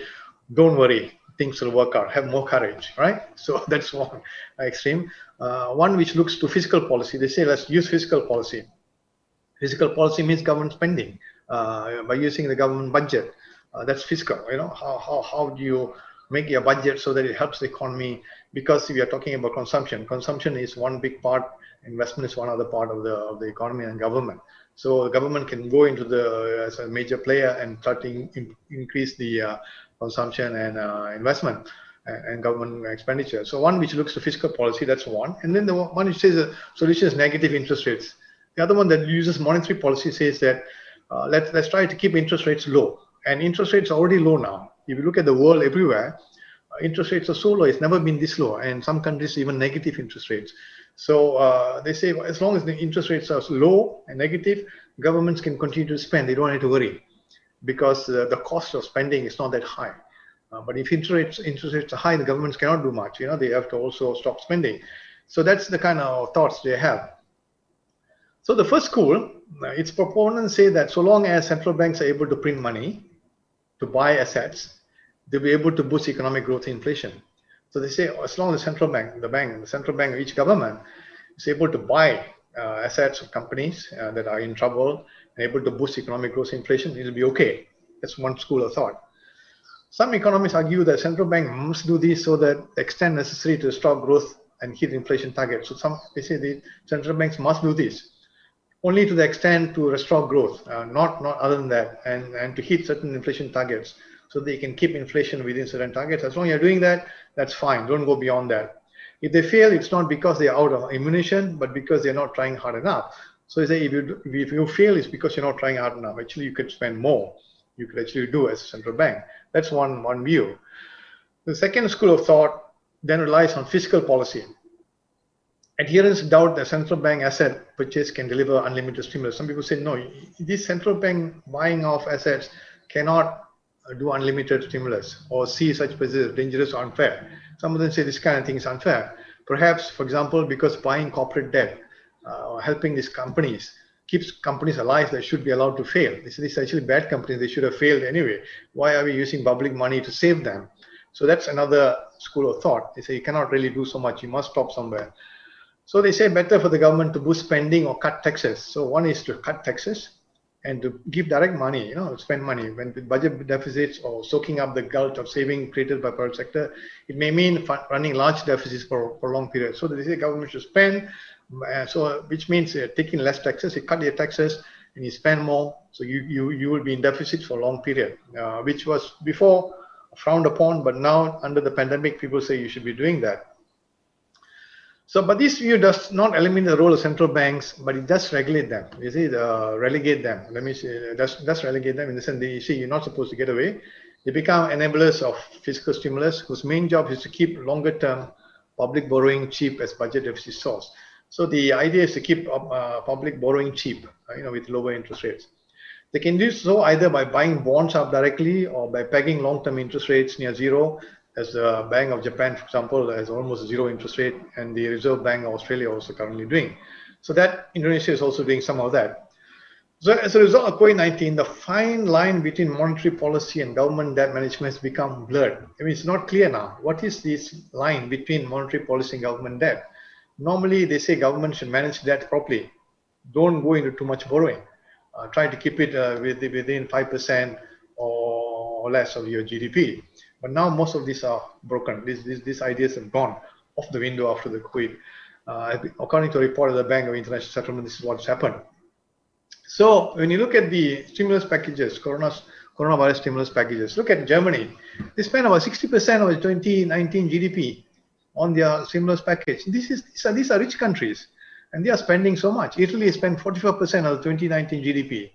don't worry, things will work out, have more courage, right? So that's one extreme. One which looks to fiscal policy. They say, let's use fiscal policy. Fiscal policy means government spending by using the government budget. That's fiscal. How do you make your budget so that it helps the economy? Because we are talking about consumption. Consumption is one big part. Investment is one other part of the economy and government. So the government can go into as a major player and start to increase the consumption and investment and government expenditure. So one which looks to fiscal policy, that's one. And then the one which says the solution is negative interest rates. The other one that uses monetary policy says that let's try to keep interest rates low. And interest rates are already low now. If you look at the world everywhere, interest rates are so low. It's never been this low. And some countries even negative interest rates. So they say, as long as the interest rates are low and negative, governments can continue to spend. They don't have to worry because the cost of spending is not that high. But if interest rates are high, the governments cannot do much. They have to also stop spending. So that's the kind of thoughts they have. So the first school, its proponents say that so long as central banks are able to print money to buy assets, they'll be able to boost economic growth and inflation. So they say, as long as the central bank of each government is able to buy assets of companies that are in trouble and able to boost economic growth and inflation, it will be okay. That's one school of thought. Some economists argue that central bank must do this so that the extent necessary to stop growth and hit inflation targets. So they say the central banks must do this only to the extent to restore growth, not other than that, and to hit certain inflation targets. So they can keep inflation within certain targets. As long as you're doing that, that's fine. Don't go beyond that. If they fail, it's not because they're out of ammunition, but because they're not trying hard enough. So they say if you fail, it's because you're not trying hard enough. Actually, you could spend more. You could actually do as a central bank. That's one view. The second school of thought then relies on fiscal policy. Adherents doubt that central bank asset purchase can deliver unlimited stimulus. Some people say, no, this central bank buying of assets cannot do unlimited stimulus or see such purchases as dangerous or unfair. Some of them say this kind of thing is unfair. Perhaps, for example, because buying corporate debt or helping these companies keeps companies alive that should be allowed to fail. These are actually bad companies. They should have failed anyway. Why are we using public money to save them? So that's another school of thought. They say you cannot really do so much. You must stop somewhere. So they say better for the government to boost spending or cut taxes. So one is to cut taxes and to give direct money, spend money. When the budget deficits or soaking up the gulch of saving created by private sector, it may mean running large deficits for a long period. So they say government should spend, which means taking less taxes. You cut your taxes and you spend more, so you will be in deficit for a long period, which was before frowned upon, but now under the pandemic, people say you should be doing that. So, but this view does not eliminate the role of central banks, but it does regulate them. You see, relegate them. Let me say, does relegate them in the sense that you see, you're not supposed to get away. They become enablers of fiscal stimulus, whose main job is to keep longer-term public borrowing cheap as budget deficit source. So the idea is to keep public borrowing cheap, with lower interest rates. They can do so either by buying bonds up directly or by pegging long-term interest rates near zero, as the Bank of Japan, for example, has almost zero interest rate, and the Reserve Bank of Australia also currently doing. So that Indonesia is also doing some of that. So as a result of COVID-19, the fine line between monetary policy and government debt management has become blurred. I mean, it's not clear now. What is this line between monetary policy and government debt? Normally, they say government should manage debt properly. Don't go into too much borrowing. Try to keep it within 5% or less of your GDP. But now most of these are broken. These ideas have gone off the window after the COVID. According to a report of the Bank of International Settlement, this is what's happened. So when you look at the stimulus packages, coronavirus stimulus packages, look at Germany. They spent about 60% of the 2019 GDP on their stimulus package. These are rich countries, and they are spending so much. Italy spent 45% of the 2019 GDP.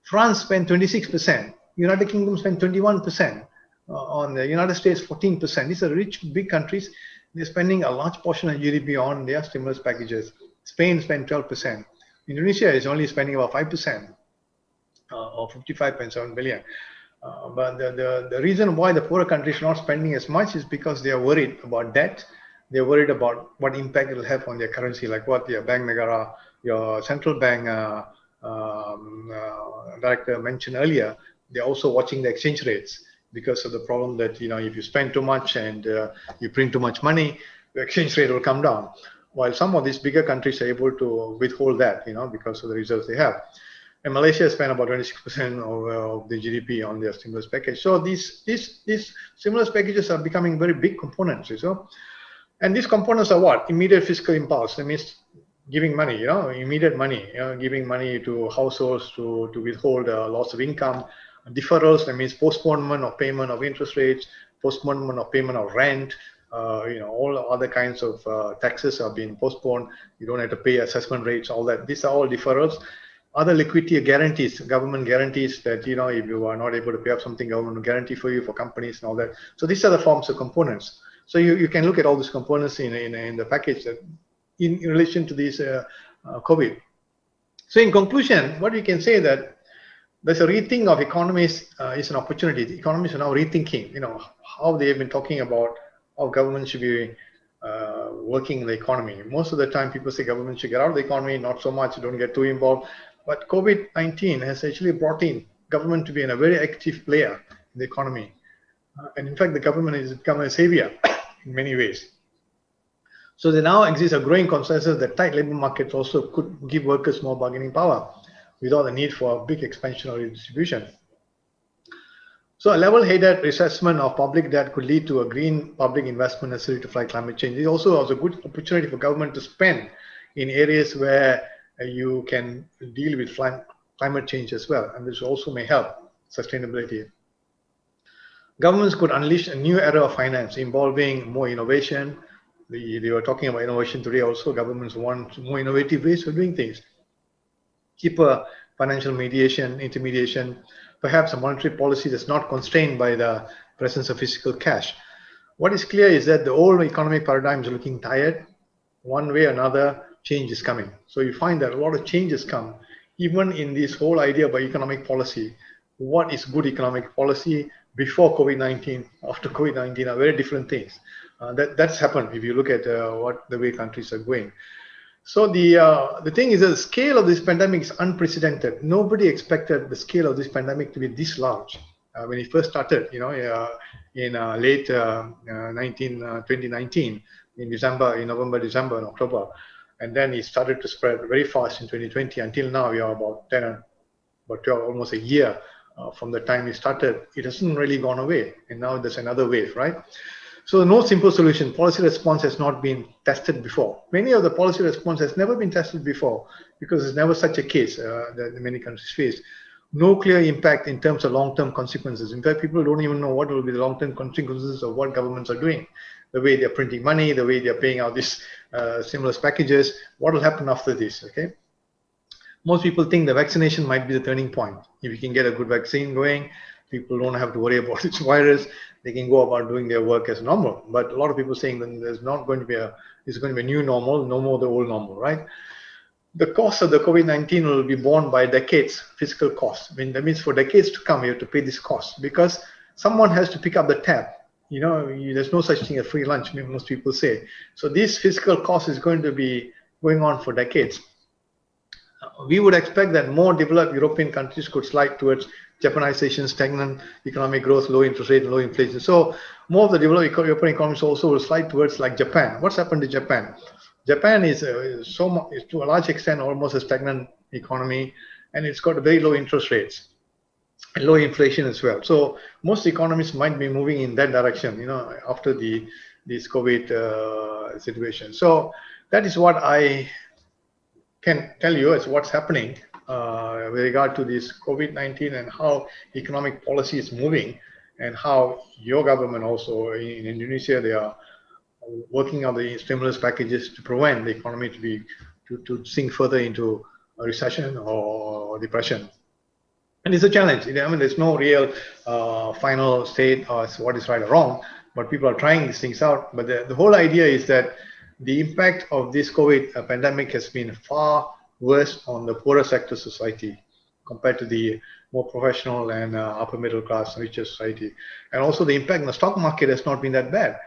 France spent 26%. United Kingdom spent 21%. On the United States, 14%. These are rich, big countries. They're spending a large portion of GDP on their stimulus packages. Spain spent 12%. Indonesia is only spending about 5%, or 55.7 billion. But the reason why the poorer countries are not spending as much is because they are worried about debt. They're worried about what impact it will have on their currency, like what your Bank Negara, your central bank director mentioned earlier. They're also watching the exchange rates because of the problem that, if you spend too much and you print too much money, the exchange rate will come down. While some of these bigger countries are able to withhold that, because of the reserves they have. And Malaysia spent about 26% of the GDP on their stimulus package. So these stimulus packages are becoming very big components. And these components are what? Immediate fiscal impulse. That means giving money, immediate money, giving money to households to withhold loss of income. Deferrals, that means postponement of payment of interest rates, postponement of payment of rent, all other kinds of taxes are being postponed. You don't have to pay assessment rates, all that. These are all deferrals. Other liquidity guarantees, government guarantees that, if you are not able to pay up something, government will guarantee for you for companies and all that. So these are the forms of components. So you can look at all these components in the package that in relation to this COVID. So in conclusion, what we can say that there's a rethink of economies is an opportunity. The economies are now rethinking, how they have been talking about how government should be working in the economy. Most of the time people say government should get out of the economy, not so much, don't get too involved. But COVID-19 has actually brought in government to be a very active player in the economy. And in fact, the government has become a savior in many ways. So there now exists a growing consensus that tight labor markets also could give workers more bargaining power without the need for a big expansion or redistribution. So a level-headed reassessment of public debt could lead to a green public investment necessary to fight climate change. It also has a good opportunity for government to spend in areas where you can deal with climate change as well, and this also may help sustainability. Governments could unleash a new era of finance involving more innovation. They were talking about innovation today also. Governments want more innovative ways of doing things. Cheaper financial intermediation, perhaps a monetary policy that's not constrained by the presence of physical cash. What is clear is that the old economic paradigm is looking tired. One way or another, change is coming. So you find that a lot of changes come, even in this whole idea about economic policy. What is good economic policy before COVID-19, after COVID-19 are very different things. That's happened if you look at the way countries are going. So the thing is that the scale of this pandemic is unprecedented. Nobody expected the scale of this pandemic to be this large. When it first started, in late 2019, in November, December, and October. And then it started to spread very fast in 2020. Until now, we are about 12, almost a year from the time it started. It hasn't really gone away. And now there's another wave, right? So no simple solution. Policy response has not been tested before. Many of the policy response has never been tested before because there's never such a case that many countries face. No clear impact in terms of long-term consequences. In fact, people don't even know what will be the long-term consequences of what governments are doing. The way they're printing money, the way they're paying out these stimulus packages, what will happen after this, okay? Most people think the vaccination might be the turning point. If you can get a good vaccine going, people don't have to worry about this virus. They can go about doing their work as normal. But a lot of people saying that there's not going to be it's going to be a new normal, no more the old normal, right? The cost of the COVID-19 will be borne by decades, fiscal costs. I mean, that means for decades to come, you have to pay this cost because someone has to pick up the tab. There's no such thing as free lunch, most people say. So this fiscal cost is going to be going on for decades. We would expect that more developed European countries could slide towards Japanization, stagnant economic growth, low interest rate, and low inflation. So more of the developed European economies also will slide towards like Japan. What's happened to Japan? Japan is to a large extent almost a stagnant economy, and it's got very low interest rates and low inflation as well. So most economies might be moving in that direction, after this COVID situation. So that is what I can tell you as what's happening with regard to this COVID-19 and how economic policy is moving, and how your government also in Indonesia, they are working on the stimulus packages to prevent the economy to sink further into a recession or depression. And it's a challenge. I mean, there's no real final state or what is right or wrong, but people are trying these things out. But the whole idea is that the impact of this COVID pandemic has been far worse on the poorer sector society compared to the more professional and upper middle class, richer society. And also the impact on the stock market has not been that bad.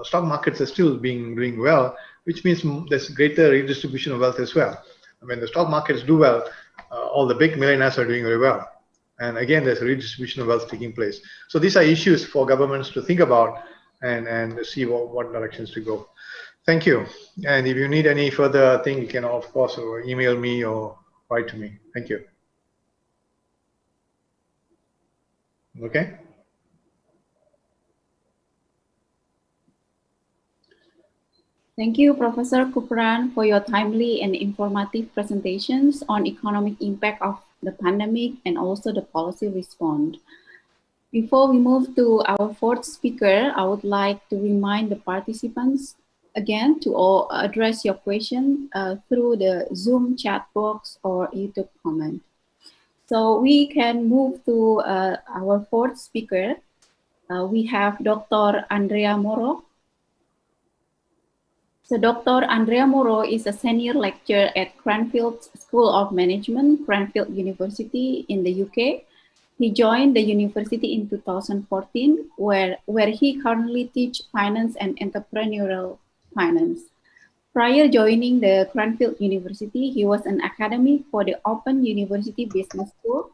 Stock markets are still doing well, which means there's greater redistribution of wealth as well. I mean, the stock markets do well, all the big millionaires are doing very well. And again, there's a redistribution of wealth taking place. So these are issues for governments to think about and see what directions to go. Thank you. And if you need any further thing, you can, of course, email me or write to me. Thank you. Okay. Thank you, Professor Kupran, for your timely and informative presentations on economic impact of the pandemic and also the policy response. Before we move to our fourth speaker, I would like to remind the participants again to all address your question through the Zoom chat box or YouTube comment. So we can move to our fourth speaker. We have Dr. Andrea Moro. So Dr. Andrea Moro is a senior lecturer at Cranfield School of Management, Cranfield University in the UK. He joined the university in 2014, where he currently teaches finance and entrepreneurial finance. Prior joining the Cranfield University, he was an academic for the Open University Business School.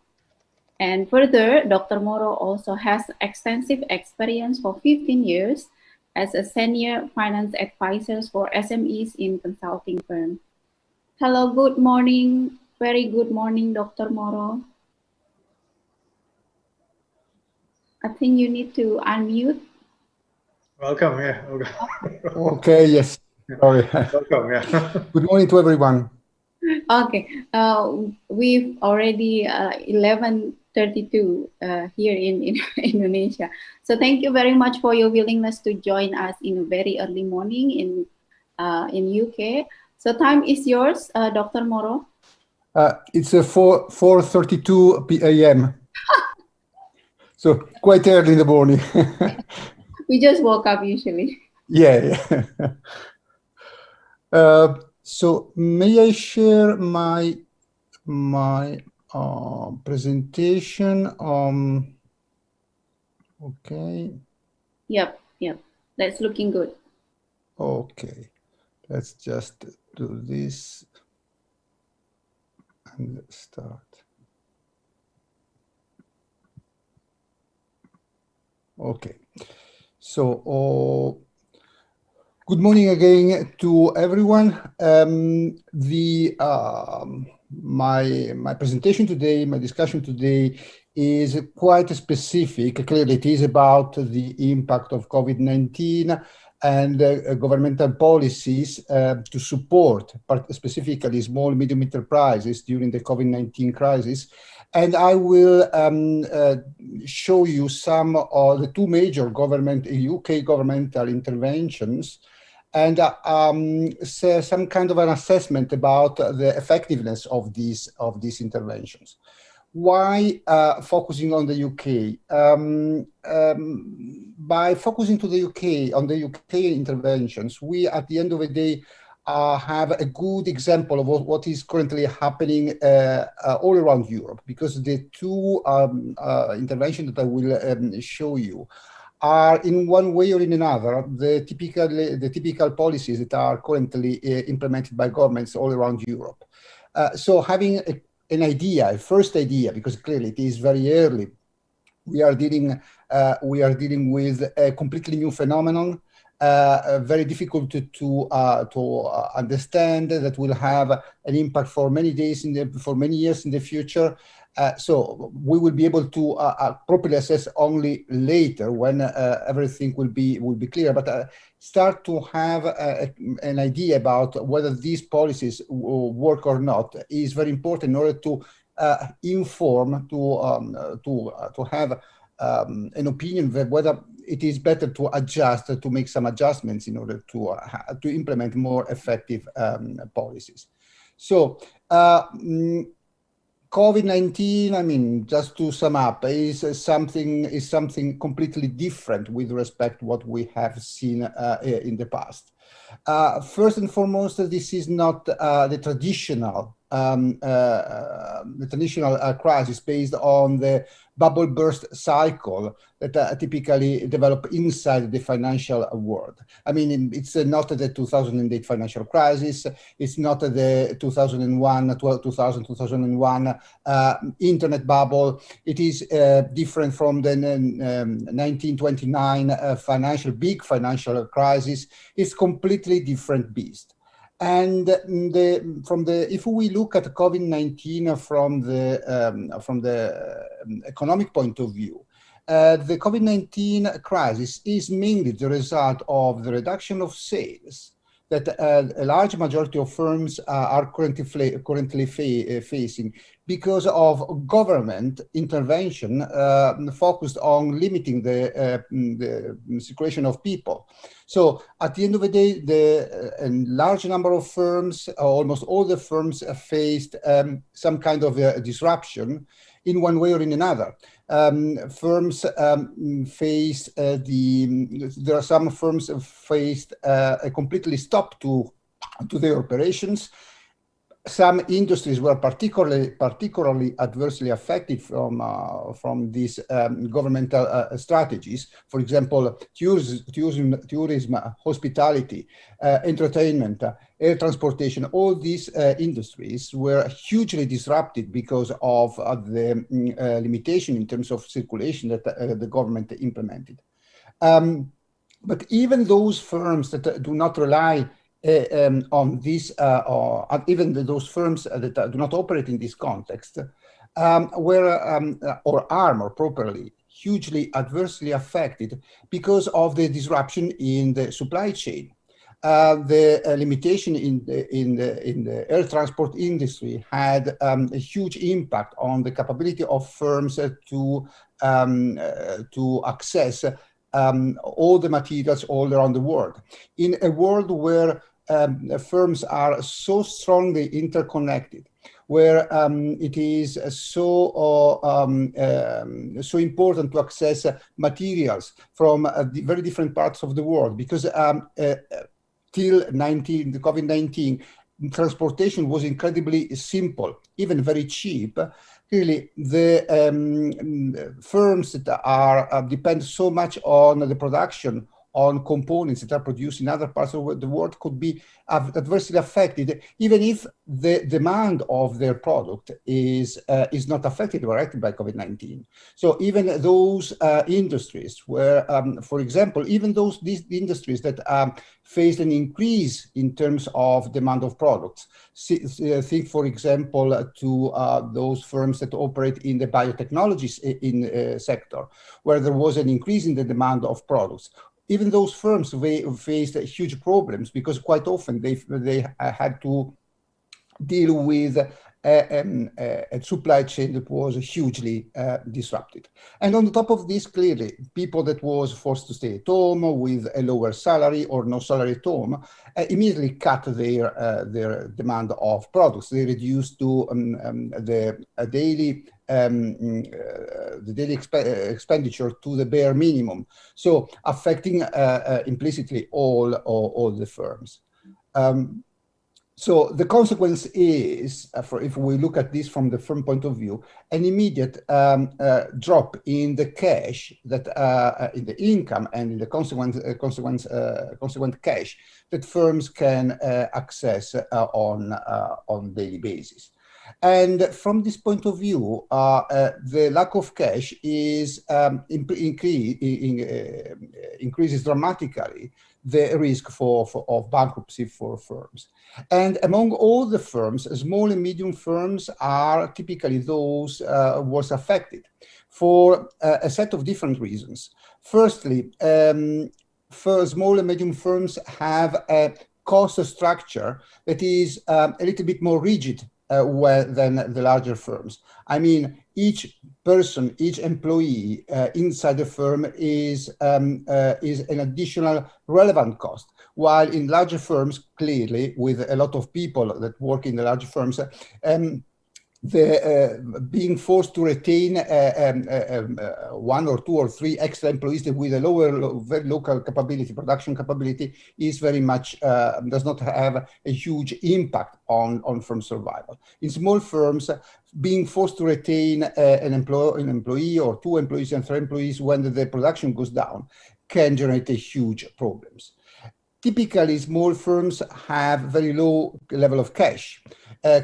And further, Dr. Moro also has extensive experience for 15 years as a senior finance advisor for SMEs in consulting firm. Hello, good morning. Very good morning, Dr. Moro. I think you need to unmute. Welcome, yeah. Okay, yes. Sorry. Welcome, yeah. Good morning to everyone. Okay, we've already 11:32 here in Indonesia. So thank you very much for your willingness to join us in a very early morning in UK. So time is yours, Dr. Moro. It's 4:32 p.m. So quite early in the morning. We just woke up usually. Yeah. So may I share my presentation? Okay. Yep. That's looking good. Okay. Let's just do this and start. Okay. So, good morning again to everyone. My presentation today, my discussion today is quite specific. Clearly, it is about the impact of COVID-19 and governmental policies to support, specifically small and medium enterprises during the COVID-19 crisis. And I will show you some of the two major UK governmental interventions and some kind of an assessment about the effectiveness of these interventions. Why focusing on the UK? By focusing on the UK interventions, we at the end of the day have a good example of what is currently happening all around Europe, because the two interventions that I will show you are in one way or in another the typical policies that are currently implemented by governments all around Europe. So having a first idea, because clearly it is very early, we are dealing with a completely new phenomenon, very difficult to understand, that will have an impact for many days for many years in the future. So we will be able to properly assess only later when everything will be clear. But start to have an idea about whether these policies work or not is very important in order to inform, to have an opinion whether it is better to make some adjustments in order to implement more effective policies. So COVID-19, I mean, just to sum up, is something completely different with respect to what we have seen in the past. First and foremost, this is not the traditional crisis based on the bubble burst cycle that typically develop inside the financial world. I mean, it's not the 2008 financial crisis. It's not the 2001 internet bubble. It is different from the 1929 big financial crisis. It's completely different beast. And if we look at COVID-19 from the economic point of view, the COVID-19 crisis is mainly the result of the reduction of sales that a large majority of firms are currently facing because of government intervention focused on limiting the circulation of people. So at the end of the day, a large number of firms, almost all the firms, faced some kind of disruption in one way or in another. Firms faced there are some firms faced a completely stop to their operations. Some industries were particularly adversely affected from these governmental strategies. For example, tourism, hospitality, entertainment, air transportation. All these industries were hugely disrupted because of the limitation in terms of circulation that the government implemented. But even those firms that do not rely on this, or even those firms that do not operate in this context, were or are more properly hugely adversely affected because of the disruption in the supply chain. The limitation in the air transport industry had a huge impact on the capability of firms to access all the materials all around the world. In a world where firms are so strongly interconnected, where it is so important to access materials from very different parts of the world, because till the COVID-19, transportation was incredibly simple, even very cheap. Clearly, the firms that are depend so much on the production on components that are produced in other parts of the world could be adversely affected, even if the demand of their product is not affected directly by COVID-19. So even those industries where, for example, even these industries that faced an increase in terms of demand of products, think, for example, to those firms that operate in the biotechnologies sector, where there was an increase in the demand of products. Even those firms faced huge problems because quite often they had to deal with a supply chain that was hugely disrupted. And on top of this, clearly, people that was forced to stay at home with a lower salary or no salary at home immediately cut their demand of products. They reduced to the daily expenditure to the bare minimum, so affecting implicitly all the firms. So the consequence is, if we look at this from the firm point of view, an immediate drop in the cash that in the income and in the consequent cash that firms can access on daily basis. And from this point of view, the lack of cash is increases dramatically the risk of bankruptcy for firms. And among all the firms, small and medium firms are typically those worst affected for a set of different reasons. Firstly, for small and medium firms have a cost structure that is a little bit more rigid than the larger firms. I mean, each person, each employee inside the firm is an additional relevant cost, while in larger firms, clearly, with a lot of people that work in the larger firms, being forced to retain 1 or 2 or 3 extra employees with a very local capability, production capability, is very much does not have a huge impact on firm survival. In small firms, being forced to retain an employee or 2 employees and 3 employees when the production goes down can generate huge problems. Typically, small firms have very low level of cash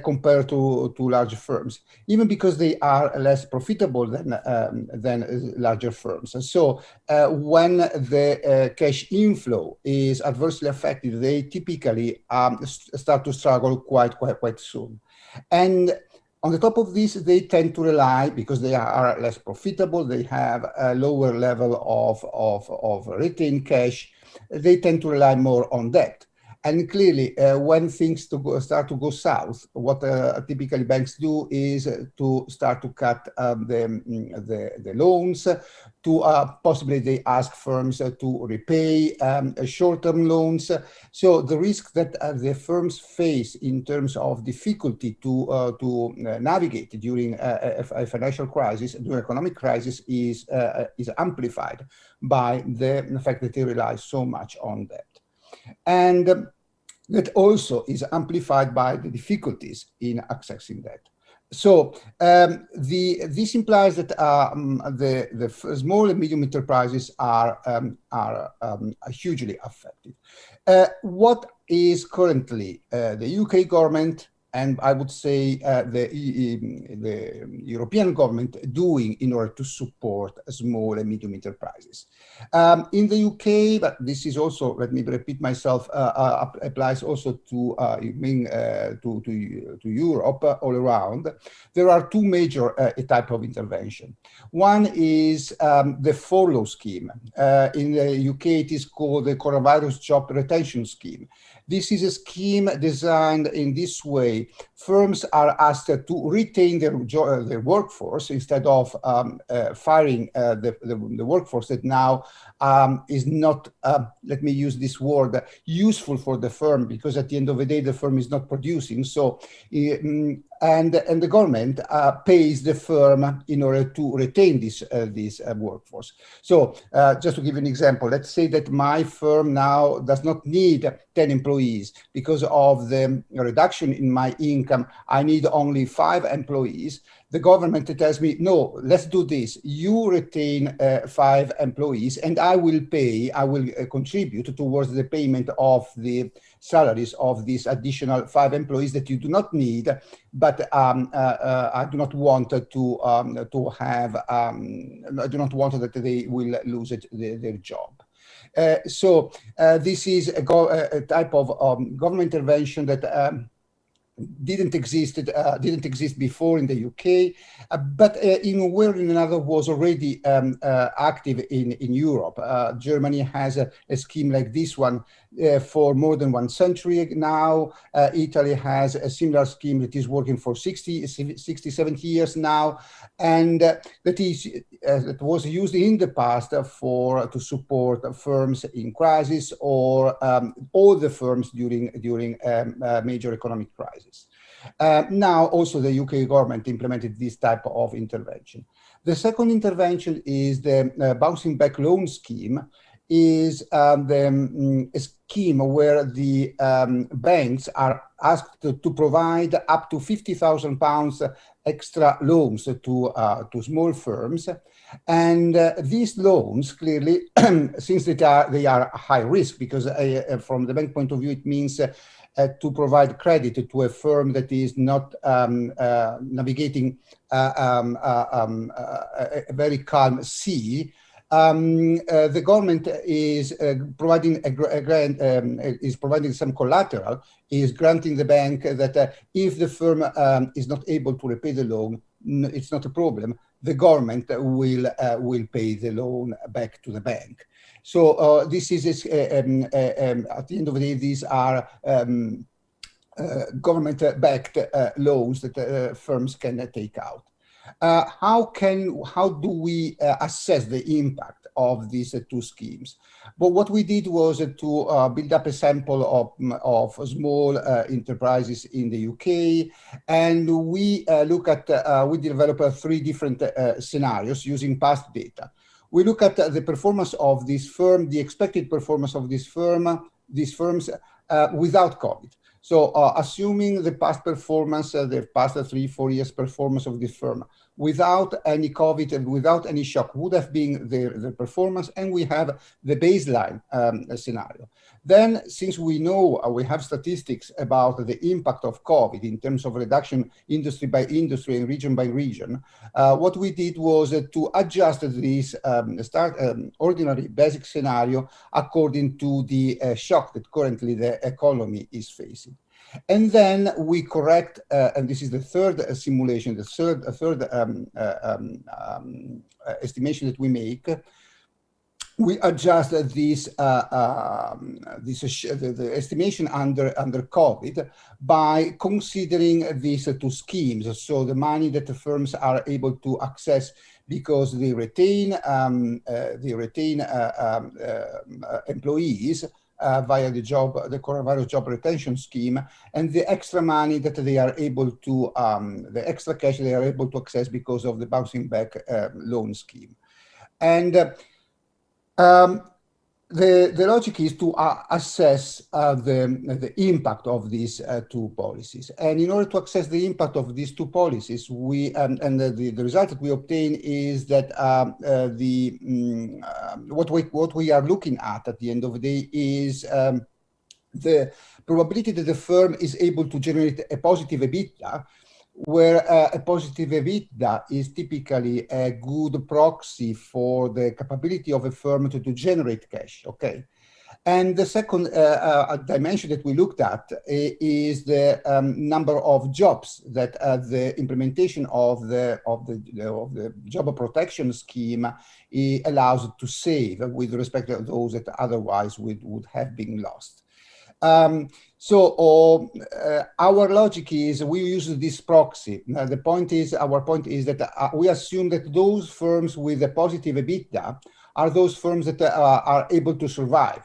compared to larger firms, even because they are less profitable than larger firms. And so when the cash inflow is adversely affected, they typically start to struggle quite soon. And on the top of this, they tend to rely, because they are less profitable, they have a lower level of retained cash, they tend to rely more on debt. And clearly, when things start to go south, what typically banks do is to start to cut the loans, possibly they ask firms to repay short-term loans. So the risk that the firms face in terms of difficulty to navigate during a financial crisis, during economic crisis, is amplified by the fact that they rely so much on debt. And that also is amplified by the difficulties in accessing debt. So this implies that the small and medium enterprises are hugely affected. What is currently the UK government, and I would say the European government, doing in order to support small and medium enterprises? In the UK, but this is also, let me repeat myself, applies also to Europe all around. There are 2 major types of intervention. One is the furlough scheme. In the UK, it is called the Coronavirus Job Retention Scheme. This is a scheme designed in this way. Firms are asked to retain their workforce instead of firing the workforce that now is not, let me use this word, useful for the firm, because at the end of the day, the firm is not producing. So, and the government pays the firm in order to retain this workforce. So just to give you an example, let's say that my firm now does not need 10 employees because of the reduction in my income. I need only 5 employees. The government tells me, no, let's do this. You retain 5 employees and I will contribute towards the payment of the salaries of these additional 5 employees that you do not need, but I do not want to have, I do not want that they will lose their job. So this is a type of government intervention that didn't exist before in the UK, but in a way or in another was already active in Europe. Germany has a scheme like this one for more than 1 century now. Italy has a similar scheme that is working for 60, 70 years now, and that was used in the past to support firms in crisis or all the firms during major economic crisis. Now also the UK government implemented this type of intervention. The second intervention is the bouncing back loan scheme, is a scheme where the banks are asked to provide up to £50,000 extra loans to small firms. And these loans, clearly, since they are high risk, because from the bank point of view, it means to provide credit to a firm that is not navigating a very calm sea. The government is providing providing some collateral, is granting the bank that if the firm is not able to repay the loan, it's not a problem. The government will pay the loan back to the bank. So this is at the end of the day, these are government-backed loans that firms can take out. How do we assess the impact of these two schemes? But what we did was to build up a sample of small enterprises in the UK, and we we developed 3 different scenarios using past data. We look at the performance of this firm, the expected performance of these firms without COVID. So assuming the past performance, the past 3-4 years performance of this firm without any COVID and without any shock would have been the performance, and we have the baseline scenario. Then, since we know we have statistics about the impact of COVID in terms of reduction industry by industry and region by region, what we did was to adjust this ordinary basic scenario according to the shock that currently the economy is facing. And then we correct, and this is the third simulation, the third estimation that we make. We adjust this the estimation under COVID by considering these 2 schemes. So the money that the firms are able to access because they retain employees via the coronavirus job retention scheme, and the extra money that they are able to, the extra cash they are able to access because of the bouncing back loan scheme. And the logic is to assess the impact of these 2 policies. And in order to assess the impact of these 2 policies, the result that we obtain is that what we are looking at the end of the day is the probability that the firm is able to generate a positive EBITDA, where a positive EBITDA is typically a good proxy for the capability of a firm to generate cash, okay? And the second dimension that we looked at is the number of jobs that the implementation of the job protection scheme allows to save with respect to those that otherwise would have been lost. Our logic is we use this proxy. Now, our point is that we assume that those firms with a positive EBITDA are those firms that are able to survive,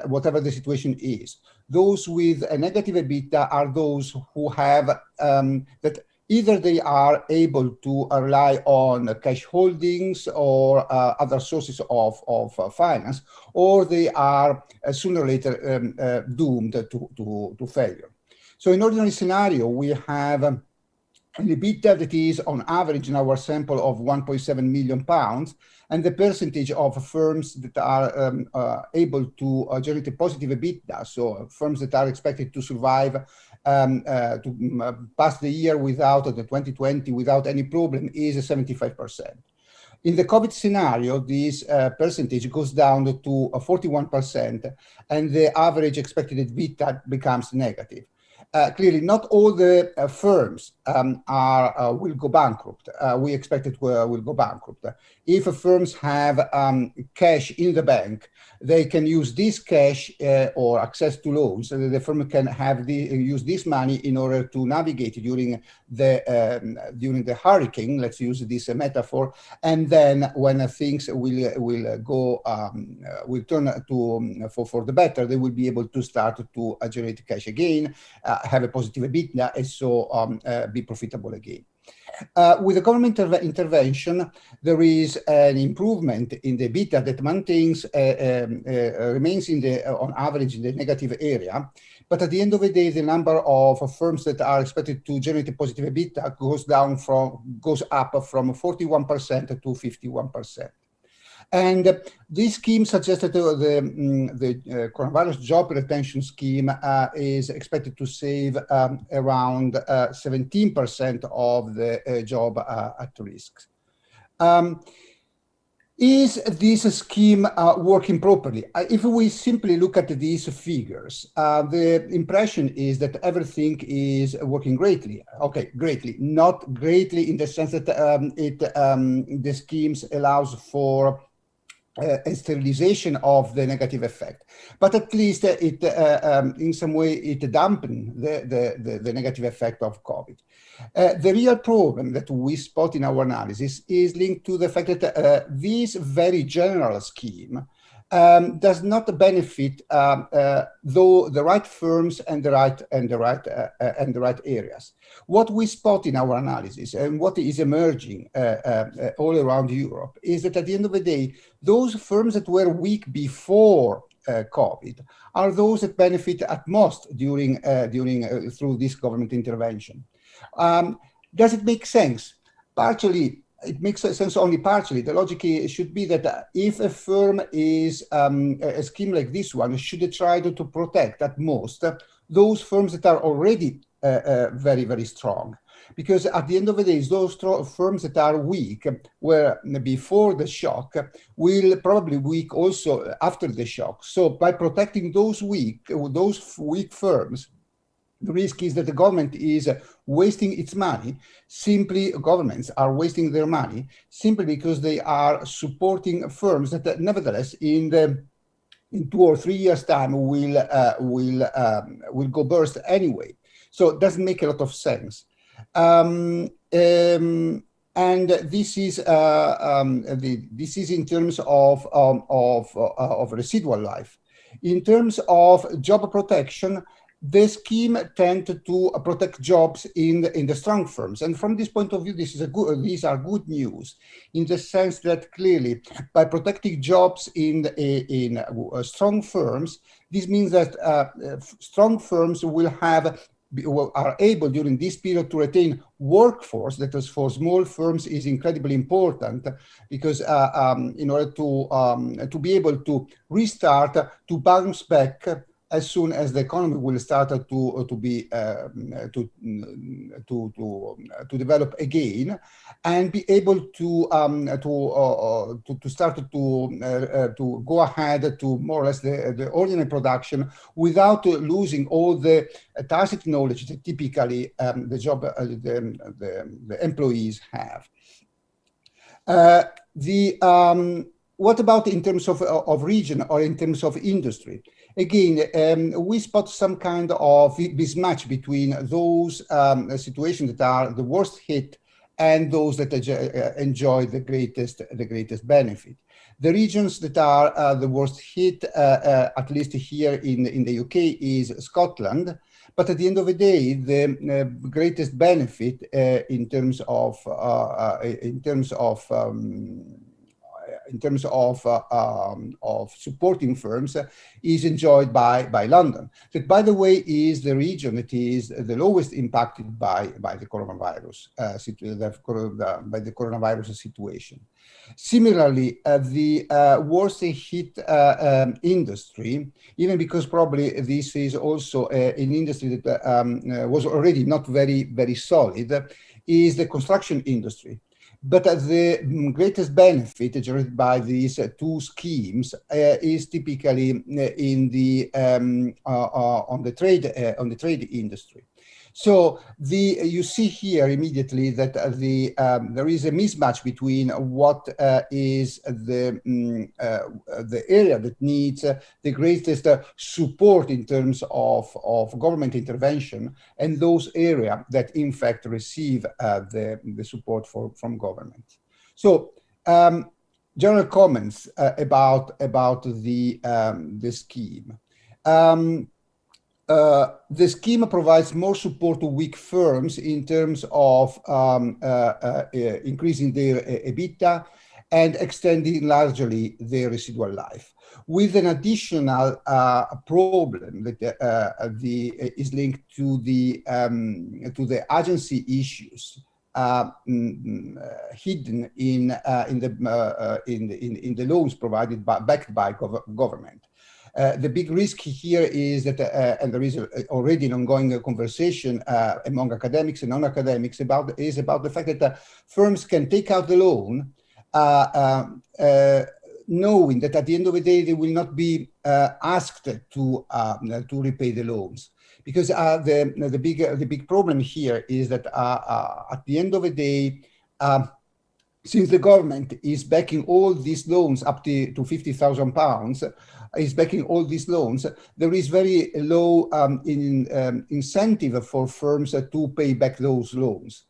whatever the situation is. Those with a negative EBITDA are those who have that either they are able to rely on cash holdings or other sources of finance, or they are sooner or later doomed to failure. So in ordinary scenario, we have an EBITDA that is on average in our sample of £1.7 million, and the percentage of firms that are able to generate a positive EBITDA, so firms that are expected to survive to pass the year without the 2020 without any problem, is 75%. In the COVID scenario, this percentage goes down to 41%, and the average expected EBITDA becomes negative. Clearly, not all the firms will go bankrupt. We expect it will go bankrupt. If firms have cash in the bank, they can use this cash or access to loans. So the firm can use this money in order to navigate during the hurricane. Let's use this metaphor. And then when things will turn for the better, they will be able to start to generate cash again, have a positive EBITDA, and so be profitable again. With the government intervention, there is an improvement in the EBITDA that maintains, remains on average in the negative area. But at the end of the day, the number of firms that are expected to generate a positive EBITDA goes up from 41% to 51%. And this scheme suggested the coronavirus job retention scheme is expected to save around 17% of the job at risk. Is this scheme working properly? If we simply look at these figures, the impression is that everything is working greatly. Okay, greatly, not greatly in the sense that the schemes allows for sterilization of the negative effect, but at least it in some way it dampened the negative effect of COVID. The real problem that we spot in our analysis is linked to the fact that this very general scheme does not benefit though the right firms and the right areas. What we spot in our analysis and what is emerging all around Europe is that at the end of the day, those firms that were weak before COVID are those that benefit at most through this government intervention. Does it make sense? Partially. It makes sense only partially. The logic should be that if a firm is a scheme like this one, should try to protect at most those firms that are already very, very strong. Because at the end of the day, those firms that are weak were before the shock will probably weak also after the shock. So by protecting those weak firms, the risk is that the government is wasting its money. Governments are wasting their money simply because they are supporting firms that nevertheless in 2 or 3 years' time will go burst anyway. So it doesn't make a lot of sense. And this is in terms of residual life. In terms of job protection, the scheme tends to protect jobs in the strong firms, and from this point of view, these are good news in the sense that clearly, by protecting jobs in strong firms, this means that strong firms are able during this period to retain workforce. That is, for small firms is incredibly important because in order to be able to restart, to bounce back as soon as the economy will start to develop again, and be able to start to go ahead to more or less the ordinary production without losing all the tacit knowledge that typically the employees have. What about in terms of region or in terms of industry? Again, we spot some kind of mismatch between those situations that are the worst hit and those that enjoy the greatest benefit. The regions that are the worst hit, at least here in the UK, is Scotland. But at the end of the day, the greatest benefit in terms of supporting firms is enjoyed by London. That, by the way, is the region that is the lowest impacted by the coronavirus situation. Similarly, the worst hit industry, even because probably this is also an industry that was already not very solid, is the construction industry. But the greatest benefit generated by these two schemes is typically in the on the trade industry. So you see here immediately that there is a mismatch between what is the area that needs the greatest support in terms of government intervention and those areas that in fact receive the support from government. So general comments about the scheme. The scheme provides more support to weak firms in terms of increasing their EBITDA and extending largely their residual life, with an additional problem that is linked to the agency issues hidden in the loans provided backed by government. The big risk here is that, and there is already an ongoing conversation among academics and non-academics about the fact that firms can take out the loan knowing that at the end of the day they will not be asked to repay the loans, because the big problem here is that at the end of the day since the government is backing all these loans up to £50,000, is backing all these loans, there is very low incentive for firms to pay back those loans.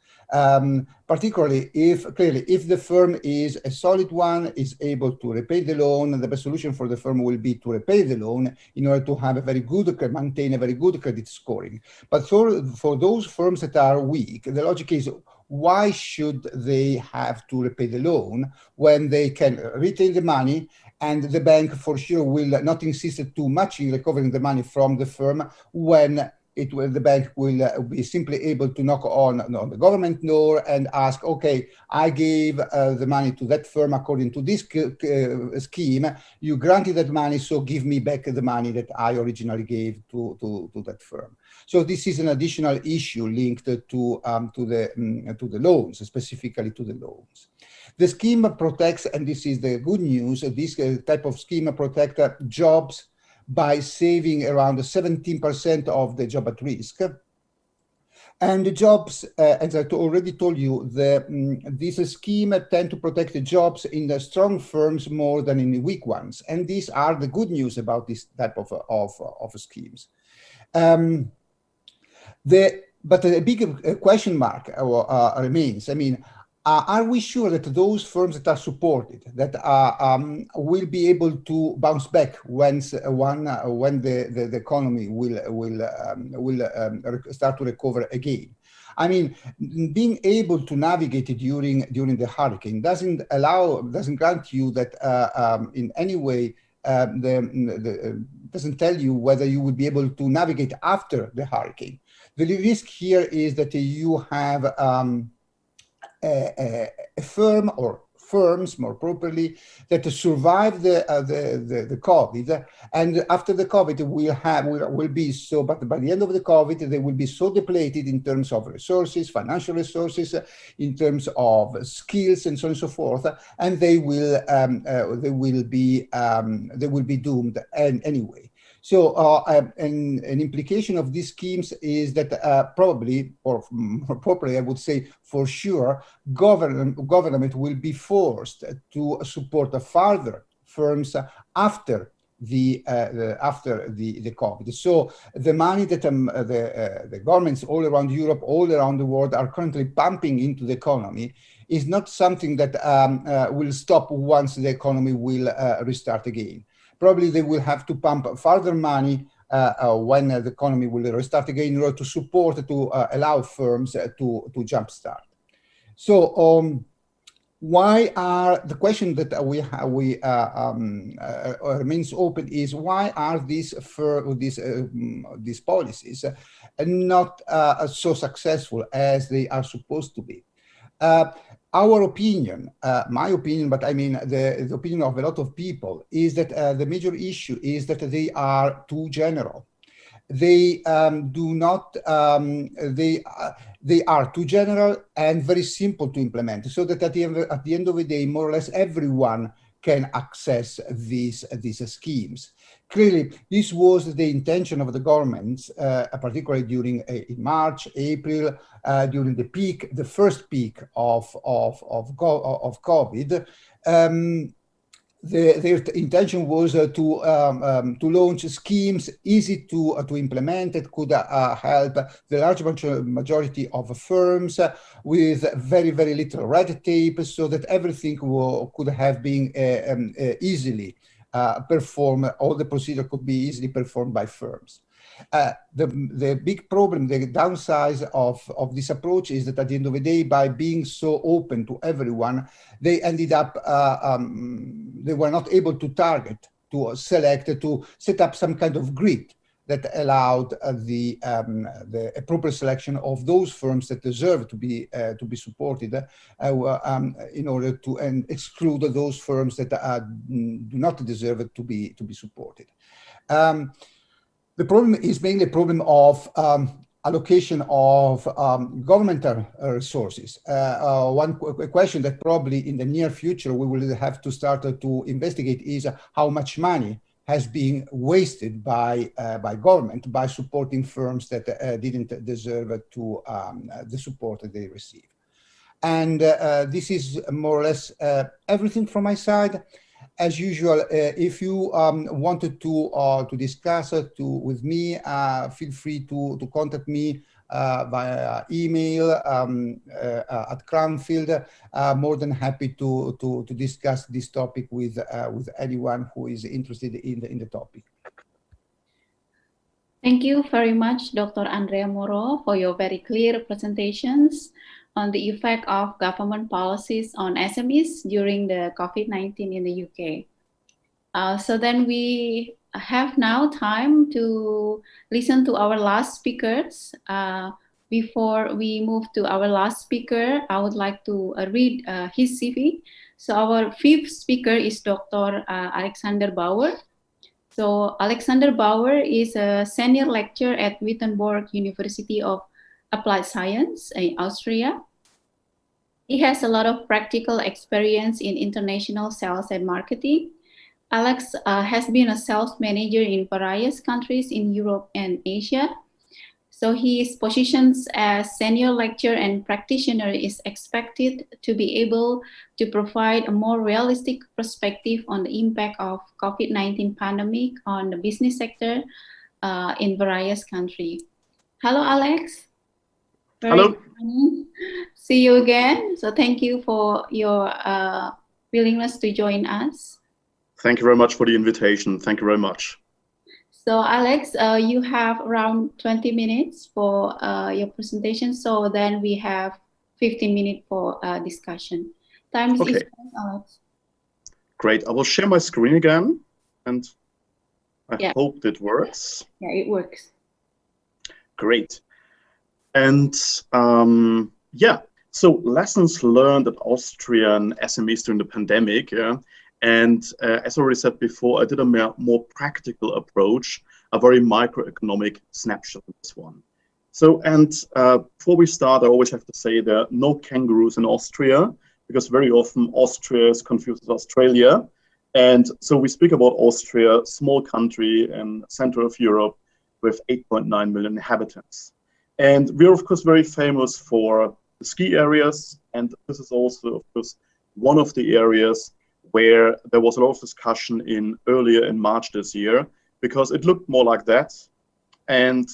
Particularly if the firm is a solid one, is able to repay the loan, and the best solution for the firm will be to repay the loan in order to have maintain a very good credit scoring. But for those firms that are weak, the logic is, why should they have to repay the loan when they can retain the money, and the bank for sure will not insist too much in recovering the money from the firm when the bank will be simply able to knock on the government door and ask, okay, I gave the money to that firm according to this scheme, you granted that money, so give me back the money that I originally gave to that firm. So this is an additional issue linked to the loans, specifically to the loans. The scheme protects, and this is the good news, this type of scheme protects jobs by saving around 17% of the job at risk. And the jobs, as I already told you, this scheme tend to protect the jobs in the strong firms more than in the weak ones. And these are the good news about this type of schemes. But a big question mark remains. I mean, are we sure that those firms that are supported, that will be able to bounce back when the economy will start to recover again? I mean, being able to navigate during the hurricane doesn't grant you that in any way doesn't tell you whether you will be able to navigate after the hurricane. The risk here is that you have a firm or firms, more properly, that survive the COVID, and after the COVID will be so. But by the end of the COVID, they will be so depleted in terms of resources, financial resources, in terms of skills, and so on and so forth, and they will be doomed anyway. So an implication of these schemes is that probably, or more properly, I would say for sure, government will be forced to support further firms after the COVID. So the money that the governments all around Europe, all around the world are currently pumping into the economy is not something that will stop once the economy will restart again. Probably they will have to pump further money when the economy will restart again in order to support, to allow firms to jumpstart. So why are the question that remains open is, why are these policies not so successful as they are supposed to be? Our opinion, my opinion, but I mean the opinion of a lot of people, is that the major issue is that they are too general. They do not. They are too general and very simple to implement. So that at the end of the day, more or less everyone can access these schemes. Clearly, this was the intention of the governments, particularly during in March, April, during the first peak of COVID. Their intention was to launch schemes easy to implement that could help the large majority of firms with very, very little red tape, so that everything could have been easily performed, all the procedure could be easily performed by firms. The big problem, the downside of this approach is that at the end of the day, by being so open to everyone, they ended up, they were not able to target, to select, to set up some kind of grid that allowed the proper selection of those firms that deserve to be supported, in order to exclude those firms that do not deserve to be supported. The problem is mainly a problem of allocation of governmental resources. One question that probably in the near future we will have to start to investigate is how much money has been wasted by government by supporting firms that didn't deserve the support that they received. And this is more or less everything from my side. As usual, if you wanted to discuss with me, feel free to contact me via email at Cranfield. More than happy to discuss this topic with anyone who is interested in the topic. Thank you very much, Dr. Andrea Moro, for your very clear presentations on the effect of government policies on SMEs during the COVID-19 in the UK. So then we have now time to listen to our last speakers. Before we move to our last speaker, I would like to read his CV. So our fifth speaker is Dr. Alexander Bauer. So Alexander Bauer is a senior lecturer at Wittenberg University of Applied Science in Austria. He has a lot of practical experience in international sales and marketing. Alex has been a sales manager in various countries in Europe and Asia. So his positions as senior lecturer and practitioner is expected to be able to provide a more realistic perspective on the impact of COVID-19 pandemic on the business sector in various countries. Hello, Alex. Hello. See you again. So thank you for your willingness to join us. Thank you very much for the invitation. Thank you very much. So Alex, you have around 20 minutes for your presentation. So then we have 15 minutes for discussion. Time is yours, Alex. Great. I will share my screen again, and I hope it works. Yeah, it works. Great. And yeah, so lessons learned at Austrian SMEs during the pandemic. And as I already said before, I did a more practical approach, a very microeconomic snapshot of this one. So, and before we start, I always have to say there are no kangaroos in Austria, because very often Austria is confused with Australia. And so we speak about Austria, small country in the center of Europe with 8.9 million inhabitants. And we're, of course, very famous for the ski areas. And this is also, of course, one of the areas where there was a lot of discussion earlier in March this year, because it looked more like that. And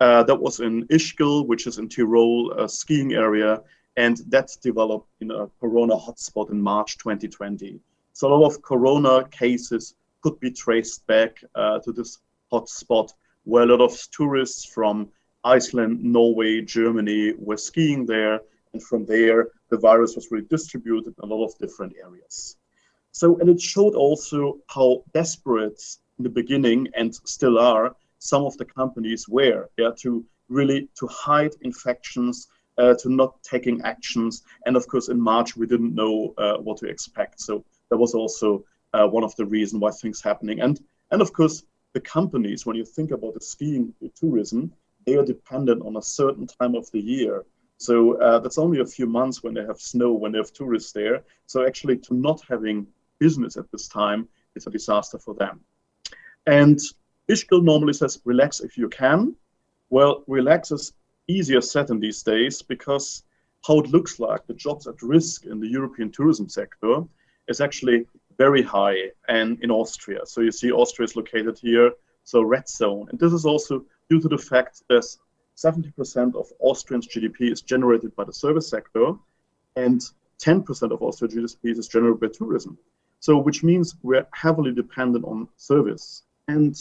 that was in Ischgl, which is in Tyrol, a skiing area, and that developed in a corona hotspot in March 2020. So a lot of corona cases could be traced back to this hotspot, where a lot of tourists from Iceland, Norway, Germany were skiing there, and from there the virus was really distributed in a lot of different areas. So, and it showed also how desperate in the beginning, and still are, some of the companies were to hide infections, to not taking actions. And of course, in March, we didn't know what to expect. So that was also one of the reasons why things happening. And of course, the companies, when you think about the skiing tourism, they are dependent on a certain time of the year. So that's only a few months when they have snow, when they have tourists there. So actually, to not having business at this time, it's a disaster for them. And Ischgl normally says, relax if you can. Well, relax is easier said in these days, because how it looks like, the jobs at risk in the European tourism sector is actually very high and in Austria. So you see Austria is located here, so red zone. And this is also due to the fact that 70% of Austrians' GDP is generated by the service sector, and 10% of Austria's GDP is generated by tourism. So, which means we're heavily dependent on service. And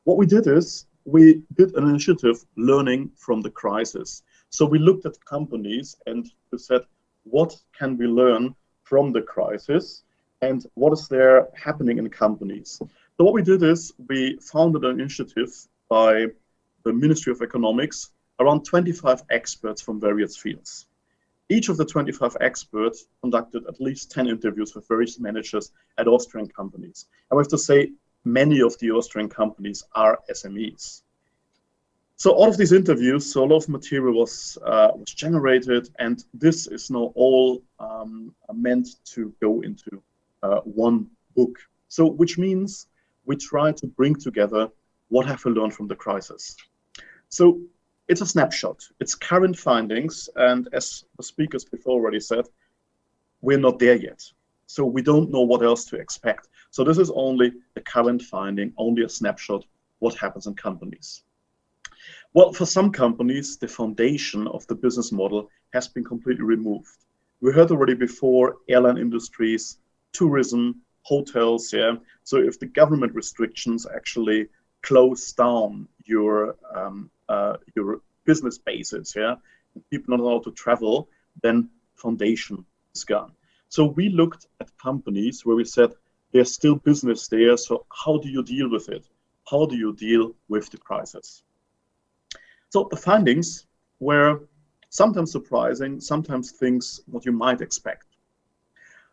what we did is, we did an initiative learning from the crisis. So we looked at companies and we said, what can we learn from the crisis, and what is there happening in companies? So what we did is, we founded an initiative by the Ministry of Economics, around 25 experts from various fields. Each of the 25 experts conducted at least 10 interviews with various managers at Austrian companies. And we have to say, many of the Austrian companies are SMEs. So all of these interviews, so a lot of material was generated, and this is now all meant to go into one book. So which means, we try to bring together what have we learned from the crisis. So it's a snapshot. It's current findings, and as the speakers before already said, we're not there yet. So we don't know what else to expect. So this is only the current finding, only a snapshot, what happens in companies. Well, for some companies, the foundation of the business model has been completely removed. We heard already before, airline industries, tourism, hotels, yeah. So if the government restrictions actually close down your business bases, yeah, and people not allowed to travel, then foundation is gone. So we looked at companies where we said, there's still business there, so how do you deal with it? How do you deal with the crisis? So the findings were sometimes surprising, sometimes things what you might expect.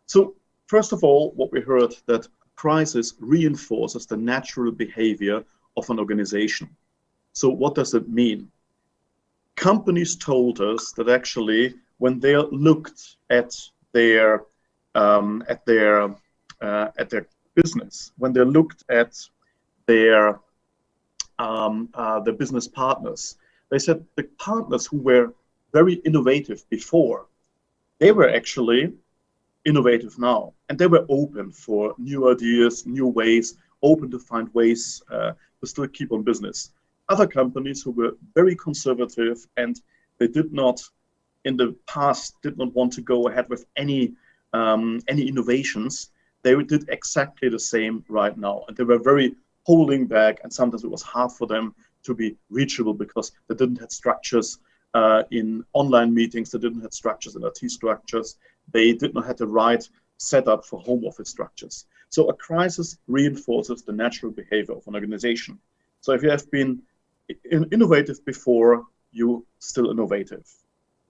So first of all, what we heard, that crisis reinforces the natural behavior of an organization. So what does it mean? Companies told us that actually when they looked at their business, when they looked at their business partners, they said the partners who were very innovative before, they were actually innovative now, and they were open for new ideas, new ways, open to find ways to still keep on business. Other companies who were very conservative and they did not, in the past, did not want to go ahead with any innovations, they did exactly the same right now, and they were very holding back, and sometimes it was hard for them to be reachable because they didn't have structures in online meetings, they didn't have structures in IT structures, they did not have the right setup for home office structures. So a crisis reinforces the natural behavior of an organization. So if you have been innovative before, you're still innovative.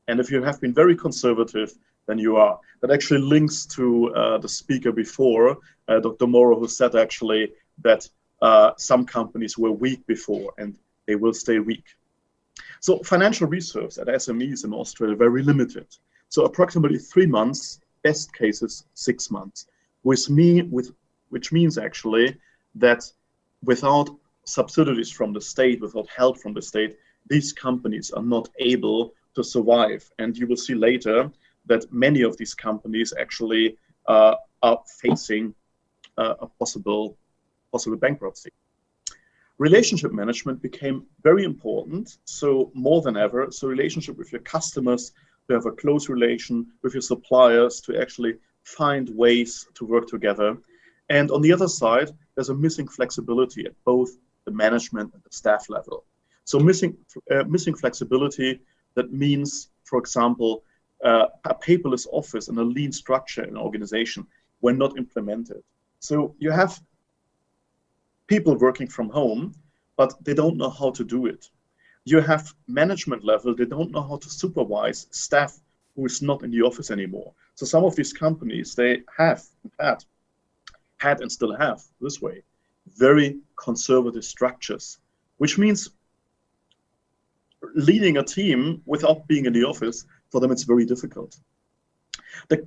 And if you have been very conservative, then you are. That actually links to the speaker before, Dr. Morrow, who said actually that some companies were weak before and they will stay weak. So financial reserves at SMEs in Australia are very limited. So approximately 3 months, best cases 6 months, which means actually that without subsidies from the state, without help from the state, these companies are not able to survive. And you will see later that many of these companies actually are facing a possible bankruptcy. Relationship management became very important, so more than ever. So relationship with your customers, to have a close relation with your suppliers, to actually find ways to work together. And on the other side, there's a missing flexibility at both the management and the staff level. So missing flexibility, that means, for example, a paperless office and a lean structure in an organization were not implemented. So you have people working from home, but they don't know how to do it. You have management level, they don't know how to supervise staff who is not in the office anymore. So some of these companies, they had and still have this way, very conservative structures, which means leading a team without being in the office, for them it's very difficult. The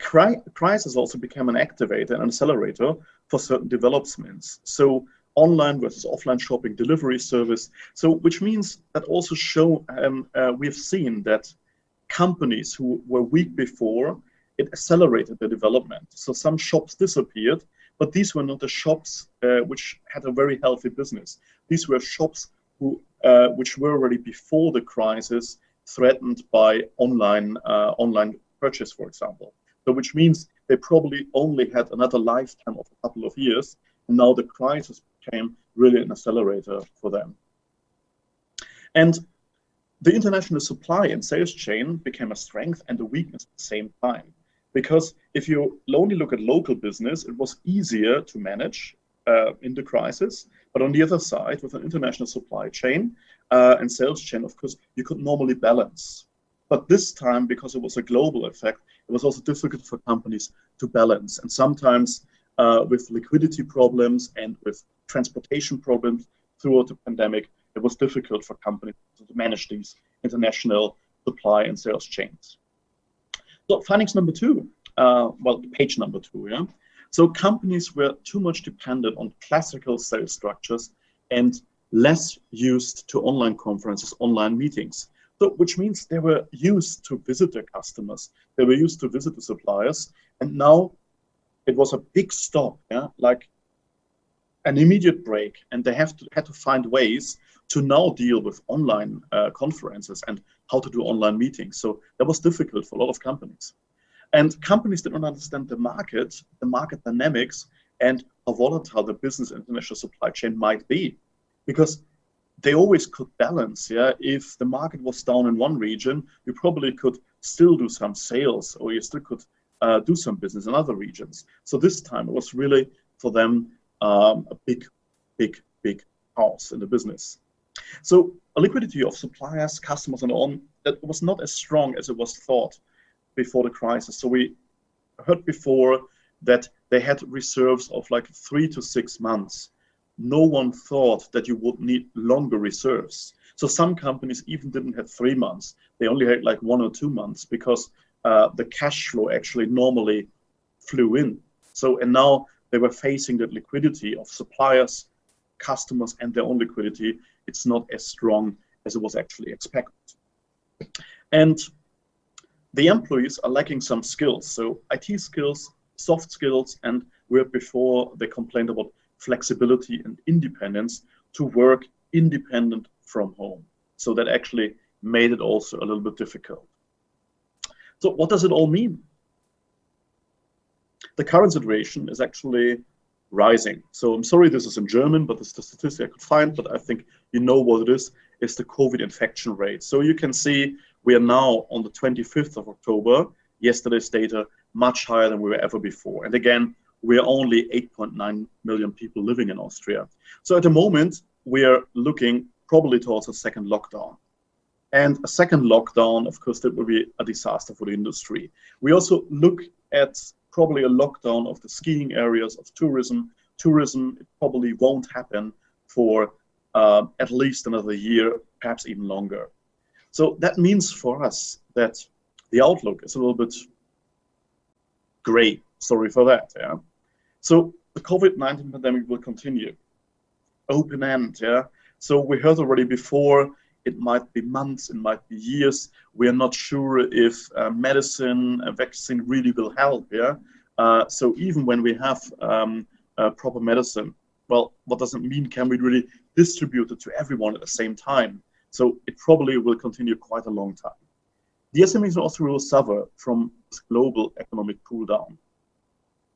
crisis also became an activator and an accelerator for certain developments. So online versus offline shopping, delivery service. So which means that also we've seen that companies who were weak before, it accelerated the development. So some shops disappeared, but these were not the shops which had a very healthy business. These were shops which were already before the crisis threatened by online purchase, for example. So which means they probably only had another lifetime of a couple of years, and now the crisis became really an accelerator for them. And the international supply and sales chain became a strength and a weakness at the same time. Because if you only look at local business, it was easier to manage in the crisis. But on the other side, with an international supply chain and sales chain, of course, you could normally balance. But this time, because it was a global effect, it was also difficult for companies to balance. And sometimes with liquidity problems and with transportation problems throughout the pandemic, it was difficult for companies to manage these international supply and sales chains. So findings number 2, page number 2, yeah. So companies were too much dependent on classical sales structures and less used to online conferences, online meetings. So, which means they were used to visit their customers, they were used to visit the suppliers, and now it was a big stop, yeah, like an immediate break, and they had to find ways to now deal with online conferences and how to do online meetings. So that was difficult for a lot of companies. And companies did not understand the market dynamics, and how volatile the business and international supply chain might be. Because they always could balance, yeah. If the market was down in one region, you probably could still do some sales, or you still could do some business in other regions. So this time it was really for them a big house in the business. So a liquidity of suppliers, customers, and on that was not as strong as it was thought before the crisis. So we heard before that they had reserves of like 3 to 6 months. No one thought that you would need longer reserves. So some companies even didn't have 3 months. They only had like 1 or 2 months because the cash flow actually normally flew in. So, and now they were facing that liquidity of suppliers, customers, and their own liquidity. It's not as strong as it was actually expected. And the employees are lacking some skills. So IT skills, soft skills, and where before they complained about flexibility and independence to work independent from home. So that actually made it also a little bit difficult. So what does it all mean? The current situation is actually rising. So I'm sorry this is in German, but it's the statistic I could find, but I think you know what it is. It's the COVID infection rate. So you can see we are now on the 25th of October, yesterday's data, much higher than we were ever before. And again, we are only 8.9 million people living in Austria. So at the moment, we are looking probably towards a second lockdown. And a second lockdown, of course, that will be a disaster for the industry. We also look at probably a lockdown of the skiing areas, of tourism. Tourism probably won't happen for at least another year, perhaps even longer. So that means for us that the outlook is a little bit gray. Sorry for that. Yeah. So the COVID-19 pandemic will continue. Open end. Yeah. So we heard already before, it might be months, it might be years. We are not sure if medicine, a vaccine really will help. Yeah. So even when we have proper medicine, well, what does it mean? Can we really distribute it to everyone at the same time? So it probably will continue quite a long time. The SMEs also will suffer from this global economic cool down.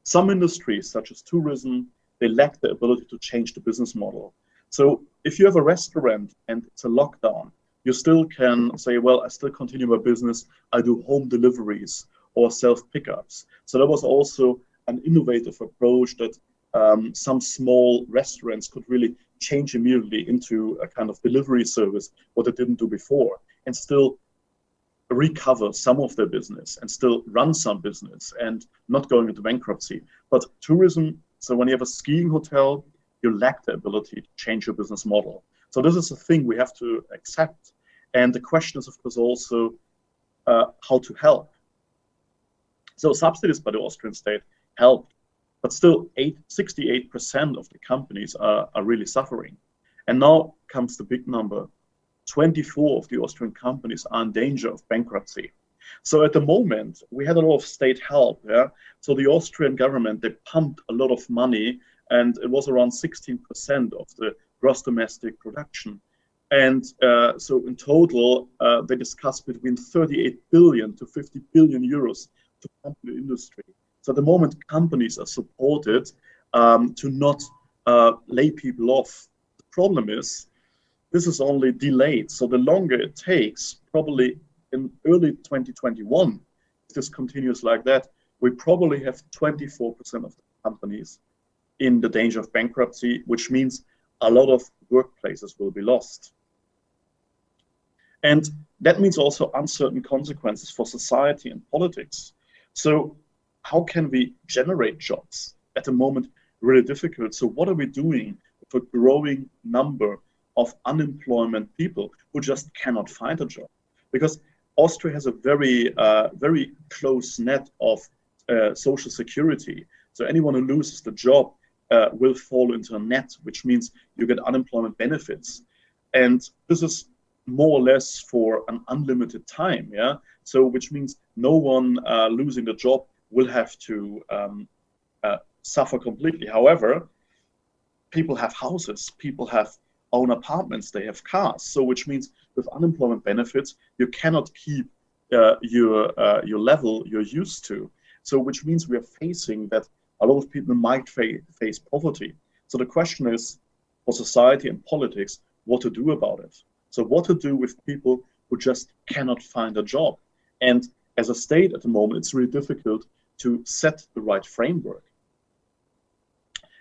Some industries, such as tourism, they lack the ability to change the business model. So if you have a restaurant and it's a lockdown, you still can say, well, I still continue my business. I do home deliveries or self-pickups. So that was also an innovative approach that some small restaurants could really change immediately into a kind of delivery service, what they didn't do before, and still recover some of their business and still run some business and not going into bankruptcy. But tourism, so when you have a skiing hotel, you lack the ability to change your business model. So this is a thing we have to accept. And the question is, of course, also how to help. So subsidies by the Austrian state helped, but still 68% of the companies are really suffering. And now comes the big number. 24 of the Austrian companies are in danger of bankruptcy. So at the moment, we had a lot of state help. Yeah? So the Austrian government, they pumped a lot of money, and it was around 16% of the gross domestic production. And so in total, they discussed between 38 billion to 50 billion euros to pump the industry. So at the moment, companies are supported to not lay people off. The problem is, this is only delayed. So the longer it takes, probably in early 2021, if this continues like that, we probably have 24% of the companies in the danger of bankruptcy, which means a lot of workplaces will be lost. And that means also uncertain consequences for society and politics. So how can we generate jobs? At the moment, really difficult. So what are we doing with a growing number of unemployment people who just cannot find a job? Because Austria has a very, very close net of social security. So anyone who loses the job will fall into a net, which means you get unemployment benefits. And this is more or less for an unlimited time, yeah? So which means no one losing the job will have to suffer completely. However, people have houses, people have own apartments, they have cars. So which means with unemployment benefits, you cannot keep your level you're used to. So which means we are facing that a lot of people might face poverty. So the question is for society and politics, what to do about it. So what to do with people who just cannot find a job. And as a state at the moment, it's really difficult to set the right framework.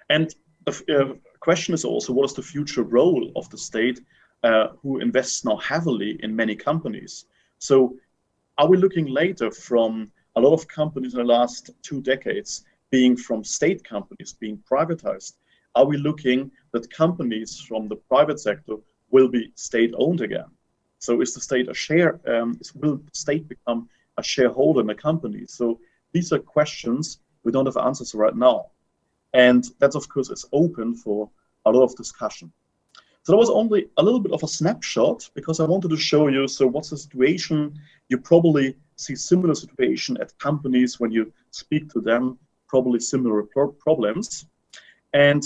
And the question is also, what is the future role of the state who invests now heavily in many companies? So are we looking later from a lot of companies in the last 2 decades being from state companies, being privatized? Are we looking that companies from the private sector will be state-owned again? So is the state will the state become a shareholder in a company? So these are questions we don't have answers right now. And that's, of course, it's open for a lot of discussion. So that was only a little bit of a snapshot because I wanted to show you, so what's the situation? You probably see similar situation at companies when you speak to them, probably similar problems. And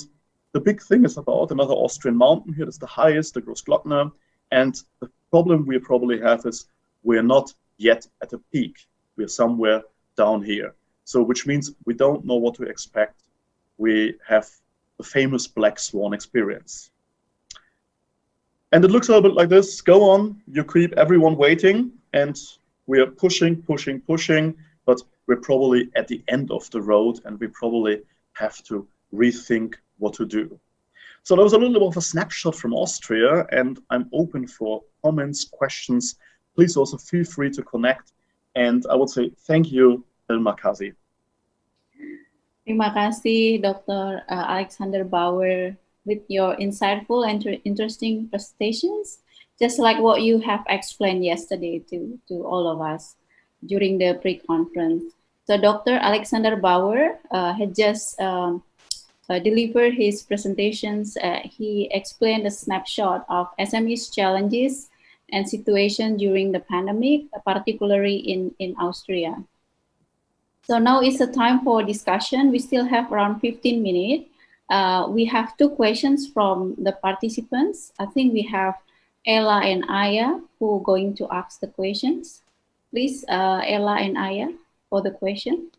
the big thing is about another Austrian mountain here. That's the highest, the Großglockner. And the problem we probably have is we're not yet at a peak. We're somewhere down here. So which means we don't know what to expect. We have the famous black swan experience. And it looks a little bit like this. Go on, you keep everyone waiting, and we are pushing, but we're probably at the end of the road, and we probably have to rethink what to do. So that was a little bit of a snapshot from Austria, and I'm open for comments, questions. Please also feel free to connect. And I would say thank you, Terima kasih. Terima kasih, Dr. Alexander Bauer, with your insightful and interesting presentations, just like what you have explained yesterday to all of us during the pre-conference. So Dr. Alexander Bauer had just delivered his presentations. He explained a snapshot of SME's challenges and situation during the pandemic, particularly in Austria. So now is the time for discussion. We still have around 15 minutes. We have 2 questions from the participants. I think we have Ella and Aya who are going to ask the questions. Please, Ella and Aya, for the question.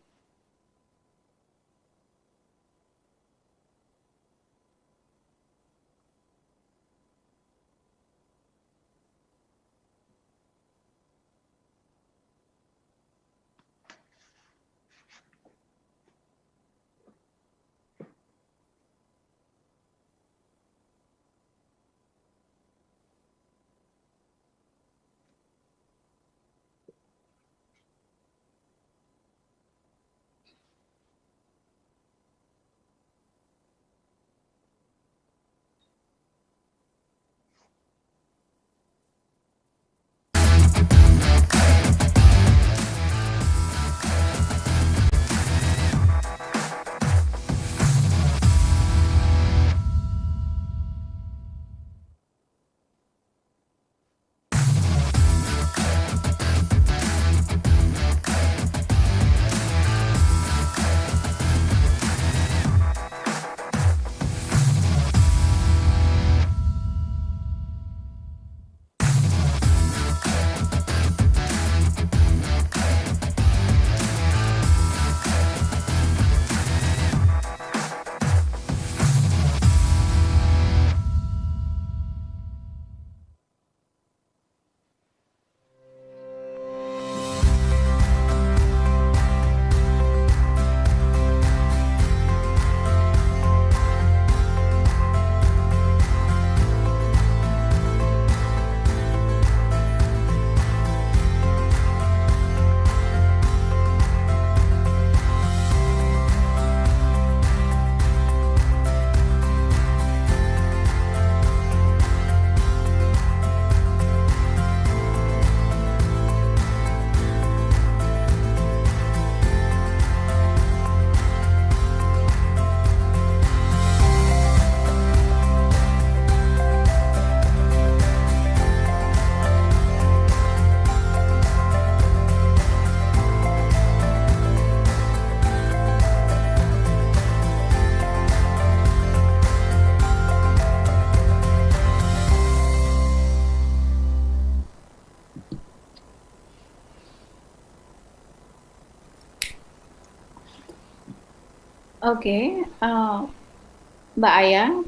Okay, Mbak Aya,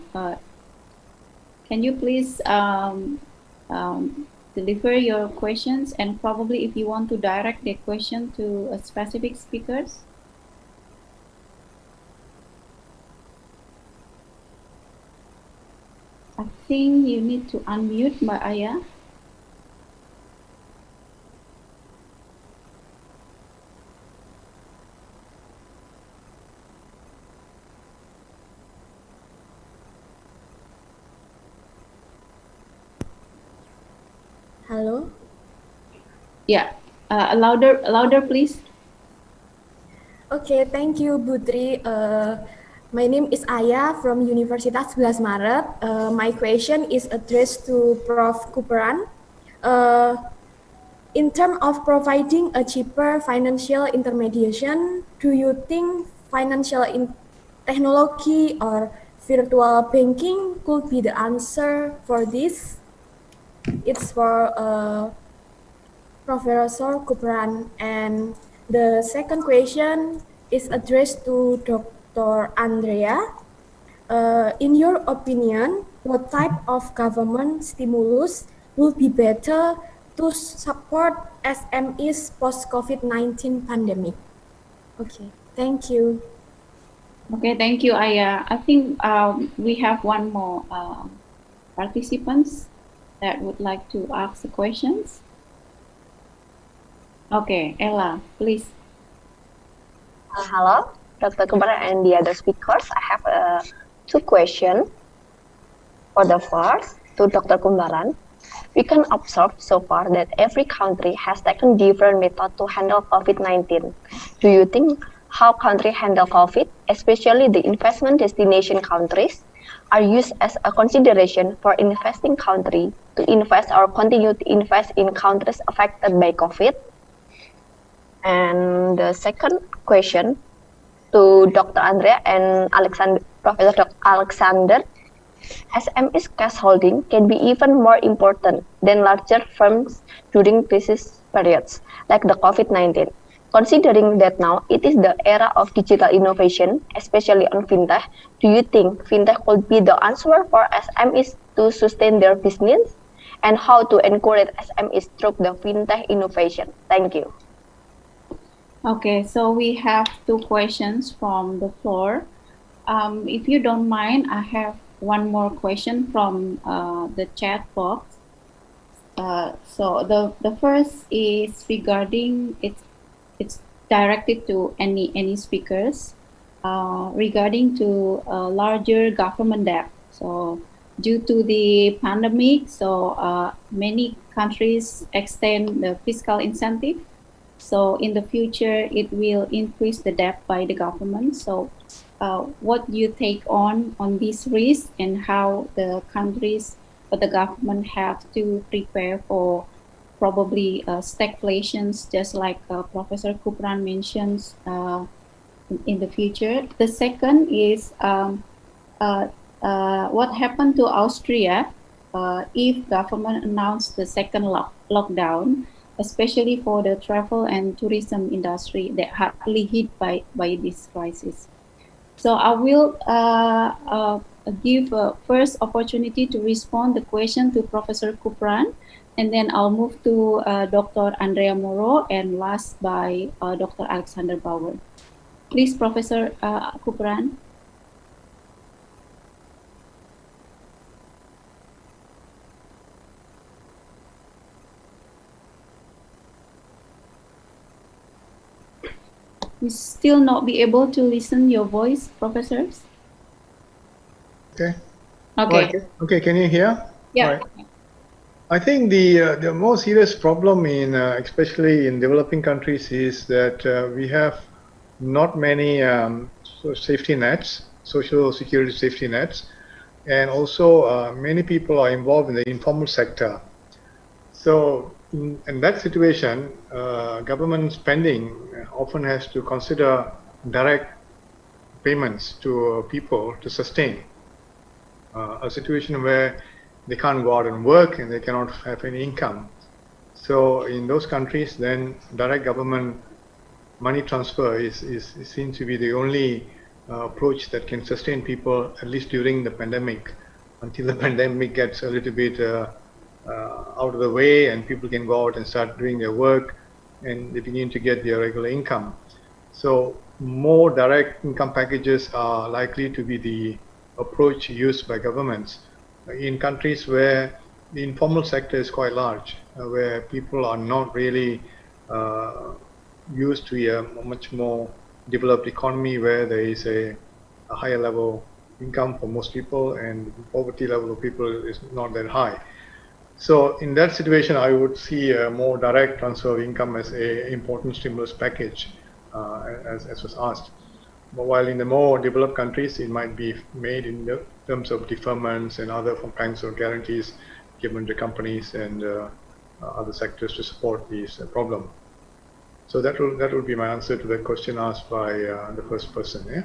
can you please deliver your questions, and probably if you want to direct the question to a specific speakers? I think you need to unmute Mbak Aya. Hello. Yeah, louder, please. Okay, thank you, Butri. My name is Aya from Universitas Sebelas Maret. My question is addressed to Prof. Kuperan. In terms of providing a cheaper financial intermediation, do you think financial technology or virtual banking could be the answer for this? It's for Professor Kuperan. And the second question is addressed to Dr. Andrea. In your opinion, what type of government stimulus would be better to support SMEs post-COVID-19 pandemic? Okay, thank you. Okay, thank you, Aya. I think we have one more participants that would like to ask the questions. Okay, Ella, please. Hello, Dr. Kuperan and the other speakers. I have two questions. For the first, to Dr. Kuperan, we can observe so far that every country has taken different methods to handle COVID-19. Do you think how countries handle COVID, especially the investment destination countries, are used as a consideration for investing country to invest or continue to invest in countries affected by COVID? And the second question to Dr. Andrea and Professor Dr. Alexander, SMEs cash holding can be even more important than larger firms during crisis periods like the COVID-19. Considering that now it is the era of digital innovation, especially on fintech, do you think fintech could be the answer for SMEs to sustain their business? And how to encourage SMEs through the fintech innovation? Thank you. Okay, so we have two questions from the floor. If you don't mind, I have one more question from the chat box. So the first is regarding it's directed to any speakers regarding to larger government debt. So due to the pandemic, so many countries extend the fiscal incentive. So in the future, it will increase the debt by the government. So what do you take on this risk, and how the countries or the government have to prepare for probably stagflations, just like Professor Kuperan mentions in the future? The second is what happened to Austria if government announced the second lockdown, especially for the travel and tourism industry that hardly hit by this crisis. So I will give first opportunity to respond the question to Professor Kuperan, and then I'll move to Dr. Andrea Moro, and last by Dr. Alexander Bauer. Please, Professor Kuperan. We still not be able to listen your voice, professors. Okay. Okay. Okay. Can you hear? Yeah. Right. I think the most serious problem in especially in developing countries is that we have not many safety nets, social security safety nets, and also many people are involved in the informal sector. So in that situation, government spending often has to consider direct payments to people to sustain a situation where they can't go out and work and they cannot have any income. So in those countries, then direct government money transfer is seen to be the only approach that can sustain people at least during the pandemic, until the pandemic gets a little bit out of the way and people can go out and start doing their work and they begin to get their regular income. So more direct income packages are likely to be the approach used by governments in countries where the informal sector is quite large, where people are not really used to a much more developed economy where there is a higher level income for most people and poverty level of people is not that high. So in that situation, I would see a more direct transfer of income as an important stimulus package, as was asked. But while in the more developed countries, it might be made in the terms of deferments and other kinds of guarantees given to companies and other sectors to support this problem. So that will be my answer to the question asked by the first person. Yeah.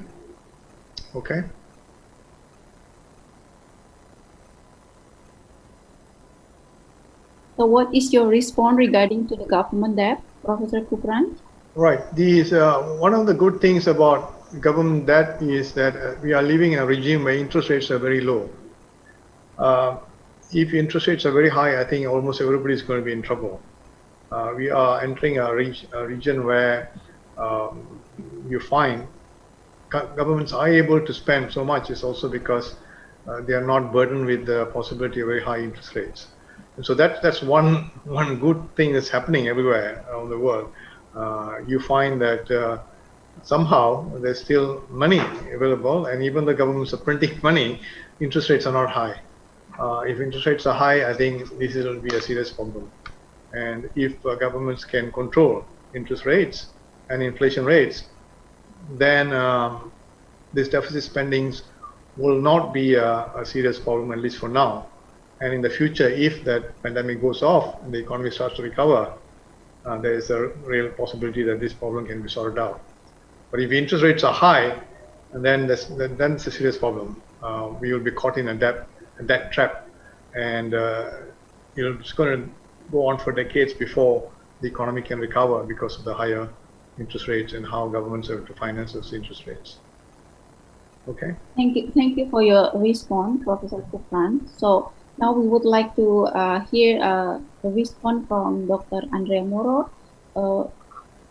Okay. So what is your response regarding to the government debt, Professor Kupran? Right. These one of the good things about government debt is that we are living in a regime where interest rates are very low. If interest rates are very high, I think almost everybody is going to be in trouble. We are entering a region where you find governments are able to spend so much is also because they are not burdened with the possibility of very high interest rates. And so that's one good thing that's happening everywhere around the world. You find that somehow there's still money available, and even the governments are printing money, interest rates are not high. If interest rates are high, I think this will be a serious problem. And if governments can control interest rates and inflation rates, then this deficit spendings will not be a serious problem, at least for now. And in the future, if that pandemic goes off and the economy starts to recover, there is a real possibility that this problem can be sorted out. But if interest rates are high, and then it's a serious problem. We will be caught in a debt trap, and it's going to go on for decades before the economy can recover because of the higher interest rates and how governments have to finance those interest rates. Okay. Thank you for your response, Professor Kupran. So now we would like to hear the response from Dr. Andrea Moro.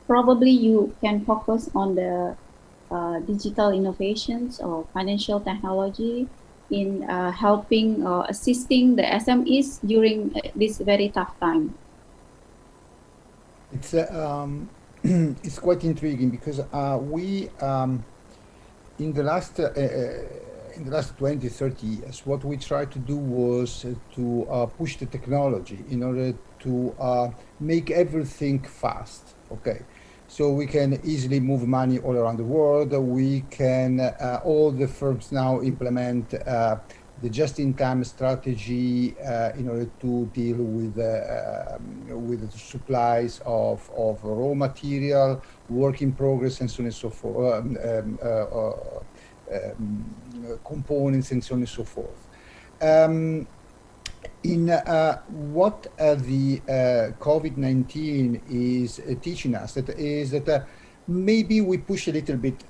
Probably you can focus on the digital innovations or financial technology in helping or assisting the SMEs during this very tough time. It's it's quite intriguing because we in the last 20-30 years, what we tried to do was to push the technology in order to make everything fast. Okay, so we can easily move money all around the world. We can all the firms now implement the just-in-time strategy in order to deal with the supplies of raw material, work in progress, and so on and so forth, components, and so on and so forth. In what the COVID-19 is teaching us, that is that maybe we push a little bit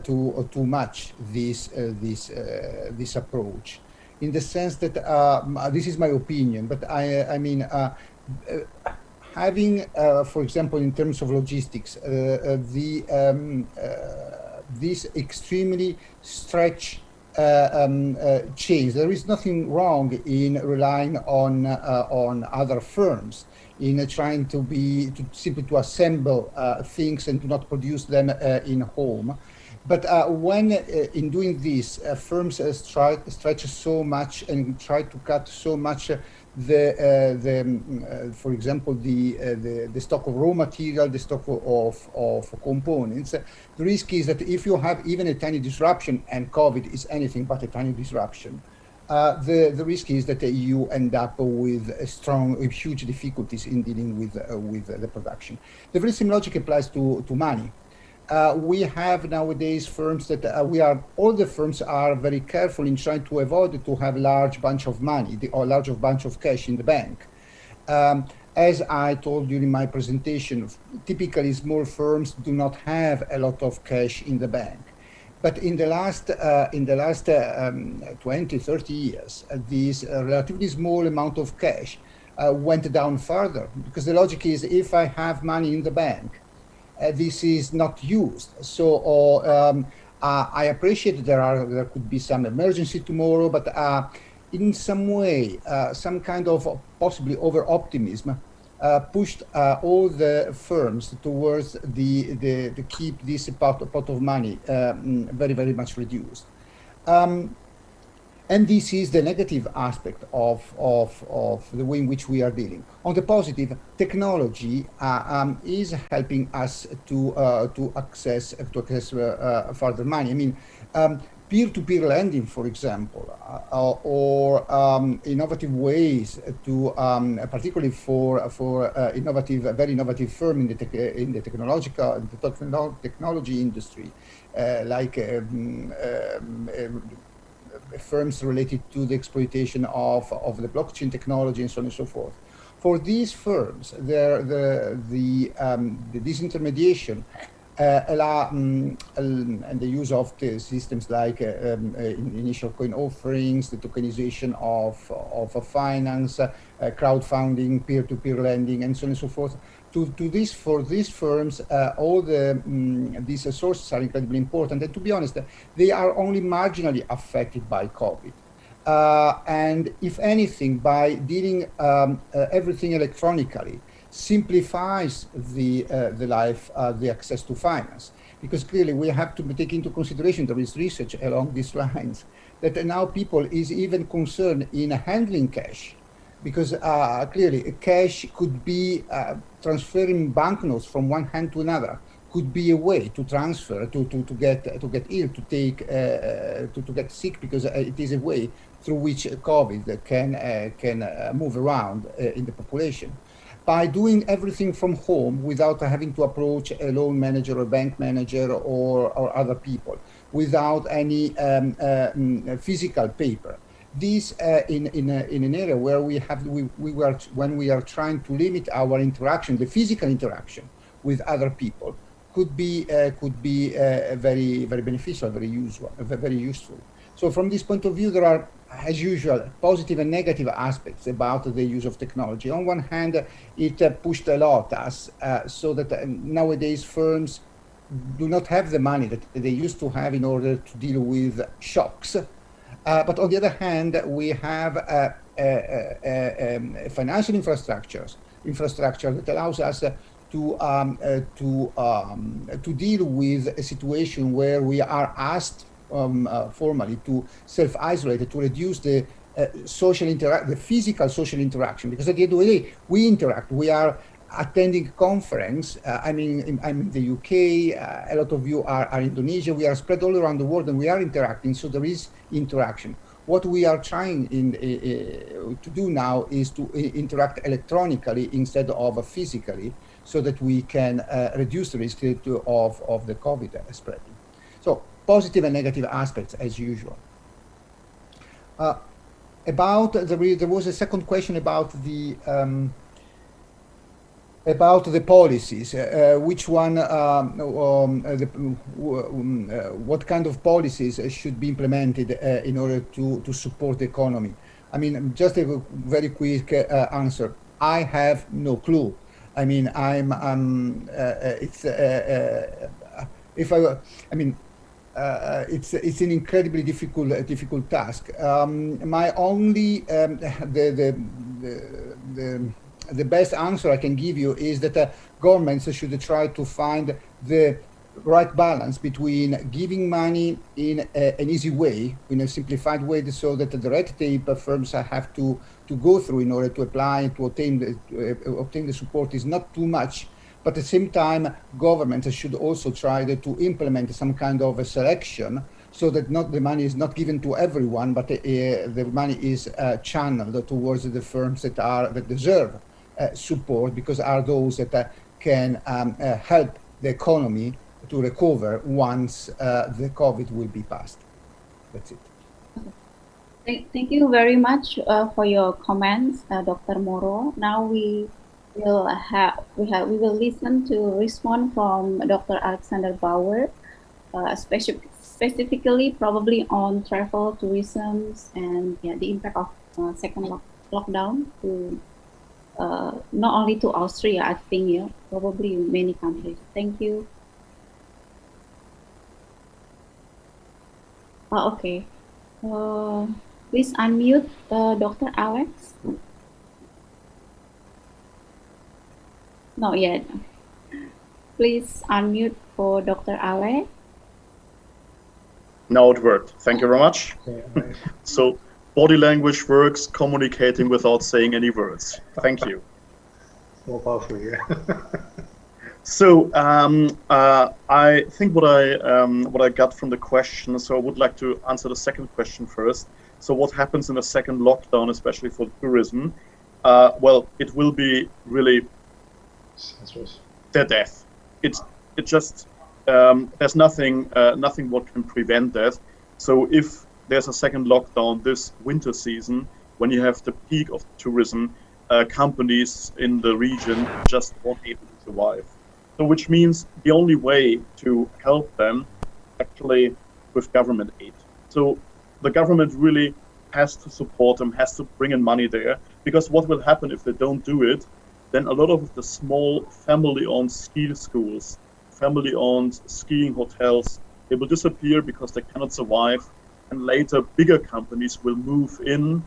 too much this approach, in the sense that this is my opinion, but I mean having, for example, in terms of logistics, this extremely stretched chains. There is nothing wrong in relying on other firms, in trying to simply assemble things and to not produce them in home. But when in doing this, firms stretch so much and try to cut so much for example, the stock of raw material, the stock of components, the risk is that if you have even a tiny disruption, and COVID is anything but a tiny disruption, the risk is that you end up with huge difficulties in dealing with the production. The very same logic applies to money. We have nowadays firms that all the firms are very careful in trying to avoid to have large bunch of money or large bunch of cash in the bank. As I told during my presentation, typically small firms do not have a lot of cash in the bank. But in the last 20, 30 years, this relatively small amount of cash went down further, because the logic is, if I have money in the bank, this is not used. So I appreciate there could be some emergency tomorrow, but in some way, some kind of possibly over-optimism pushed all the firms towards the keep this pot of money very, very much reduced. And this is the negative aspect of the way in which we are dealing. On the positive, technology is helping us to access further money. I mean, peer-to-peer lending, for example, or innovative ways to, particularly for very innovative firm in the technology industry, like firms related to the exploitation of the blockchain technology and so on and so forth. For these firms, the disintermediation and the use of the systems like initial coin offerings, the tokenization of finance, crowdfunding, peer-to-peer lending, and so on and so forth. For these firms, all these sources are incredibly important. And to be honest, they are only marginally affected by COVID. And if anything, by dealing everything electronically, simplifies the life, the access to finance. Because clearly we have to take into consideration, there is research along these lines, that now people is even concerned in handling cash. Because clearly cash could be transferring banknotes from one hand to another, could be a way to transfer, to get ill, to get sick, because it is a way through which COVID can move around in the population. By doing everything from home without having to approach a loan manager or bank manager or other people, without any physical paper. This in an area where when we are trying to limit our interaction, the physical interaction with other people, could be very, very beneficial, very useful. So from this point of view, there are, as usual, positive and negative aspects about the use of technology. On one hand, it pushed a lot us so that nowadays firms do not have the money that they used to have in order to deal with shocks. But on the other hand, we have financial infrastructure that allows us to deal with a situation where we are asked formally to self-isolate, to reduce the physical social interaction. Because at the end of the day, we interact. We are attending conference. I'm in the UK. A lot of you are in Indonesia. We are spread all around the world, and we are interacting. So there is interaction. What we are trying to do now is to interact electronically instead of physically, so that we can reduce the risk of the COVID spreading. So positive and negative aspects as usual. There was a second question about the policies. Which one? What kind of policies should be implemented in order to support the economy? I mean, just a very quick answer. I have no clue. I mean, it's an incredibly difficult task. My only the best answer I can give you is that governments should try to find the right balance between giving money in an easy way, in a simplified way, so that the red tape firms have to go through in order to apply and to obtain the support is not too much. But at the same time, governments should also try to implement some kind of a selection, so that the money is not given to everyone, but the money is channeled towards the firms that deserve support, because are those that can help the economy to recover once the COVID will be past. That's it. Thank you very much for your comments, Dr. Moro. Now we will listen to respond from Dr. Alexander Bauer. specifically probably on travel, tourism, and the impact of second lockdown to not only to Austria, I think, probably many countries. Thank you. Okay. Please unmute Dr. Alex. Not yet. Please unmute for Dr. Alex. Now it worked. Thank you very much. So body language works, communicating without saying any words. Thank you. More powerful, yeah. So I think what I got from the question, so I would like to answer the second question first. So what happens in a second lockdown, especially for tourism? Well, it will be really their death. It just there's nothing what can prevent that. So if there's a second lockdown this winter season, when you have the peak of tourism, companies in the region just won't be able to survive. So which means the only way to help them actually with government aid. So the government really has to support them, has to bring in money there, because what will happen if they don't do it, then a lot of the small family-owned ski schools, family-owned skiing hotels, they will disappear because they cannot survive, and later bigger companies will move in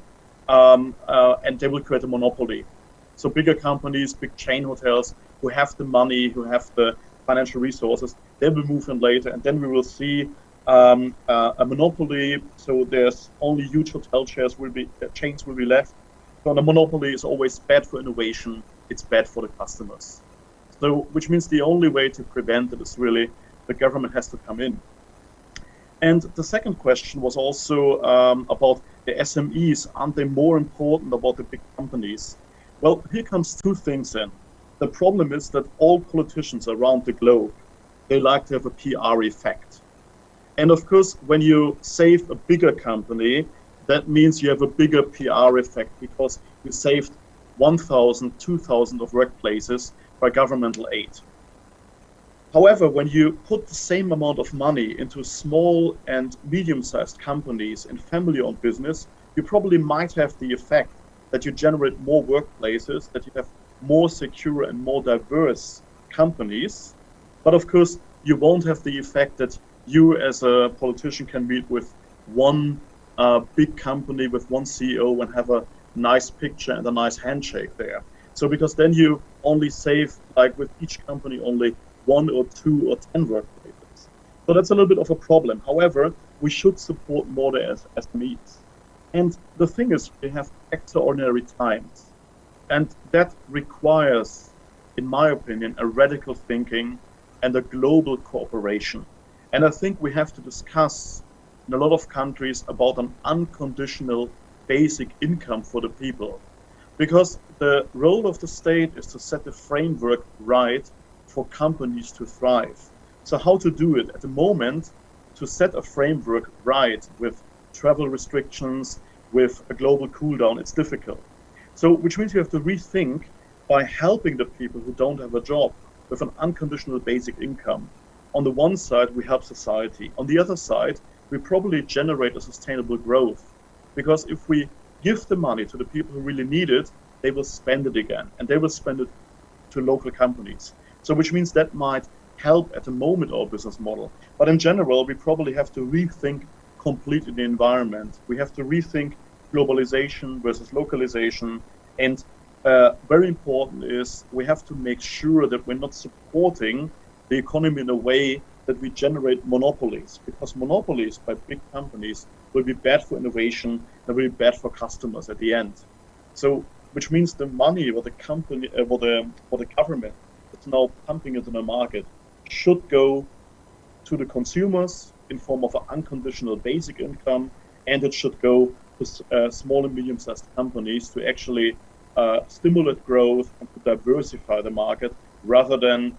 and they will create a monopoly. So bigger companies, big chain hotels who have the money, who have the financial resources, they will move in later, and then we will see a monopoly. So there's only huge hotel chains will be left. So the monopoly is always bad for innovation. It's bad for the customers. So which means the only way to prevent it is really the government has to come in. And the second question was also about the SMEs. Aren't they more important about the big companies? Well, here comes two things in. The problem is that all politicians around the globe, they like to have a PR effect. And of course, when you save a bigger company, that means you have a bigger PR effect because you saved 1,000, 2,000 of workplaces by governmental aid. However, when you put the same amount of money into small and medium-sized companies and family-owned business, you probably might have the effect that you generate more workplaces, that you have more secure and more diverse companies. But of course, you won't have the effect that you as a politician can meet with one big company, with one CEO and have a nice picture and a nice handshake there. So because then you only save, like with each company, only 1 or 2 or 10 workplaces. So that's a little bit of a problem. However, we should support more the SMEs. And the thing is, we have extraordinary times. And that requires, in my opinion, a radical thinking and a global cooperation. And I think we have to discuss in a lot of countries about an unconditional basic income for the people. Because the role of the state is to set the framework right for companies to thrive. So how to do it? At the moment, to set a framework right with travel restrictions, with a global cool down, it's difficult. So which means you have to rethink by helping the people who don't have a job with an unconditional basic income. On the one side, we help society. On the other side, we probably generate a sustainable growth. Because if we give the money to the people who really need it, they will spend it again, and they will spend it to local companies. So which means that might help at the moment our business model. But in general, we probably have to rethink completely the environment. We have to rethink globalization versus localization. And very important is we have to make sure that we're not supporting the economy in a way that we generate monopolies, because monopolies by big companies will be bad for innovation and will be bad for customers at the end. So, which means the money or the company or the government that's now pumping into the market should go to the consumers in form of an unconditional basic income, and it should go to small and medium-sized companies to actually stimulate growth and to diversify the market rather than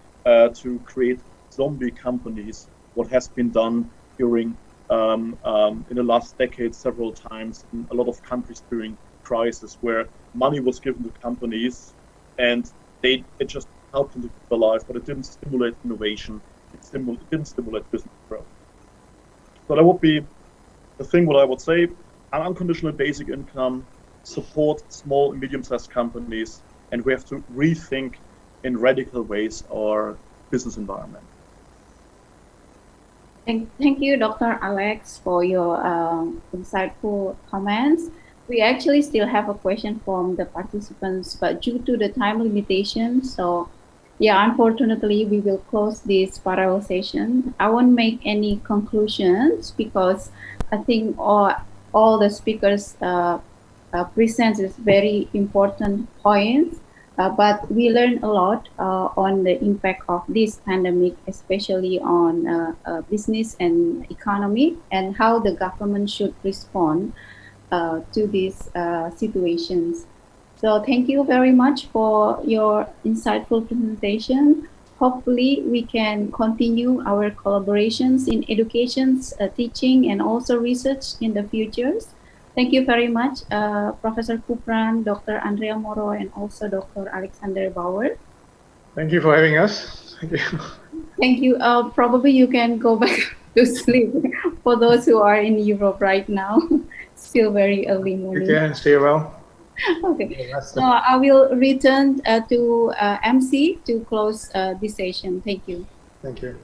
to create zombie companies, what has been done during in the last decade several times in a lot of countries during crisis, where money was given to companies and it just helped them to keep alive, but it didn't stimulate innovation, it didn't stimulate business growth. So that would be the thing what I would say. An unconditional basic income, support small and medium-sized companies, and we have to rethink in radical ways our business environment. Thank you, Dr. Alex, for your insightful comments. We actually still have a question from the participants, but due to the time limitation, so yeah, unfortunately, we will close this parallel session. I won't make any conclusions because I think all the speakers present is very important points. But we learned a lot on the impact of this pandemic, especially on business and economy, and how the government should respond to these situations. So thank you very much for your insightful presentation. Hopefully we can continue our collaborations in education, teaching, and also research in the futures. Thank you very much, Professor Kupran, Dr. Andrea Moro, and also Dr. Alexander Bauer. Thank you for having us. Thank you. Thank you. Probably you can go back to sleep for those who are in Europe right now. Still very early morning. You can stay well. Okay. So I will return to MC to close this session. Thank you. Thank you.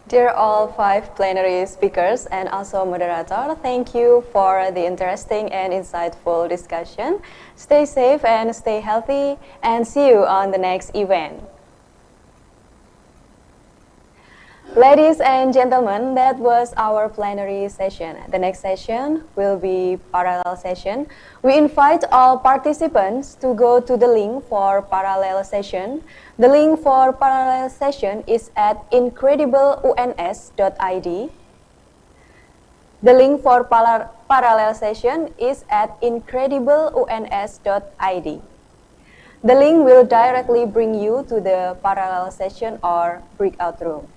Dear all 5 plenary speakers and also moderator, thank you for the interesting and insightful discussion. Stay safe and stay healthy, and see you on the next event. Ladies and gentlemen, that was our plenary session. The next session will be parallel session. We invite all participants to go to the link for parallel session. The link for parallel session is at incredibleuns.id. The link for parallel session is at incredibleuns.id. The link will directly bring you to the parallel session or breakout room.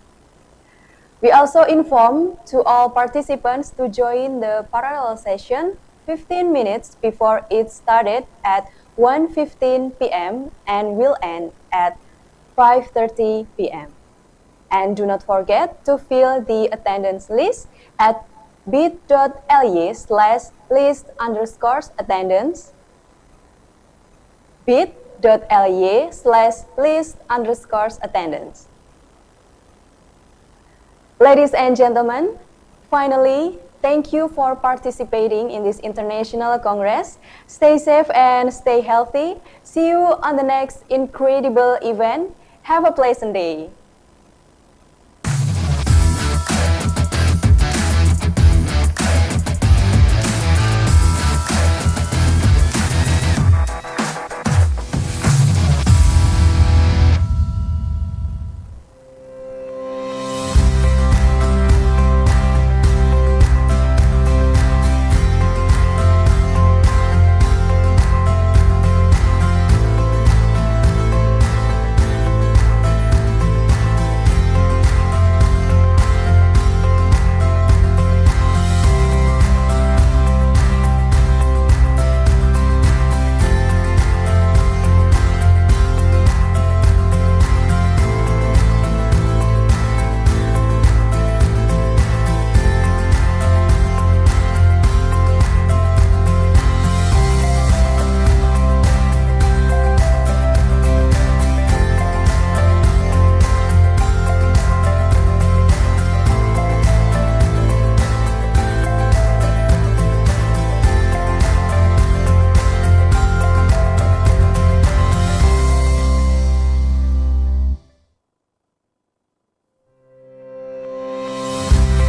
We also inform to all participants to join the parallel session 15 minutes before it started at 1:15 p.m. and will end at 5:30 p.m. And do not forget to fill the attendance list at bit.ly/list_attendance, bit.ly/list_attendance. Ladies and gentlemen, finally, thank you for participating in this international congress. Stay safe and stay healthy. See you on the next incredible event. Have a pleasant day.